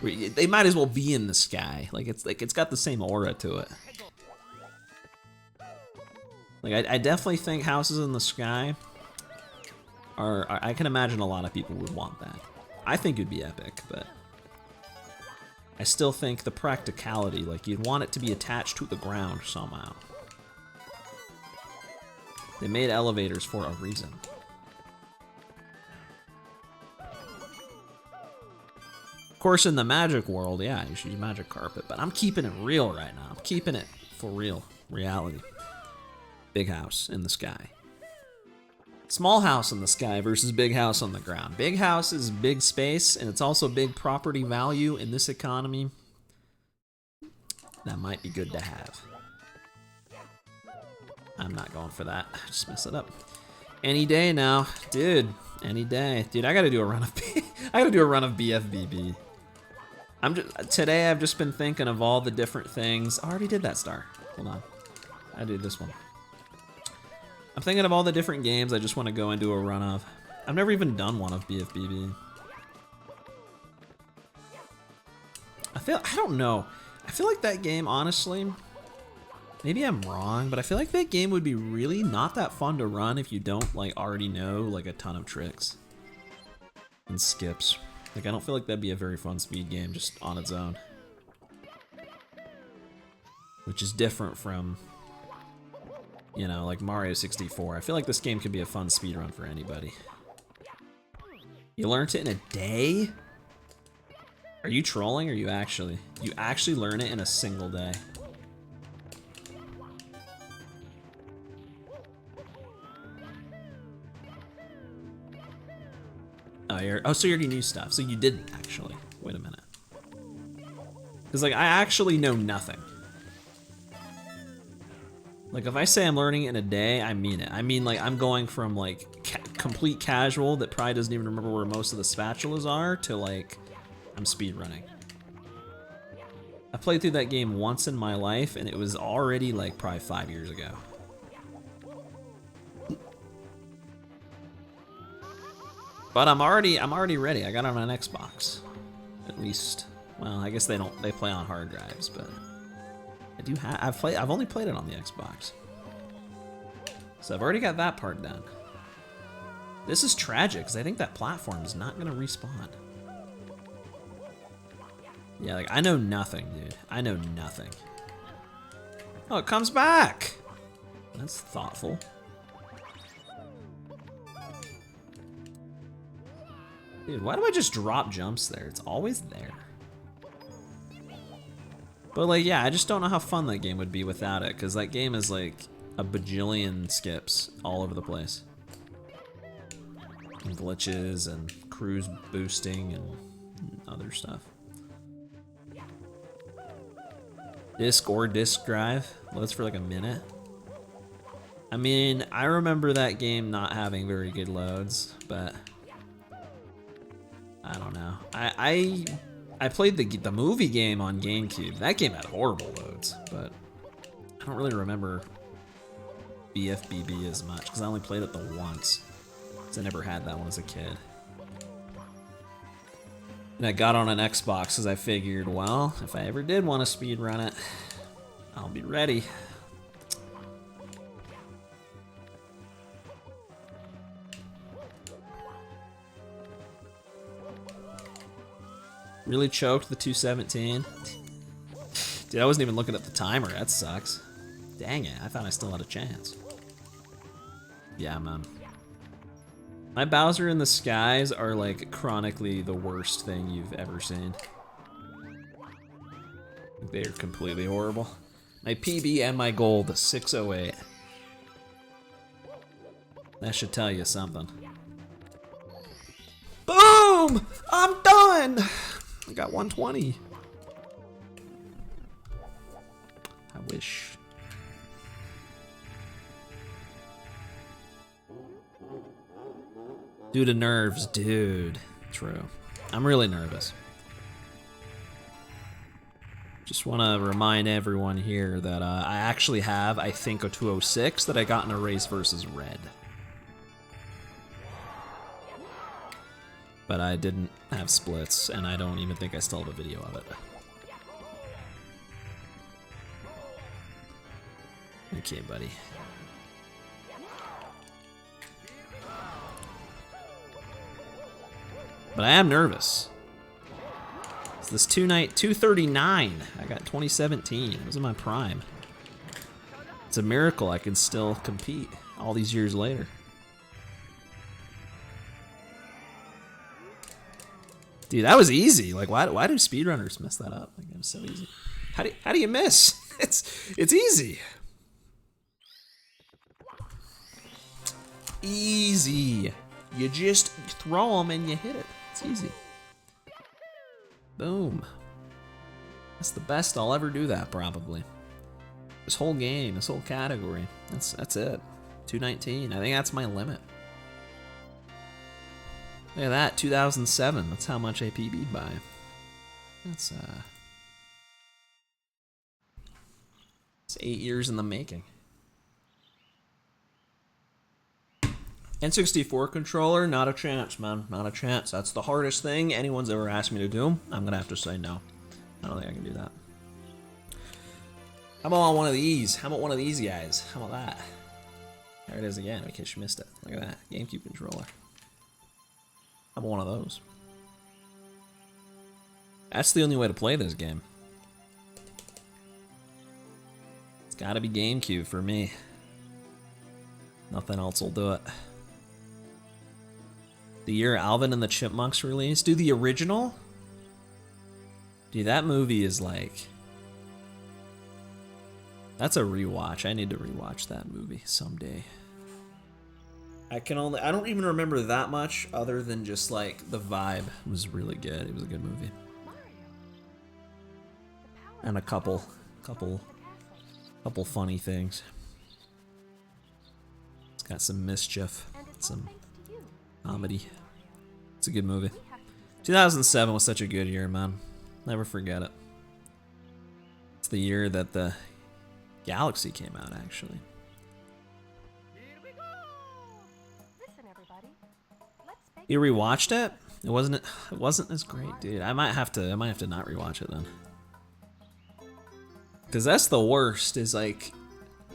where they might as well be in the sky. Like it's got the same aura to it. Like I definitely think houses in the sky are, I can imagine a lot of people would want that. I think it'd be epic, but I still think the practicality, like you'd want it to be attached to the ground somehow. They made elevators for a reason. Of course, in the magic world, yeah, you should use magic carpet, but I'm keeping it real right now. I'm keeping it for real, reality. Big house in the sky. Small house in the sky versus big house on the ground. Big house is big space, and it's also big property value in this economy. That might be good to have. I'm not going for that. Just mess it up. Any day now, dude. Any day, dude. I gotta do a run of BFBB. Today I've just been thinking of all the different things. I already did that star. Hold on. I did this one. I'm thinking of all the different games I just want to go and do a run of. I've never even done one of BFBB. I don't know. I feel like that game, honestly, maybe I'm wrong, but I feel like that game would be really not that fun to run if you don't like already know like a ton of tricks and skips. Like I don't feel like that'd be a very fun speed game just on its own. Which is different from, you know, like Mario 64. I feel like this game could be a fun speedrun for anybody. You learned it in a day? Are you trolling or you actually learn it in a single day? Oh, so you're getting new stuff. So you didn't actually. Wait a minute. Because like I actually know nothing. Like if I say I'm learning it in a day, I mean it. I mean like I'm going from like complete casual that probably doesn't even remember where most of the spatulas are to like I'm speedrunning. I played through that game once in my life and it was already like probably 5 years ago. But I'm already ready. I got it on an Xbox. At least. Well, I guess they play on hard drives, but I do have I've only played it on the Xbox. So I've already got that part done. This is tragic because I think that platform is not gonna respawn. Yeah, like I know nothing, dude. I know nothing. Oh, it comes back. That's thoughtful. Dude, why do I just drop jumps there? It's always there. But like, yeah, I just don't know how fun that game would be without it, because that game is like a bajillion skips all over the place. And glitches and cruise boosting and other stuff. Disc or disk drive loads for like a minute. I mean, I remember that game not having very good loads, but I don't know. I played the movie game on GameCube. That game had horrible loads, but I don't really remember BFBB as much because I only played it the once. Because I never had that one as a kid. And I got on an Xbox because I figured, well, if I ever did want to speedrun it, I'll be ready. Really choked the 217. Dude, I wasn't even looking at the timer. That sucks. Dang it, I thought I still had a chance. Yeah, man. My Bowser in the Skies are like chronically the worst thing you've ever seen. They are completely horrible. My PB and my gold, 608. That should tell you something. Boom! I'm done! I got 120. I wish. Due to nerves, dude. True. I'm really nervous. Just want to remind everyone here that I actually have, I think, a 206 that I got in a race versus Red. But I didn't have splits, and I don't even think I still have a video of it. Okay, buddy. But I am nervous. It's this 239. I got 2017. It was in my prime. It's a miracle I can still compete all these years later. Dude, that was easy. Like, why do speedrunners mess that up? Like, it was so easy. How do you miss? It's easy. Easy. You just throw them and you hit it. It's easy. Boom. That's the best I'll ever do that, probably. This whole game, this whole category. That's it. 219. I think that's my limit. Look at that, 2007. That's how much I PB'd by. That's it's 8 years in the making. N64 controller, not a chance, man. Not a chance. That's the hardest thing anyone's ever asked me to do. I'm gonna have to say no. I don't think I can do that. How about one of these? How about one of these guys? How about that? There it is again, in case you missed it. Look at that, GameCube controller. How about one of those? That's the only way to play this game. It's gotta be GameCube for me. Nothing else will do it. The year Alvin and the Chipmunks released? Dude, the original? Dude, that movie is like... That's a rewatch. I need to rewatch that movie someday. I don't even remember that much other than just like the vibe was really good. It was a good movie. And a couple funny things. It's got some mischief, some comedy. It's a good movie. 2007 was such a good year, man. Never forget it. It's the year that the Galaxy came out, actually. You rewatched it? It wasn't as great, dude. I might have to not rewatch it then. Cause that's the worst, is like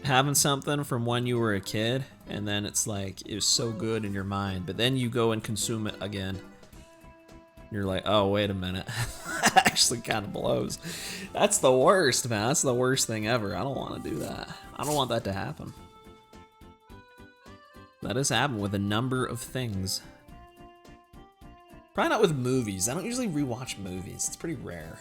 having something from when you were a kid and then it's like it was so good in your mind, but then you go and consume it again. You're like, oh wait a minute. That actually kind of blows. That's the worst, man. That's the worst thing ever. I don't want to do that. I don't want that to happen. That has happened with a number of things. Probably not with movies. I don't usually rewatch movies. It's pretty rare.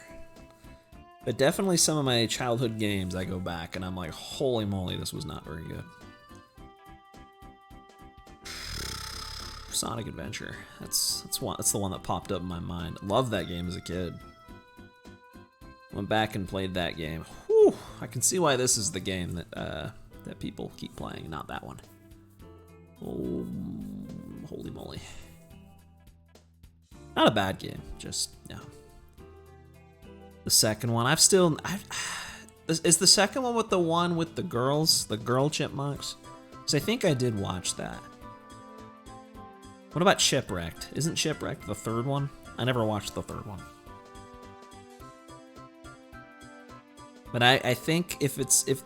But definitely some of my childhood games I go back and I'm like, holy moly, this was not very good. Sonic Adventure. That's the one that popped up in my mind. Loved that game as a kid. Went back and played that game. Whew, I can see why this is the game that people keep playing, not that one. Oh, holy moly. Not a bad game, just, yeah. The second one, is the second one with the one with the girls, the girl chipmunks? Because I think I did watch that. What about Shipwrecked? Isn't Shipwrecked the third one? I never watched the third one. But I think if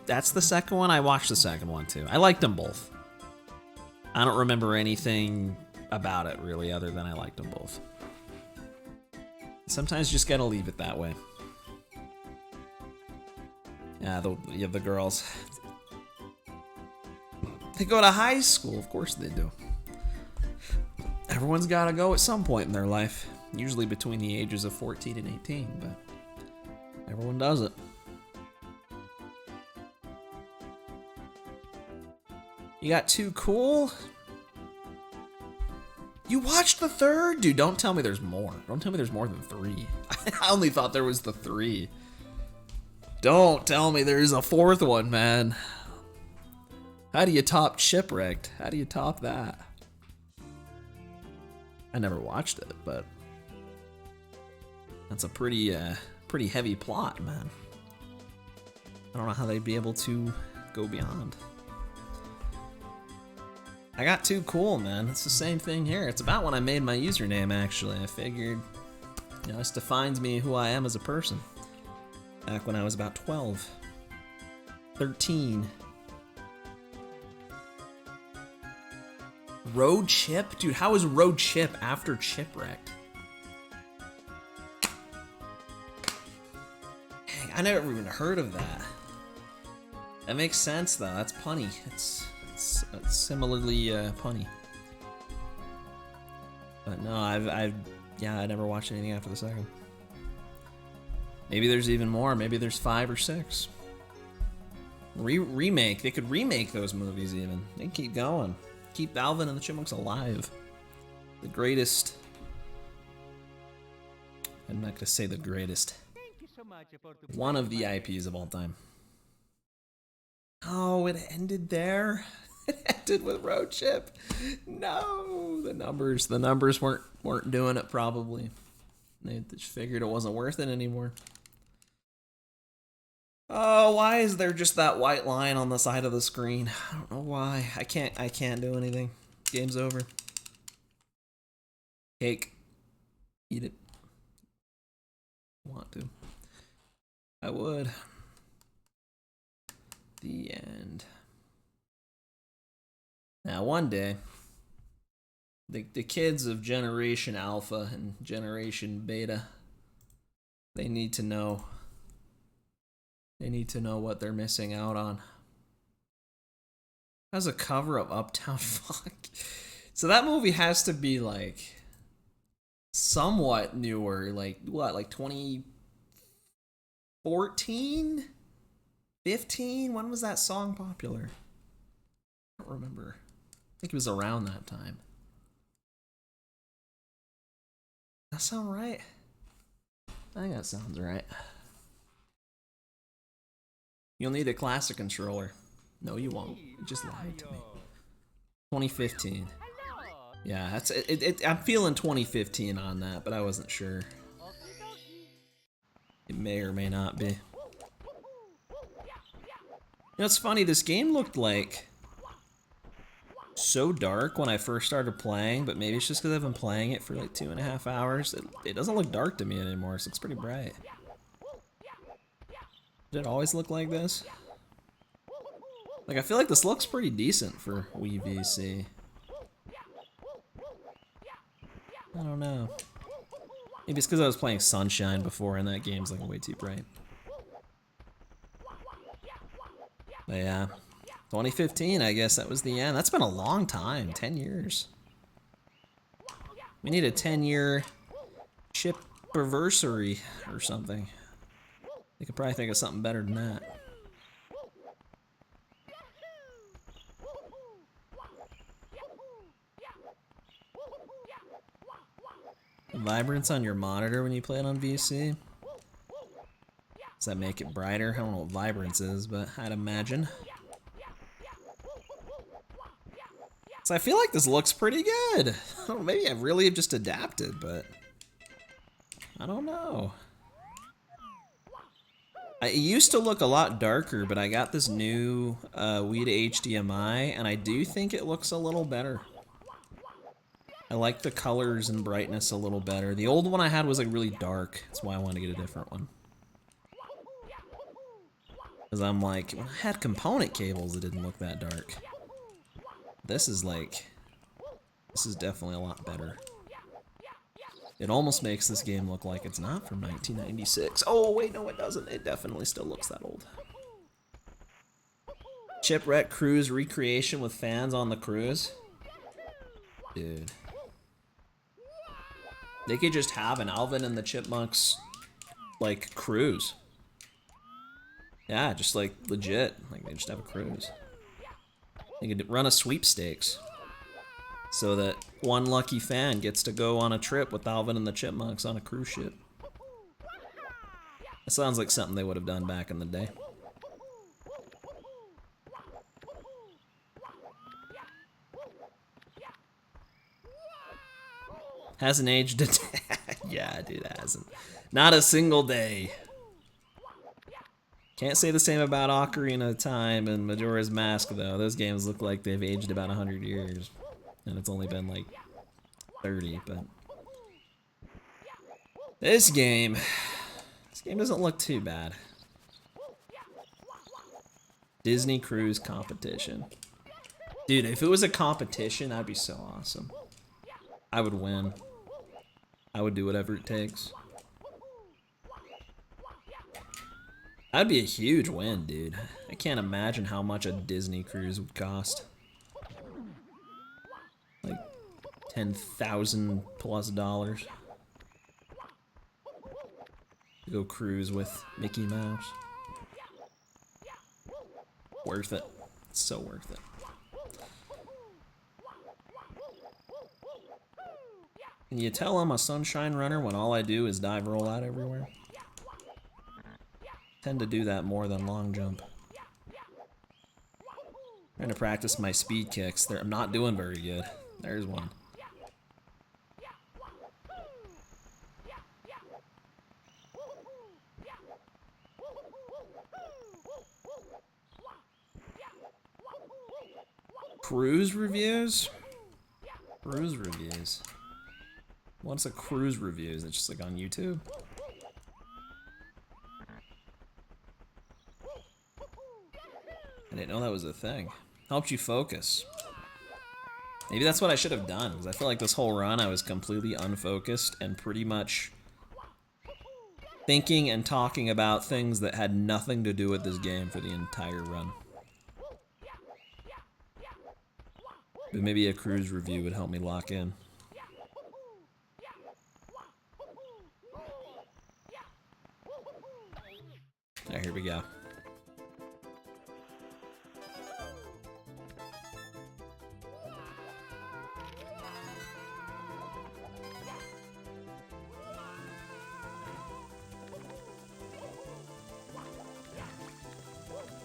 that's the second one, I watched the second one too. I liked them both. I don't remember anything about it really other than I liked them both. Sometimes you just gotta leave it that way. Yeah, you have the girls. They go to high school, of course they do. Everyone's gotta go at some point in their life. Usually between the ages of 14 and 18, but everyone does it. You got Too Cool? You watched the third? Dude, don't tell me there's more. Don't tell me there's more than 3. I only thought there was the 3. Don't tell me there's a 4th one, man. How do you top Shipwrecked? How do you top that? I never watched it, but that's a pretty heavy plot, man. I don't know how they'd be able to go beyond. I got Too Cool, man. It's the same thing here. It's about when I made my username, actually. I figured, you know, this defines me, who I am as a person. Back when I was about 12. 13. Road Chip? Dude, how is Road Chip after Chipwrecked? Dang, I never even heard of that. That makes sense, though. That's punny. It's similarly punny. But no, I never watched anything after the second. Maybe there's even more. Maybe there's 5 or 6. Remake. They could remake those movies even. They can keep going. Keep Alvin and the Chipmunks alive. The greatest. I'm not gonna say the greatest. One of the IPs of all time. Oh, it ended there. It ended with Road Chip. No, the numbers weren't doing it probably. They just figured it wasn't worth it anymore. Oh, why is there just that white line on the side of the screen? I don't know why. I can't do anything. Game's over. Cake. Eat it. Want to. I would. the end. Now, one day, the kids of Generation Alpha and Generation Beta, they need to know. They need to know what they're missing out on. As a cover of Uptown Funk. So that movie has to be like somewhat newer, like what, like 2014? 15? When was that song popular? I don't remember. I think it was around that time. That sound right? I think that sounds right. You'll need a classic controller. No, you won't. You just lied to me. 2015. Yeah, that's it. I'm feeling 2015 on that, but I wasn't sure. It may or may not be. You know, it's funny. This game looked like so dark when I first started playing, but maybe it's just because I've been playing it for like 2.5 hours. It doesn't look dark to me anymore, so it's pretty bright. Did it always look like this? Like, I feel like this looks pretty decent for Wii VC. I don't know. Maybe it's because I was playing Sunshine before and that game's like way too bright. But yeah, 2015, I guess that was the end. That's been a long time, 10 years. We need a 10-year chip anniversary or something. They could probably think of something better than that. Vibrance on your monitor when you play it on VC? Does that make it brighter? I don't know what vibrance is, but I'd imagine. So I feel like this looks pretty good. I don't know, maybe I really have just adapted, but I don't know. It used to look a lot darker, but I got this new Wii to HDMI, and I do think it looks a little better. I like the colors and brightness a little better. The old one I had was like really dark. That's why I wanted to get a different one. Because I'm like, when I had component cables, it didn't look that dark. This is like, this is definitely a lot better. It almost makes this game look like it's not from 1996. Oh, wait, no, it doesn't. It definitely still looks that old. Chipwreck cruise recreation with fans on the cruise. Dude. They could just have an Alvin and the Chipmunks, like, cruise. Yeah, just, like, legit. Like, they just have a cruise. They could run a sweepstakes. So that one lucky fan gets to go on a trip with Alvin and the Chipmunks on a cruise ship. It sounds like something they would have done back in the day. Hasn't aged a day. Yeah, dude, it hasn't. Not a single day. Can't say the same about Ocarina of Time and Majora's Mask, though. Those games look like they've aged about 100 years. And it's only been like 30, but... This game doesn't look too bad. Disney Cruise competition. Dude, if it was a competition, that'd be so awesome. I would win. I would do whatever it takes. That'd be a huge win, dude. I can't imagine how much a Disney cruise would cost. Like $10,000+ to go cruise with Mickey Mouse. Worth it. It's so worth it. Can you tell I'm a sunshine runner when all I do is dive roll out everywhere? Tend to do that more than long jump. Trying to practice my speed kicks. I'm not doing very good. There's one. Cruise reviews? Cruise reviews. What's a cruise review? Is it just like on YouTube? I didn't know that was a thing. Helped you focus. Maybe that's what I should have done, because I feel like this whole run I was completely unfocused and pretty much thinking and talking about things that had nothing to do with this game for the entire run. But maybe a cruise review would help me lock in. Alright, here we go.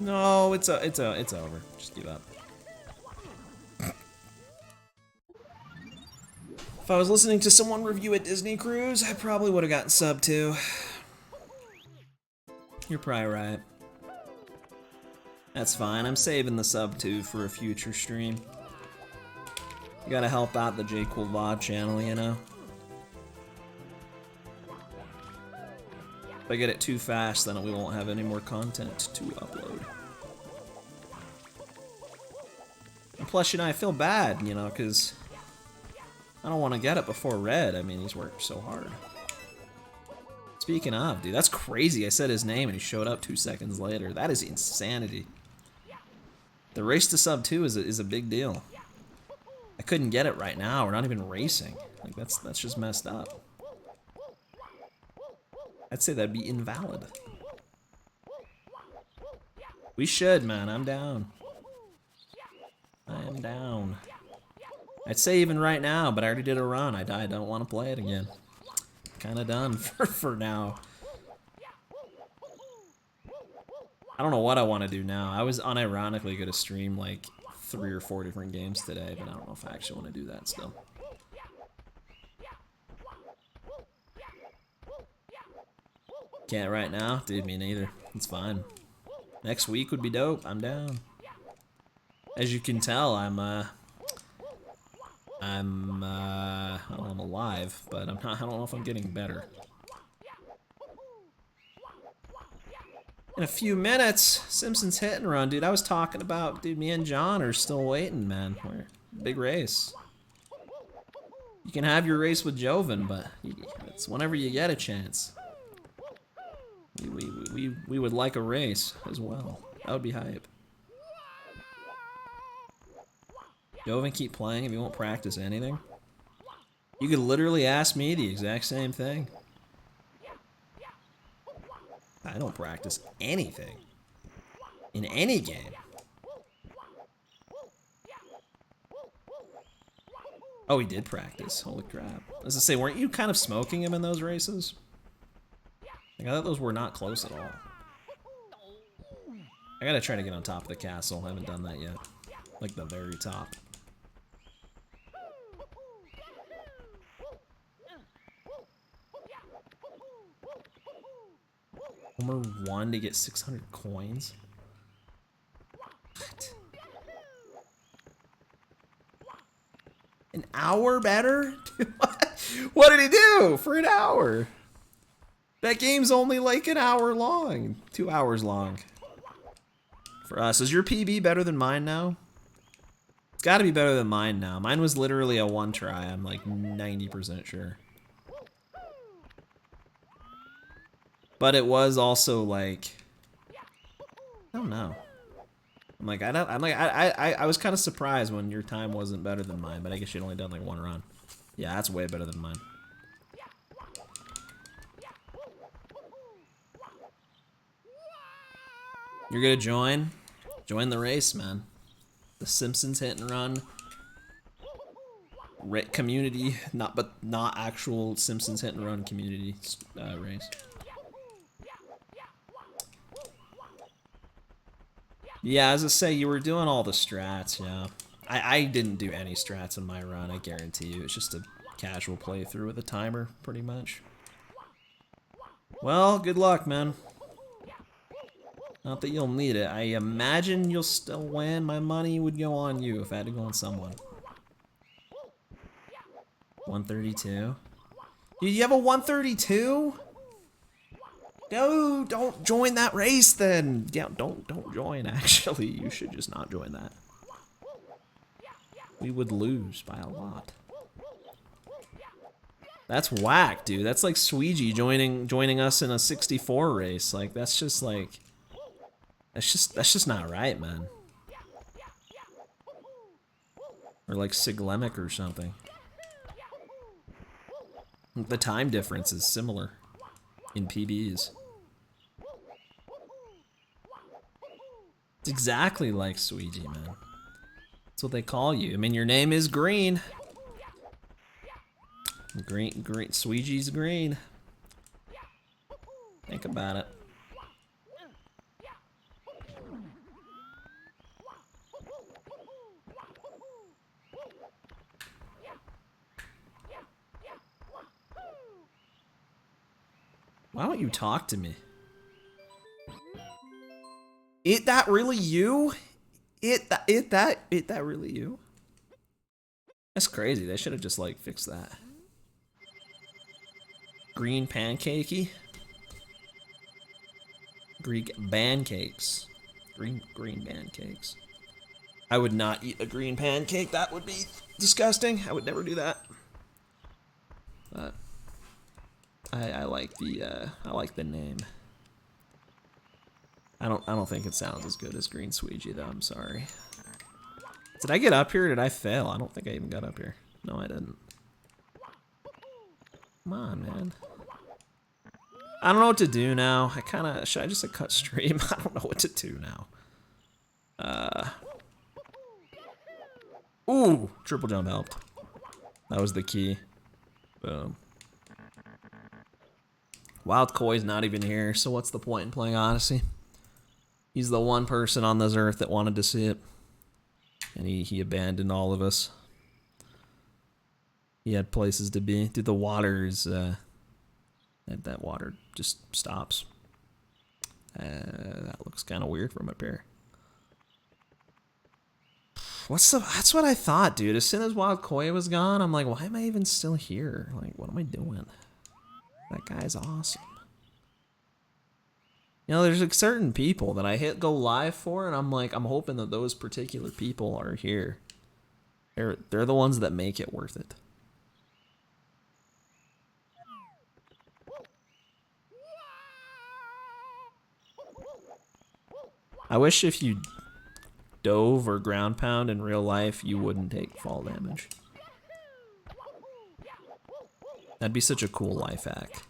No, it's over. Just give up. If I was listening to someone review a Disney cruise, I probably would have gotten sub 2. You're probably right. That's fine. I'm saving the sub 2 for a future stream. You gotta help out the J Cool VOD channel, you know? If I get it too fast, then we won't have any more content to upload. And plus, you know, I feel bad, you know, because I don't want to get it before Red. I mean, he's worked so hard. Speaking of, dude, that's crazy. I said his name and he showed up 2 seconds later. That is insanity. The race to sub 2 is a big deal. I couldn't get it right now. We're not even racing. Like, that's just messed up. I'd say that'd be invalid. We should, man. I'm down. I am down. I'd say even right now, but I already did a run. I don't want to play it again. Kind of done for now. I don't know what I want to do now. I was unironically going to stream like 3 or 4 different games today, but I don't know if I actually want to do that still. Can't right now? Dude, me neither. It's fine. Next week would be dope. I'm down. As you can tell, I'm alive, but I don't know if I'm getting better. In a few minutes, Simpsons Hit and Run, dude. I was talking about, dude, me and John are still waiting, man. We're big race. You can have your race with Joven, but it's whenever you get a chance. We would like a race as well. That would be hype. Joven, keep playing if you won't practice anything. You could literally ask me the exact same thing. I don't practice anything. In any game. Oh, he did practice. Holy crap. As I say, weren't you kind of smoking him in those races? Like, I thought those were not close at all. I gotta try to get on top of the castle. I haven't done that yet. Like the very top. Homer won to get 600 coins? What? An hour better? What did he do for an hour? That game's only like an hour long. 2 hours long. For us. Is your PB better than mine now? It's gotta be better than mine now. Mine was literally a 1 try. I'm like 90% sure. But it was also like, I don't know. I was kind of surprised when your time wasn't better than mine, but I guess you'd only done like 1 run. Yeah, that's way better than mine. You're gonna join? Join the race, man. The Simpsons Hit and Run community, not actual Simpsons Hit and Run community race. Yeah, as I say, you were doing all the strats, yeah. I didn't do any strats in my run, I guarantee you. It's just a casual playthrough with a timer, pretty much. Well, good luck, man. Not that you'll need it. I imagine you'll still win. My money would go on you if I had to go on someone. 132? Dude, you have a 132? No, don't join that race then. Yeah, don't join, actually. You should just not join that. We would lose by a lot. That's whack, dude. That's like Sweegie joining us in a 64 race. Like, that's just like... That's just not right, man. Or like Siglemic or something. The time difference is similar in PBs. It's exactly like Sweegie, man. That's what they call you. I mean, your name is Green. Green, Sweegie's green. Think about it. Why don't you talk to me? That really you? That really you? That's crazy. They should have just like fixed that. Green pancakey. Greek pancakes. Green pancakes. I would not eat a green pancake. That would be disgusting. I would never do that. But I like the name. I don't think it sounds as good as Green Sweegie though. I'm sorry. Did I get up here or did I fail? I don't think I even got up here. No, I didn't. Come on, man. I don't know what to do now. Should I just like cut stream? I don't know what to do now. Ooh, triple jump helped. That was the key. Boom. Wild Koi's not even here, so what's the point in playing Odyssey? He's the one person on this earth that wanted to see it. And he abandoned all of us. He had places to be. Dude, the water is... that water just stops. That looks kind of weird from up here. That's what I thought, dude. As soon as Wild Koi was gone, I'm like, why am I even still here? Like, what am I doing? That guy's awesome. You know, there's like certain people that I hit go live for, and I'm like, I'm hoping that those particular people are here. They're the ones that make it worth it. I wish if you dove or ground pound in real life, you wouldn't take fall damage. That'd be such a cool life hack.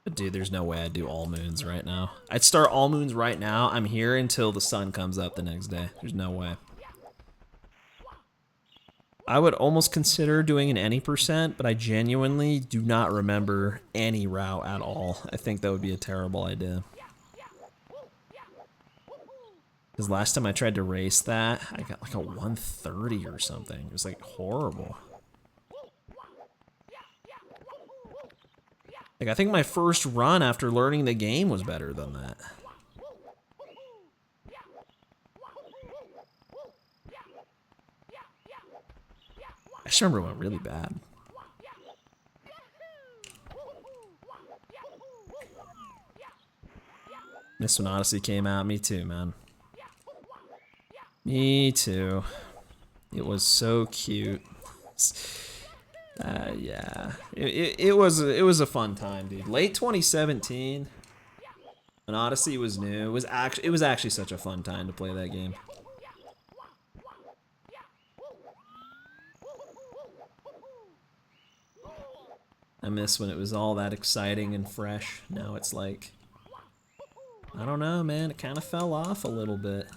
But dude, there's no way I'd do all moons right now. I'd start all moons right now. I'm here until the sun comes up the next day. There's no way. I would almost consider doing an any percent, but I genuinely do not remember any route at all. I think that would be a terrible idea. Because last time I tried to race that, I got like a 130 or something. It was like horrible. Like I think my first run after learning the game was better than that. I just remember it went really bad. This when Odyssey came out, me too, man. Me too. It was so cute. Yeah, it was a fun time, dude. Late 2017, when Odyssey was new, it was actually such a fun time to play that game. I miss when it was all that exciting and fresh. Now it's like, I don't know, man. It kind of fell off a little bit.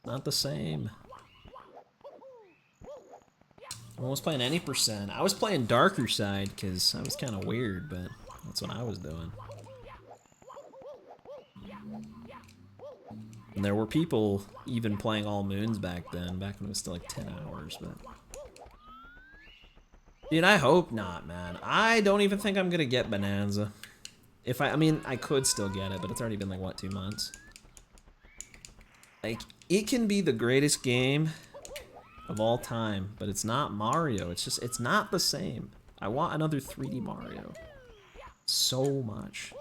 Not the same. I was playing any percent. I was playing darker side because I was kind of weird, but that's what I was doing. And there were people even playing all moons back then, back when it was still like 10 hours, but... Dude, I hope not, man. I don't even think I'm gonna get Bonanza. I mean, I could still get it, but it's already been like, what, 2 months? Like, it can be the greatest game of all time, but it's not Mario. It's not the same. I want another 3D Mario. So much.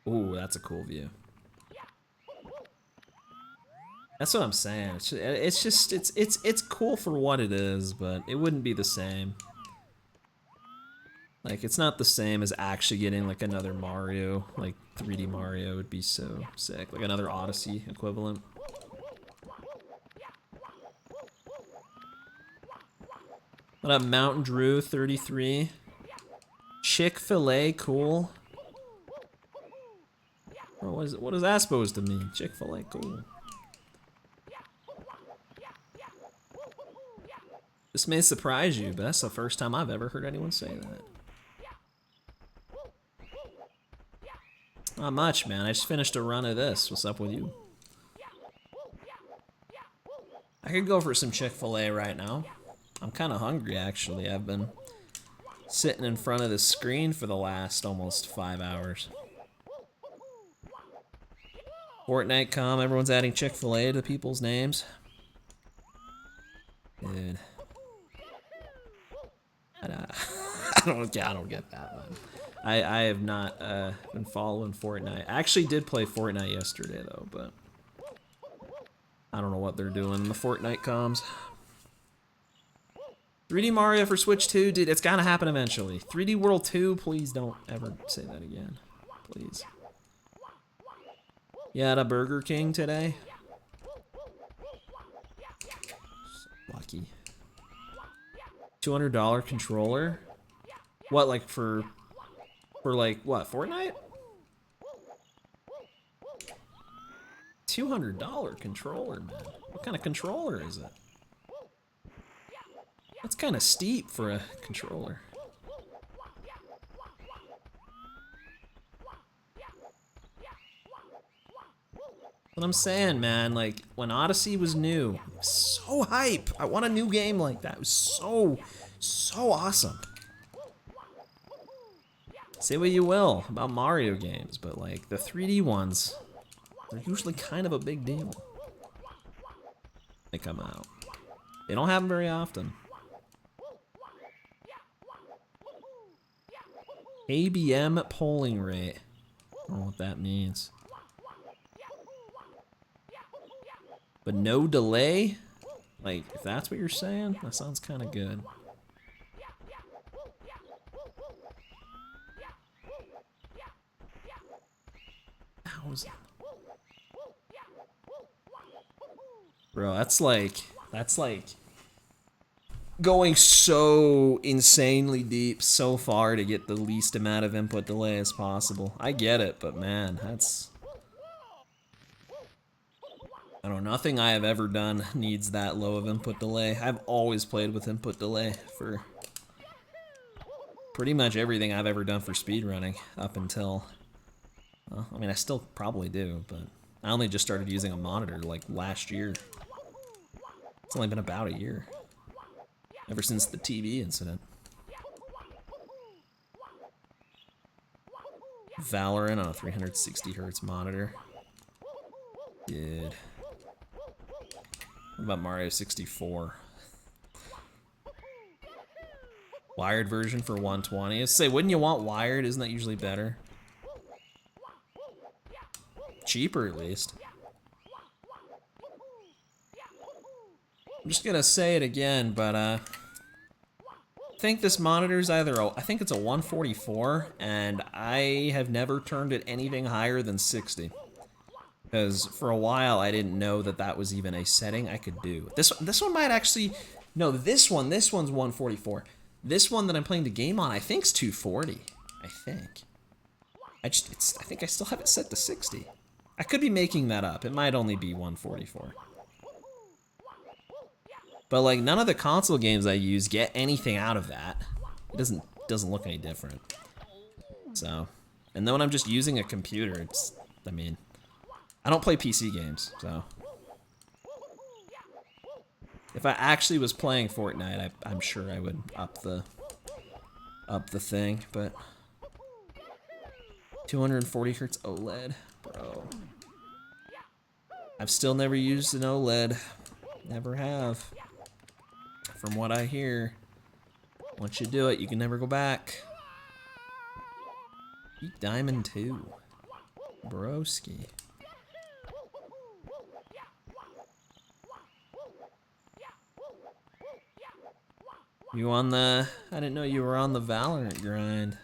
Ooh, that's a cool view. That's what I'm saying. It's cool for what it is, but it wouldn't be the same. Like, it's not the same as actually getting like another Mario, like 3D Mario would be so sick. Like another Odyssey equivalent. What up, Mountain Drew 33? Chick-fil-A, cool. Bro, what is that supposed to mean? Chick-fil-A, cool. This may surprise you, but that's the first time I've ever heard anyone say that. Not much, man. I just finished a run of this. What's up with you? I could go for some Chick-fil-A right now. I'm kind of hungry, actually. I've been sitting in front of the screen for the last almost 5 hours. Fortnite com, everyone's adding Chick-fil-A to people's names. Dude. I don't get that, man. I have not been following Fortnite. I actually did play Fortnite yesterday, though, but I don't know what they're doing in the Fortnite comms. 3D Mario for Switch 2, dude, it's gotta happen eventually. 3D World 2, please don't ever say that again. Please. You had a Burger King today? Lucky. $200 controller? What, like for like, what, Fortnite? $200 controller, man. What kind of controller is it? That's kind of steep for a controller. What I'm saying, man, like, when Odyssey was new, it was so hype. I want a new game like that. It was so awesome. Say what you will about Mario games, but like, the 3D ones, they're usually kind of a big deal. They come out. They don't have them very often. ABM polling rate. I don't know what that means. But no delay? Like, if that's what you're saying, that sounds kind of good. Bro, that's like going so insanely deep so far to get the least amount of input delay as possible. I get it, but man, that's... I don't know, nothing I have ever done needs that low of input delay. I've always played with input delay for pretty much everything I've ever done for speedrunning up until... Well, I mean, I still probably do, but I only just started using a monitor like last year. It's only been about a year. Ever since the TV incident. Valorant on a 360 hertz monitor. Dude. What about Mario 64? Wired version for 120. I say, wouldn't you want wired? Isn't that usually better? Cheaper, at least. I'm just gonna say it again, but I think this monitor's either I think it's a 144, and I have never turned it anything higher than 60. Because for a while I didn't know that that was even a setting I could do. This one might actually, no, this one's 144. This one that I'm playing the game on, I think's 240. I think. I think I still have it set to 60. I could be making that up. It might only be 144. But like, none of the console games I use get anything out of that. It doesn't look any different. So, and then when I'm just using a computer, it's, I mean, I don't play PC games, so. If I actually was playing Fortnite, I'm sure I would up the thing, but 240 hertz OLED, bro. I've still never used an OLED. Never have. From what I hear, once you do it, you can never go back. Peak Diamond 2. Broski. You on the... I didn't know you were on the Valorant grind.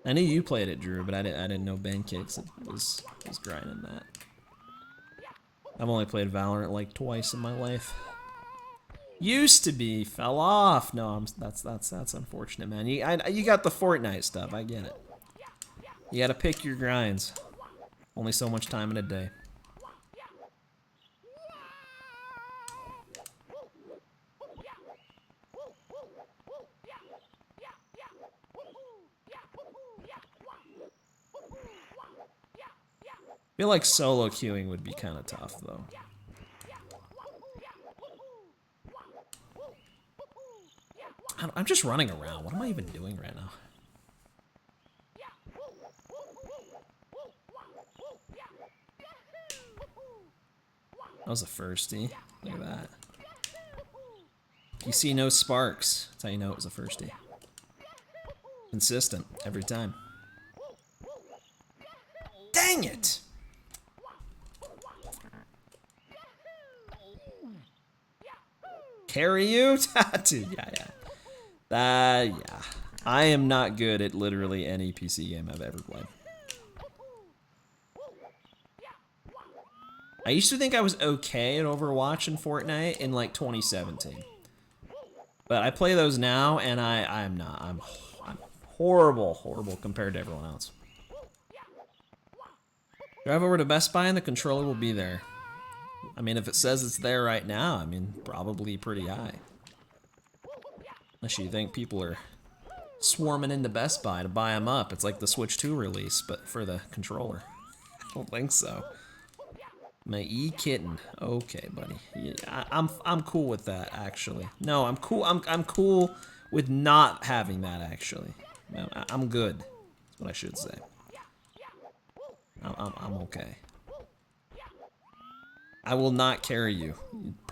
I knew you played it, Drew, but I didn't know Ben Kicks was grinding that. I've only played Valorant like twice in my life. Used to be, fell off. No, that's unfortunate, man. You got the Fortnite stuff. I get it. You got to pick your grinds. Only so much time in a day. I feel like solo queuing would be kind of tough, though. I'm just running around. What am I even doing right now? That was a firstie. Look at that. You see no sparks. That's how you know it was a firstie. Consistent every time. Dang it! Carry you? Dude, yeah. Yeah. I am not good at literally any PC game I've ever played. I used to think I was okay at Overwatch and Fortnite in like 2017. But I play those now and I'm not. I'm horrible compared to everyone else. Drive over to Best Buy and the controller will be there. I mean, if it says it's there right now, I mean, probably pretty high. Unless you think people are swarming into Best Buy to buy them up. It's like the Switch 2 release, but for the controller. I don't think so. My E-Kitten. Okay, buddy. Yeah, I'm cool with that, actually. No, I'm cool. I'm cool with not having that, actually. I'm good. That's what I should say. I'm okay. I will not carry you.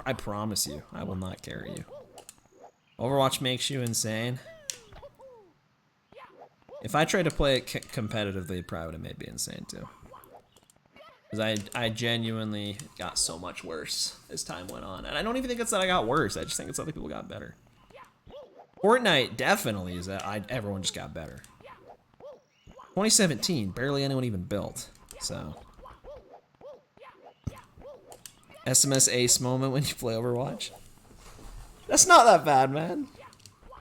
I promise you, I will not carry you. Overwatch makes you insane. If I tried to play it competitively, it probably would have made me insane too. Because I genuinely got so much worse as time went on. And I don't even think it's that I got worse. I just think it's other people got better. Fortnite definitely is that everyone just got better. 2017, barely anyone even built. So... SMS ace moment when you play Overwatch. That's not that bad, man.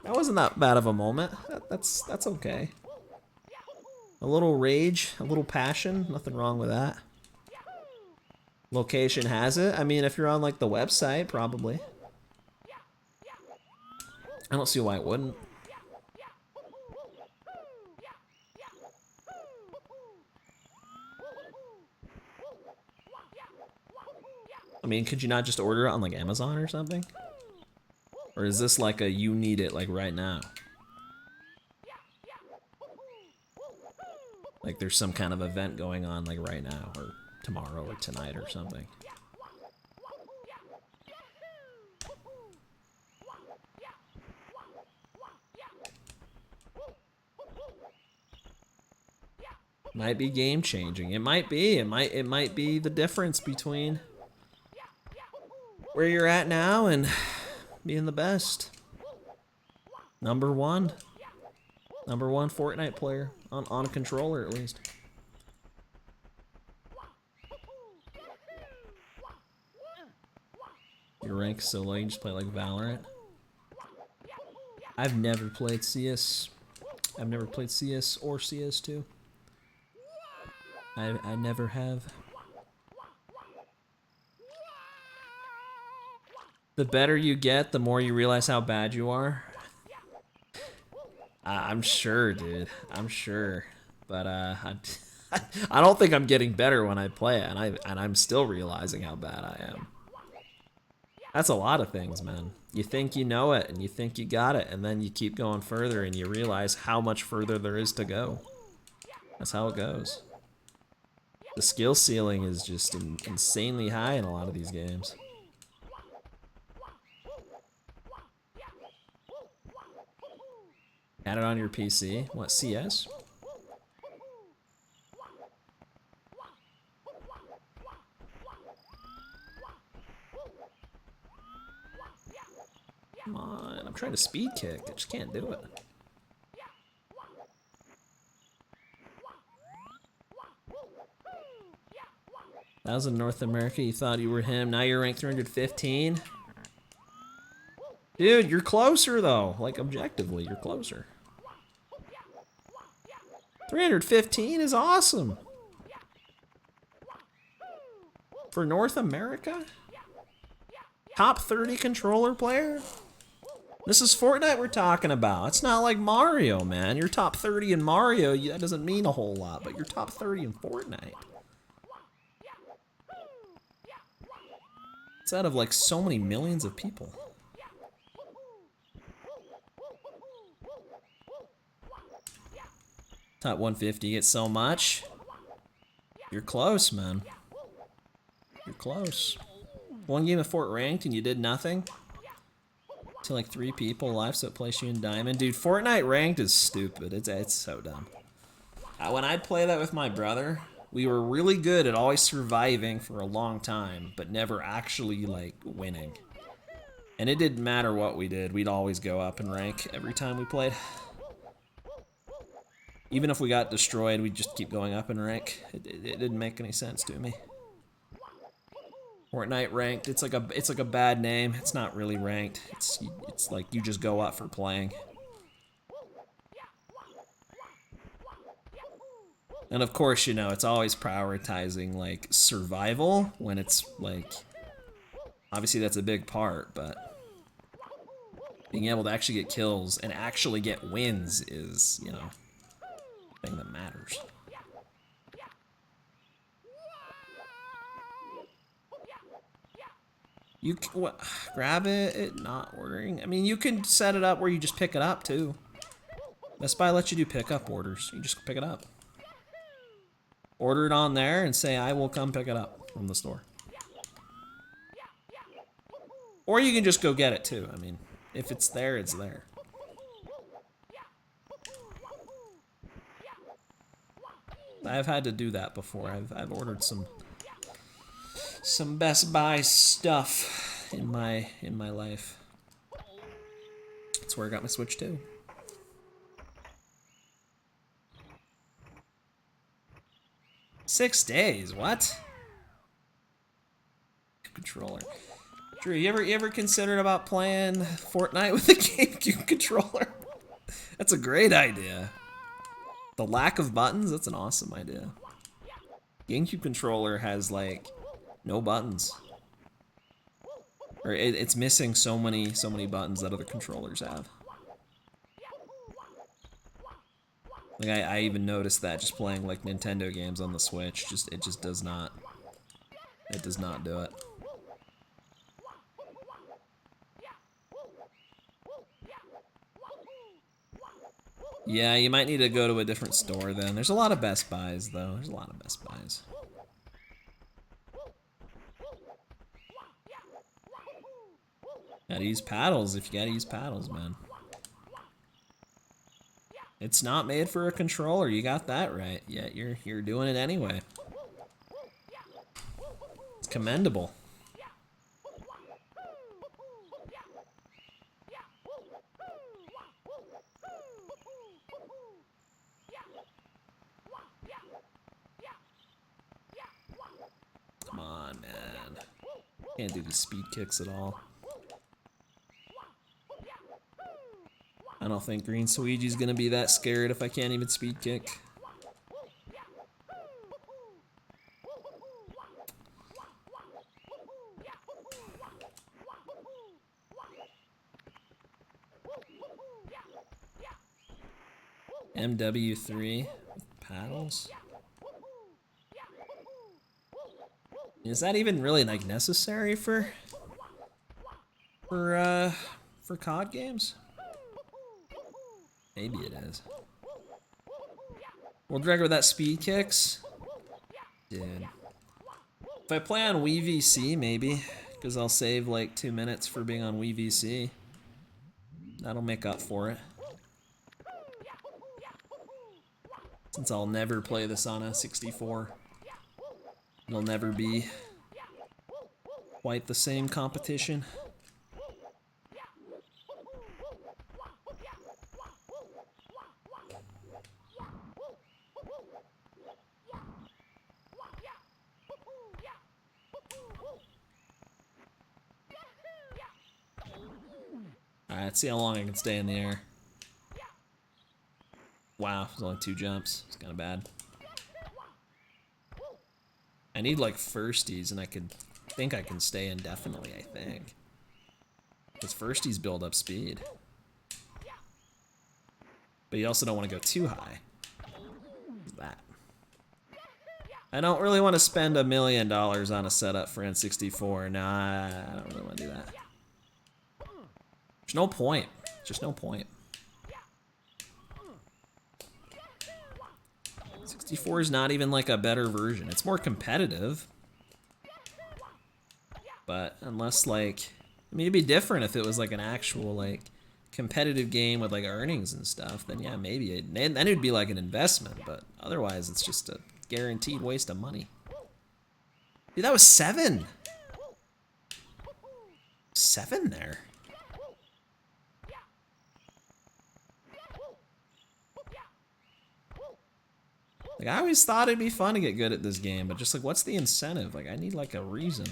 That wasn't that bad of a moment. That's okay. A little rage, a little passion, nothing wrong with that. Location has it. I mean, if you're on like the website, probably. I don't see why it wouldn't. I mean, could you not just order it on like Amazon or something? Or is this like a you need it like right now? Like there's some kind of event going on like right now or tomorrow or tonight or something. Might be game changing. It might be. It might be the difference between where you're at now and being the best. Number one Fortnite player on a controller at least. Your rank's so low, you just play like Valorant. I've never played CS. I've never played CS or CS2. I never have. The better you get, the more you realize how bad you are. I'm sure, dude. I'm sure. But I don't think I'm getting better when I play it, and I'm still realizing how bad I am. That's a lot of things, man. You think you know it, and you think you got it, and then you keep going further, and you realize how much further there is to go. That's how it goes. The skill ceiling is just insanely high in a lot of these games. Had it on your PC? What, CS? Come on, I'm trying to speed kick. I just can't do it. That was in North America. You thought you were him. Now you're ranked 315. Dude, you're closer though. Like objectively, you're closer. 315 is awesome. For North America? Top 30 controller player? This is Fortnite we're talking about. It's not like Mario, man. You're top 30 in Mario, that doesn't mean a whole lot, but you're top 30 in Fortnite. It's out of like so many millions of people. Top 150 gets so much. You're close, man. You're close. One game of Fort ranked and you did nothing? To like 3 people live, so it placed you in Diamond. Dude, Fortnite ranked is stupid. It's so dumb. When I'd play that with my brother, we were really good at always surviving for a long time, but never actually like winning. And it didn't matter what we did, we'd always go up in rank every time we played. Even if we got destroyed, we'd just keep going up in rank. It didn't make any sense to me. Fortnite ranked, it's like a bad name. It's not really ranked. It's like you just go up for playing. And of course, you know, it's always prioritizing like survival when it's like, obviously that's a big part, but being able to actually get kills and actually get wins is, you know, the thing that matters. You what? Grab it, not ordering. I mean, you can set it up where you just pick it up too. Best Buy lets you do pickup orders. You just pick it up. Order it on there and say, I will come pick it up from the store. Or you can just go get it too. I mean, if it's there, it's there. I've had to do that before. I've ordered some Best Buy stuff in my life. That's where I got my Switch too. $6 days, what? Controller. Drew, you ever considered about playing Fortnite with a GameCube controller? That's a great idea. The lack of buttons, that's an awesome idea. GameCube controller has like no buttons. Or it's missing so many buttons that other controllers have. Like I even noticed that just playing like Nintendo games on the Switch, it just does not. It does not do it. Yeah, you might need to go to a different store then. There's a lot of Best Buys though. There's a lot of Best Buys. Gotta use paddles if you gotta use paddles, man. It's not made for a controller, you got that right. Yeah, you're doing it anyway. It's commendable. Come on, man. Can't do these speed kicks at all. I don't think Green Suiji's gonna be that scared if I can't even speed kick. MW3 paddles. Is that even really like necessary for COD games? Maybe it is. World record with that speed kicks? Dude. If I play on Wii VC, maybe. Because I'll save like 2 minutes for being on Wii VC. That'll make up for it. Since I'll never play this on a 64. It'll never be quite the same competition. Alright, let's see how long I can stay in the air. Wow, there's only 2 jumps. It's kind of bad. I need like firsties, and I think I can stay indefinitely, I think. Because firsties build up speed. But you also don't want to go too high. That. I don't really want to spend $1 million on a setup for N64. Nah, I don't really want to do that. There's no point. Just no point. 64 is not even like a better version. It's more competitive. But unless like, I mean, it'd be different if it was like an actual like competitive game with like earnings and stuff. Then yeah, maybe then it'd be like an investment. But otherwise, it's just a guaranteed waste of money. Dude, that was 7. 7 there. Like, I always thought it'd be fun to get good at this game, but just like, what's the incentive? Like, I need like a reason.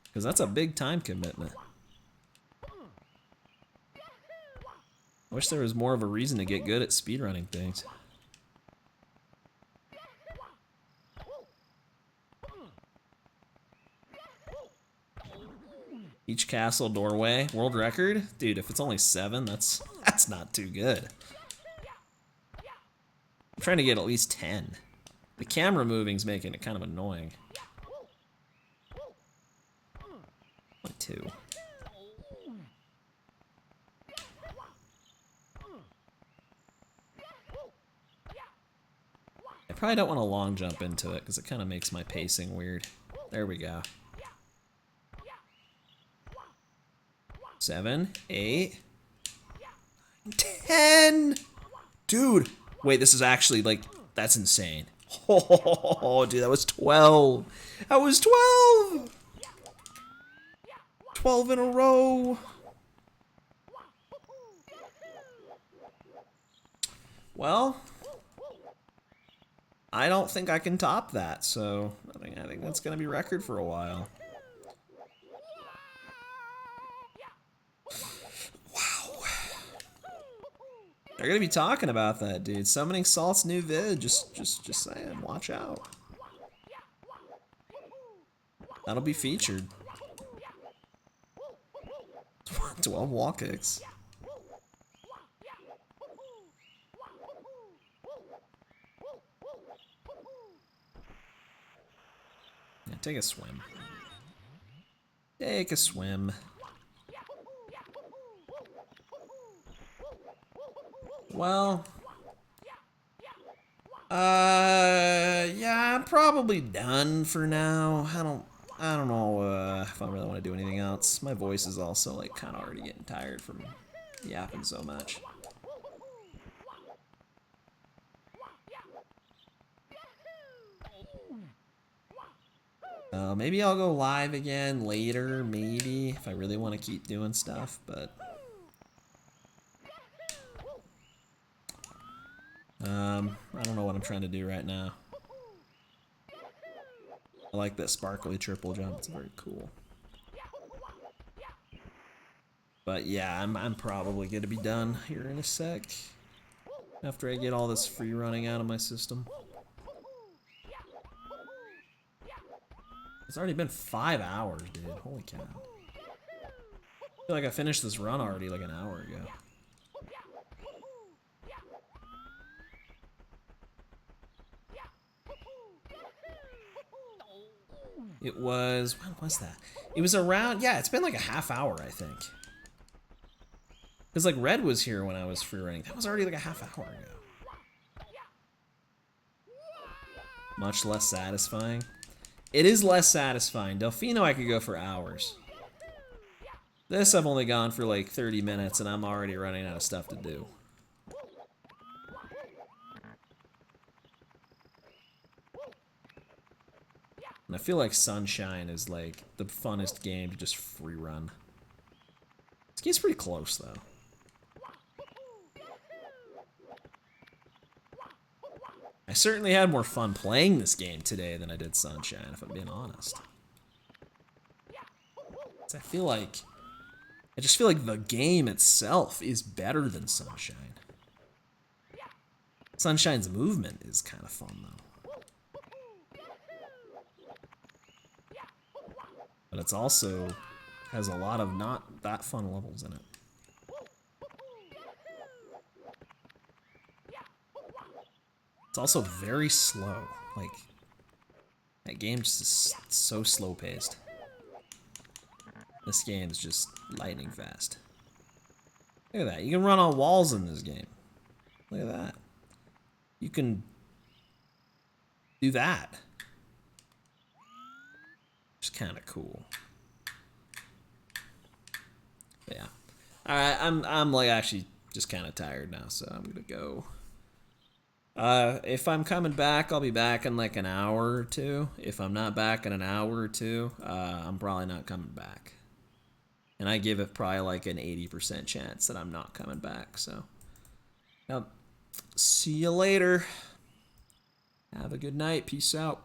Because that's a big time commitment. I wish there was more of a reason to get good at speedrunning things. Each castle doorway, world record? Dude, if it's only 7, that's not too good. I'm trying to get at least 10. The camera moving's making it kind of annoying. Like 2. I probably don't want to long jump into it because it kind of makes my pacing weird. There we go. 7, 8, 10. Dude. Wait, this is actually, like, that's insane. Oh, dude, that was 12. That was 12! 12 in a row. Well, I don't think I can top that, so I think that's going to be record for a while. They're gonna be talking about that, dude. Summoning Salt's new vid. Just saying. Watch out. That'll be featured. 12 wall kicks. Yeah, take a swim. Take a swim. Well, yeah, I'm probably done for now. I don't know if I really want to do anything else. My voice is also like kind of already getting tired from yapping so much. Maybe I'll go live again later, maybe, if I really want to keep doing stuff, but I don't know what I'm trying to do right now. I like that sparkly triple jump. It's very cool. But yeah, I'm probably gonna be done here in a sec. After I get all this free running out of my system. It's already been 5 hours, dude. Holy cow. I feel like I finished this run already like an hour ago. It was, when was that? It was around, yeah, it's been like a half hour, I think. Because like Red was here when I was free running. That was already like a half hour ago. Much less satisfying. It is less satisfying. Delfino I could go for hours. This I've only gone for like 30 minutes and I'm already running out of stuff to do. And I feel like Sunshine is like the funnest game to just free run. This game's pretty close though. I certainly had more fun playing this game today than I did Sunshine, if I'm being honest. I just feel like the game itself is better than Sunshine. Sunshine's movement is kind of fun though. But it's also has a lot of not that fun levels in it. It's also very slow. Like, that game's just so slow paced. This game's just lightning fast. Look at that. You can run on walls in this game. Look at that. You can do that. It's kind of cool. But yeah. Alright, I'm like actually just kind of tired now, so I'm gonna go. If I'm coming back, I'll be back in like an hour or two. If I'm not back in an hour or two, I'm probably not coming back. And I give it probably like an 80% chance that I'm not coming back, so. Yep. See you later. Have a good night. Peace out.